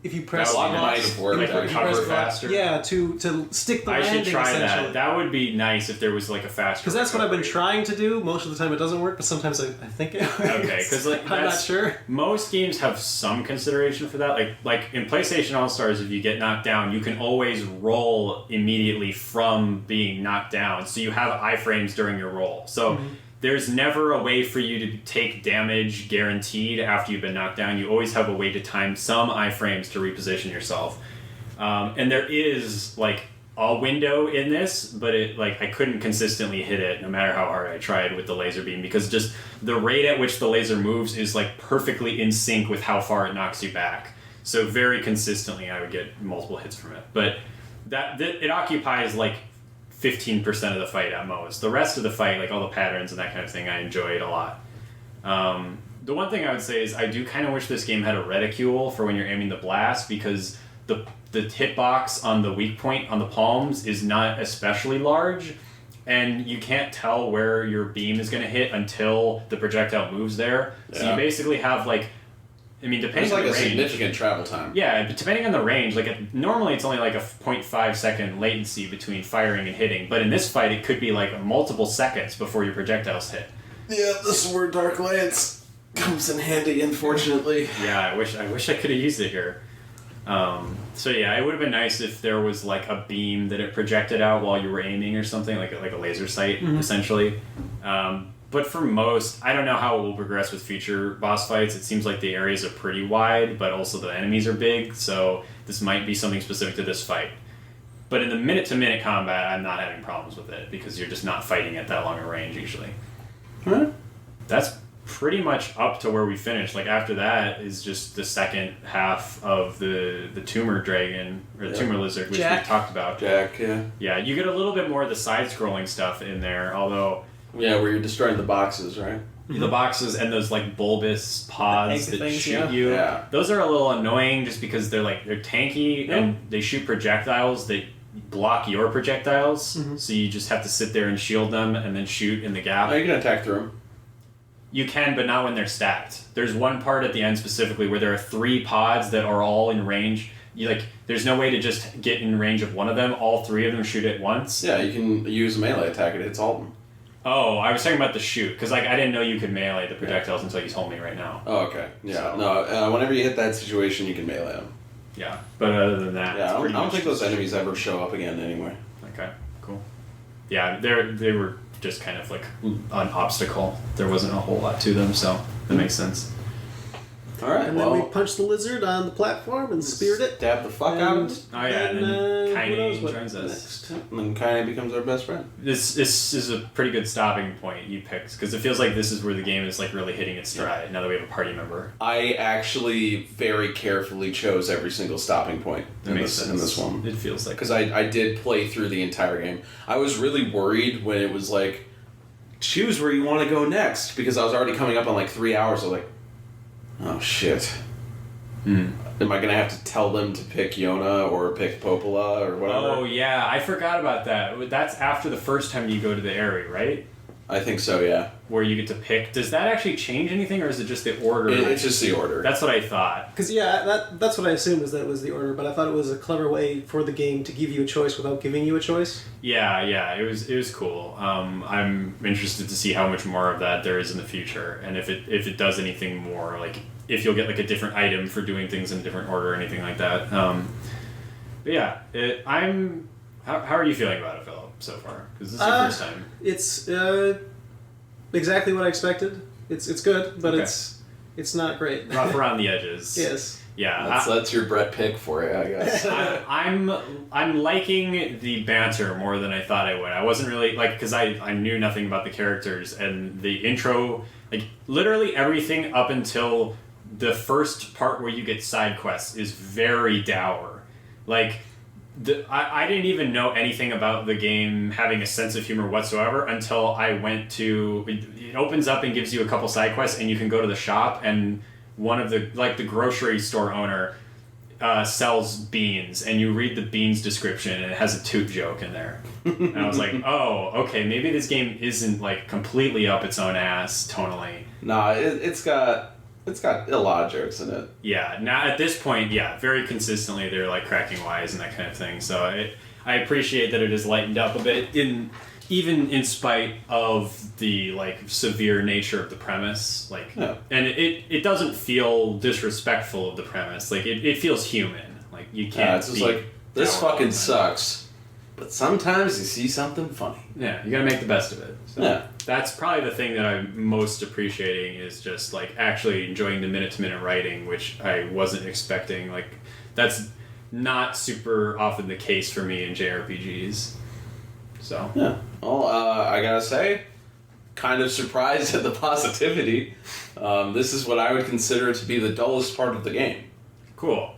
if you press Block might blocks, have worked. Like If you recover press block- faster. yeah, to stick the I landing. should try essentially. that. That would be nice if there was like a faster. Because that's what I've been recovery. trying to do. Most of the time it doesn't work, but sometimes I think it works. Okay, because like I'm not that's- sure. Most games have some consideration for that. Like in PlayStation All Stars, if you get knocked down, you can always roll immediately from being knocked down. So you have iframes during your roll. So there's never a way for you to take damage guaranteed after you've been knocked down. You always have a way to time some iframes to reposition yourself. And there is like a window in this, but I couldn't consistently hit it no matter how hard I tried with the laser beam, because just the rate at which the laser moves is like perfectly in sync with how far it knocks you back. So very consistently I would get multiple hits from it. But that it occupies like 15% of the fight at most. The rest of the fight, like all the patterns and that kind of thing, I enjoyed a lot. The one thing I would say is I do kind of wish this game had a reticule for when you're aiming the blast, because the hitbox on the weak point on the palms is not especially large, and you can't tell where your beam is going to hit until the projectile moves there. So you basically have depending There's on like the a range, significant travel time. yeah, but depending on the range, normally it's only like a 0.5 second latency between firing and hitting, but in this fight it could be like multiple seconds before your projectiles hit. Yeah, this is where Dark Lance comes in handy, unfortunately. Yeah, I wish I could have used it here. So yeah, it would have been nice if there was like a beam that it projected out while you were aiming or something, like a laser sight, essentially. But for most, I don't know how it will progress with future boss fights. It seems like the areas are pretty wide, but also the enemies are big, so this might be something specific to this fight. But in the minute-to-minute combat, I'm not having problems with it, because you're just not fighting at that long a range, usually. Huh? That's pretty much up to where we finished. Like, after that is just the second half of the tumor dragon, or the tumor lizard, which Jack. we talked about. Jack, yeah. Yeah, you get a little bit more of the side-scrolling stuff in there, although... Yeah, where you're destroying the boxes, right? The boxes and those like bulbous pods Egg that things, shoot yeah. you. Yeah. Those are a little annoying just because they're tanky and they shoot projectiles that block your projectiles. So you just have to sit there and shield them and then shoot in the gap. Oh, you can attack through them. You can, but not when they're stacked. There's one part at the end specifically where there are 3 pods that are all in range. There's no way to just get in range of one of them. All 3 of them shoot at once. Yeah, you can use a melee attack. It hits all of them. Oh, I was talking about the shoot, because I didn't know you could melee the projectiles until you told me right now. Oh, okay. Yeah. So- No, whenever you hit that situation, you can melee them. Yeah, but other than that, Yeah, it's I pretty don't much think those just- enemies ever show up again anyway. Okay, cool. Yeah, they were just kind of like an obstacle. There wasn't a whole lot to them, so that makes sense. All right, And then we punched the lizard on the platform and speared it. stab the fuck out of it. Oh yeah, and then who knows Kaine what joins us. next. And then Kaine becomes our best friend. This is a pretty good stopping point you picked, because it feels like this is where the game is like really hitting its stride now that we have a party member. I actually very carefully chose every single stopping point in this one. It feels like Because I did play through the entire game. I was really worried when it was like, choose where you want to go next, because I was already coming up on like 3 hours. I was like, oh shit. Am I going to have to tell them to pick Yona or pick Popola or whatever? Oh yeah, I forgot about that. That's after the first time you go to the area, right? I think so, yeah. Where you get to pick. Does that actually change anything, or is it just the order? It's just the order. That's what I thought. Because that's what I assumed, is that it was the order, but I thought it was a clever way for the game to give you a choice without giving you a choice. Yeah, it was cool. I'm interested to see how much more of that there is in the future, and if it does anything more, like if you'll get like a different item for doing things in a different order or anything like that. But yeah, How are you feeling about it, Phillip, so far? Because this is your first time. It's exactly what I expected. It's good, but Okay. it's not great. Rough around the edges. Yes. Yeah. That's your Brett pick for it, I guess. I'm liking the banter more than I thought I would. I wasn't really because I knew nothing about the characters, and the intro, like literally everything up until the first part where you get side quests is very dour. Like I didn't even know anything about the game having a sense of humor whatsoever until I went to... It opens up and gives you a couple side quests, and you can go to the shop, and one of the... Like, the grocery store owner sells beans, and you read the beans description, and it has a tooth joke in there. And I was like, oh, okay, maybe this game isn't, like, completely up its own ass tonally. Nah, it's got a lot of jokes in it. Yeah, now at this point, very consistently they're like cracking wise and that kind of thing. So I appreciate that it has lightened up a bit, even in spite of the like severe nature of the premise. Like, and it doesn't feel disrespectful of the premise. Like it feels human. Like you can't. It's just like this fucking sucks, but sometimes you see something funny. Yeah, you gotta make the best of it. So that's probably the thing that I'm most appreciating is just like actually enjoying the minute-to-minute writing, which I wasn't expecting. Like that's not super often the case for me in JRPGs. So well, I gotta say, kind of surprised at the positivity. This is what I would consider to be the dullest part of the game. Cool.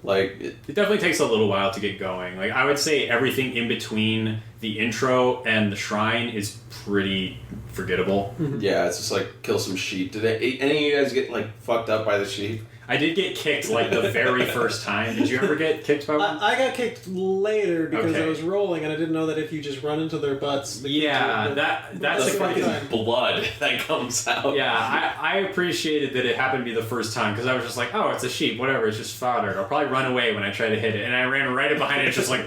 Like it definitely takes a little while to get going. Like I would say everything in between the intro and the shrine is pretty forgettable. Yeah, it's just like kill some sheep. Did any of you guys get like fucked up by the sheep? I did get kicked like the very first time. Did you ever get kicked by one? I got kicked later because I was rolling and I didn't know that if you just run into their butts. That's the fucking blood that comes out. Yeah, I appreciated that it happened to be the first time because I was just like, oh, it's a sheep, whatever, it's just fodder. I'll probably run away when I try to hit it. And I ran right behind it, just like,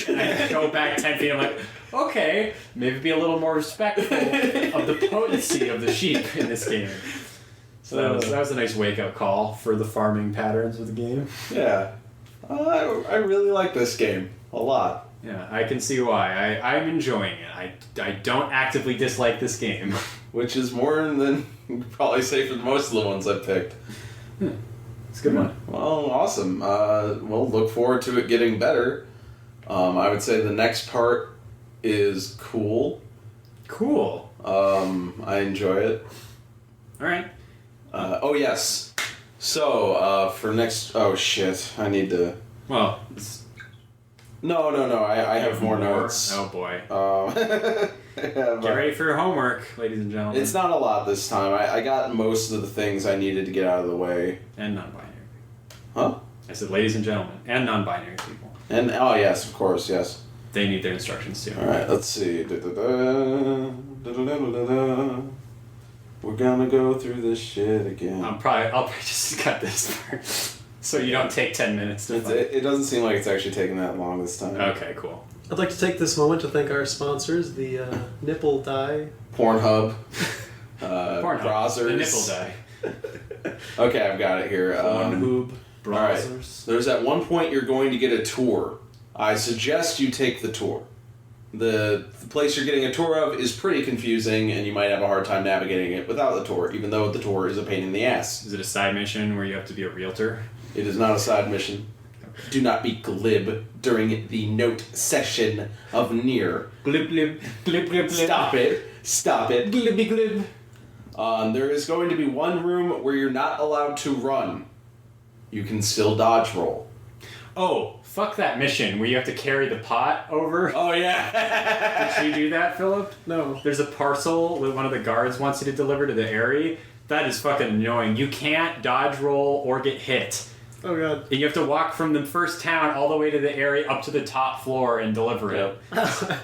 and I go back 10 feet. I'm like, okay, maybe be a little more respectful of the potency of the sheep in this game. So that was a nice wake-up call for the farming patterns of the game. Yeah. I really like this game a lot. Yeah, I can see why. I'm enjoying it. I don't actively dislike this game. Which is more than you could probably say for most of the ones I've picked. It's a good one. Well, awesome. We'll look forward to it getting better. I would say the next part is cool. Cool. I enjoy it. All right. Oh, yes. So, for next... Oh, shit. I need to... Well... No. I have more notes. Oh, boy. Get ready for your homework, ladies and gentlemen. It's not a lot this time. I got most of the things I needed to get out of the way. And non-binary. Huh? I said ladies and gentlemen. And non-binary people. And, oh, yes, of course, yes. They need their instructions, too. Alright, let's see. We're gonna go through this shit again. I'll probably just cut this part so you don't take 10 minutes to find. It doesn't seem like it's actually taking that long this time. Okay, cool. I'd like to take this moment to thank our sponsors, the nipple dye. Pornhub. Pornhub. Browsers. The nipple dye. Okay, I've got it here. Pornhub. Browsers. Right. There's at one point you're going to get a tour. I suggest you take the tour. The place you're getting a tour of is pretty confusing, and you might have a hard time navigating it without the tour, even though the tour is a pain in the ass. Is it a side mission where you have to be a realtor? It is not a side mission. Okay. Do not be glib during the note session of NieR. Glib, glib, glib, glib, glib. Stop it. Glibby, glib. There is going to be one room where you're not allowed to run. You can still dodge roll. Oh, fuck that mission where you have to carry the pot over. Oh, yeah. Did you do that, Phillip? No. There's a parcel that one of the guards wants you to deliver to the area. That is fucking annoying. You can't dodge roll or get hit. Oh, God. And you have to walk from the first town all the way to the area up to the top floor and deliver it.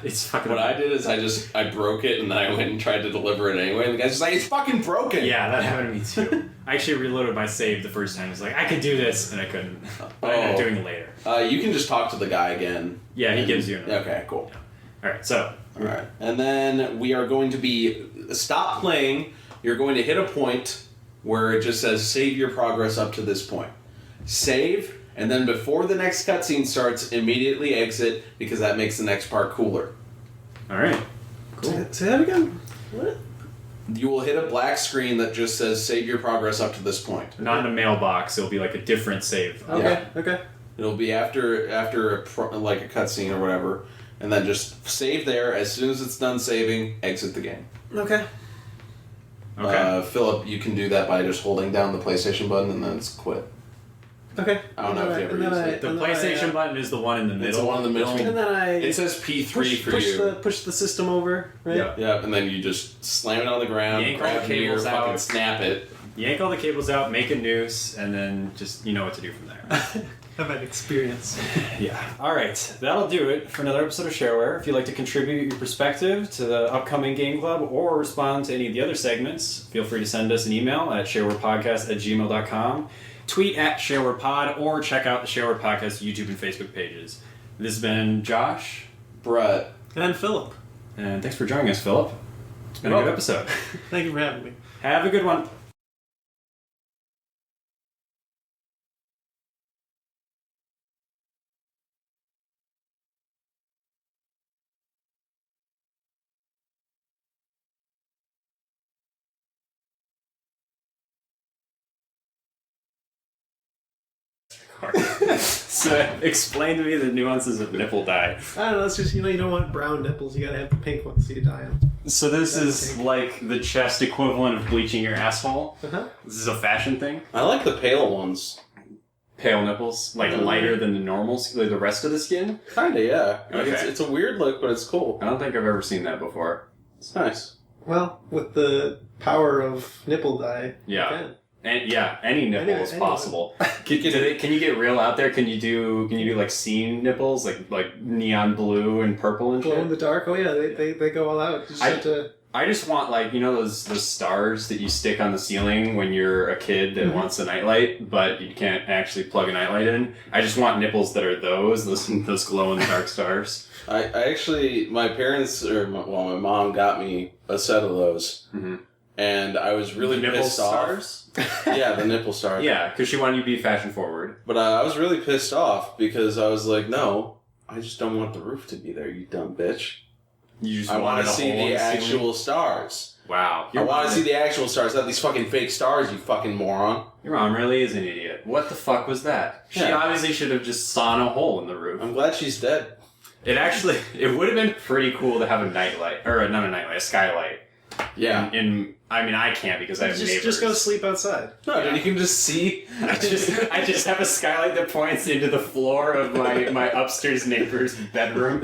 It's fucking What I did is I broke it and then I went and tried to deliver it anyway. And the guy's just like, it's fucking broken. Yeah, that happened to me too. I actually reloaded my save the first time. I was like, I can do this, and I couldn't. But I ended up doing it later. You can just talk to the guy again. Yeah, he gives you an Okay, cool. Yeah. Alright, so. Alright. And then we are going to stop playing. You're going to hit a point where it just says save your progress up to this point. Save, and then before the next cutscene starts, immediately exit, because that makes the next part cooler. Alright. Cool. Say that again? What? You will hit a black screen that just says save your progress up to this point. Not in a mailbox, it'll be like a different save. Okay, okay. It'll be after like a cutscene or whatever, and then just save there. As soon as it's done saving, exit the game. Okay. Okay. Phillip, you can do that by just holding down the PlayStation button and then it's quit. Okay. I don't know if you ever used it. The PlayStation button is the one in the middle. It's the one in the middle. And then It says P3 for you. push the system over, right? Yeah. Yeah, and then you just slam it on the ground, Yank all grab the the cables fucking out. snap it. Yank all the cables out, make a noose, and then just, you know what to do from there. Have an experience. Yeah. All right. That'll do it for another episode of Shareware. If you'd like to contribute your perspective to the upcoming game club or respond to any of the other segments, feel free to send us an email at sharewarepodcast@gmail.com, tweet at sharewarepod, or check out the Shareware Podcast YouTube and Facebook pages. This has been Josh. Brett. And Phillip. And thanks for joining us, Phillip. It's been a good episode. Thank you for having me. Have a good one. So, explain to me the nuances of nipple dye. I don't know, it's just, you don't want brown nipples, you gotta have the pink ones so you dye them. So this is like the chest equivalent of bleaching your asshole? Uh-huh. This is a fashion thing? I like the pale ones. Pale nipples? Like lighter than the normal, like the rest of the skin? Kinda, yeah. Like Okay. it's a weird look, but it's cool. I don't think I've ever seen that before. It's nice. Well, with the power of nipple dye, Yeah. you can. And yeah, any nipple is Anyone. possible. Can you get real out there? Can you do like scene nipples, like neon blue and purple and Glow in shit? the dark, oh yeah, they go all out. Just have to... I just want those stars that you stick on the ceiling when you're a kid that wants a nightlight, but you can't actually plug a nightlight in. I just want nipples that are those glow in the dark stars. I actually, my parents, my mom got me a set of those. Mm-hmm. And I was really nipple pissed stars? off. Yeah, the nipple stars. Yeah, because she wanted you to be fashion forward. But I was really pissed off because I was like, no, I just don't want the roof to be there, you dumb bitch. You just I want wanted to a see hole in the ceiling? actual stars. Wow. I want to see the actual stars, not these fucking fake stars, you fucking moron. Your mom really is an idiot. What the fuck was that? She Yeah. obviously should have just sawn a hole in the roof. I'm glad she's dead. It would have been pretty cool to have a nightlight, or not a nightlight, a skylight. Yeah. I mean, I can't because I have neighbors. Just go sleep outside. No, dude, you can just see. I just have a skylight that points into the floor of my upstairs neighbor's bedroom.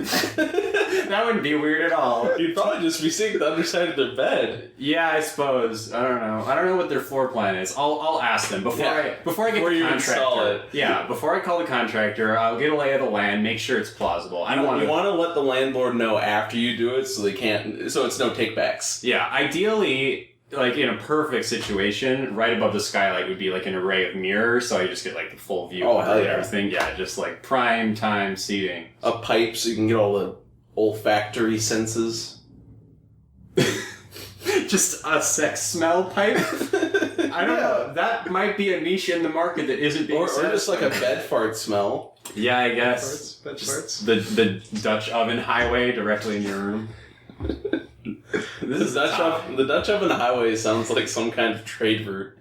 That wouldn't be weird at all. You'd probably just be seeing the underside of their bed. Yeah, I suppose. I don't know. I don't know what their floor plan is. I'll ask them before I get Before the you contractor. install it. Yeah, before I call the contractor, I'll get a lay of the land, make sure it's plausible. I don't want You to. want to let the landlord know after you do it, so it's no takebacks. Yeah, ideally, like in a perfect situation, right above the skylight would be like an array of mirrors, so I just get like the full view Oh, of hell yeah. everything. Yeah, just like prime time seating. A pipe so you can get all the olfactory senses. Just a sex smell pipe. I don't know. That might be a niche in the market that isn't being Or just like a bed fart smell. Yeah, I guess. Bed farts. The Dutch oven highway directly in your room. This is The Dutch oven highway sounds like some kind of trade route.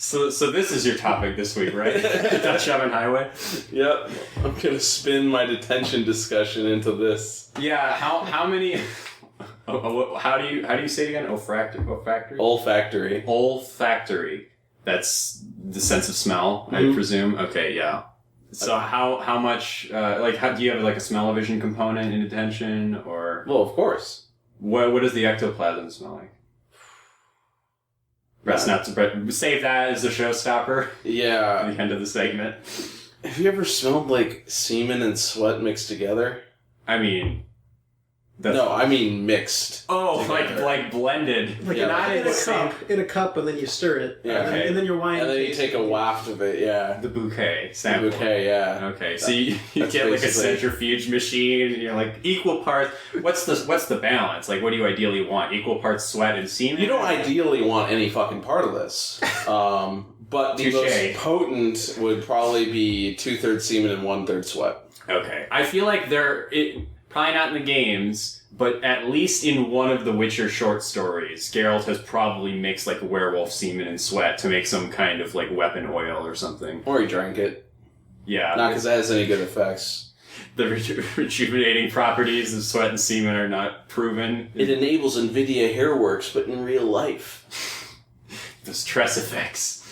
So this is your topic this week, right? The Dutch oven highway. Yep. I'm gonna spin my detention discussion into this. Yeah. How many? How do you say it again? Olfactory. Olfactory. Olfactory. That's the sense of smell, I presume. Okay. Yeah. So how much do you have like a smell-o-vision component in detention, or Well, of course. what does the ectoplasm smell like? Brett's not to Brett. Save that as a showstopper at Yeah. the end of the segment. Have you ever smelled like semen and sweat mixed together? I mean, No, I mean mixed. Oh, together. like blended. Like Yeah. not in a same. cup, and then you stir it. Yeah. Okay. And then your wine. And then you tastes- take a waft of it, yeah. The bouquet sample. Okay, yeah. Okay, so you That's get like a basically- centrifuge machine, and you're like equal parts. What's the balance? Like, what do you ideally want? Equal parts sweat and semen? You don't ideally want any fucking part of this. But the Touche. most potent would probably be 2/3 semen and 1/3 sweat. Okay, I feel like probably not in the games, but at least in one of the Witcher short stories, Geralt has probably mixed like werewolf semen and sweat to make some kind of like weapon oil or something. Or you drank it. Yeah, Not because it has any good effects. the rejuvenating properties of sweat and semen are not proven. It enables NVIDIA Hairworks, but in real life. Those Tress effects.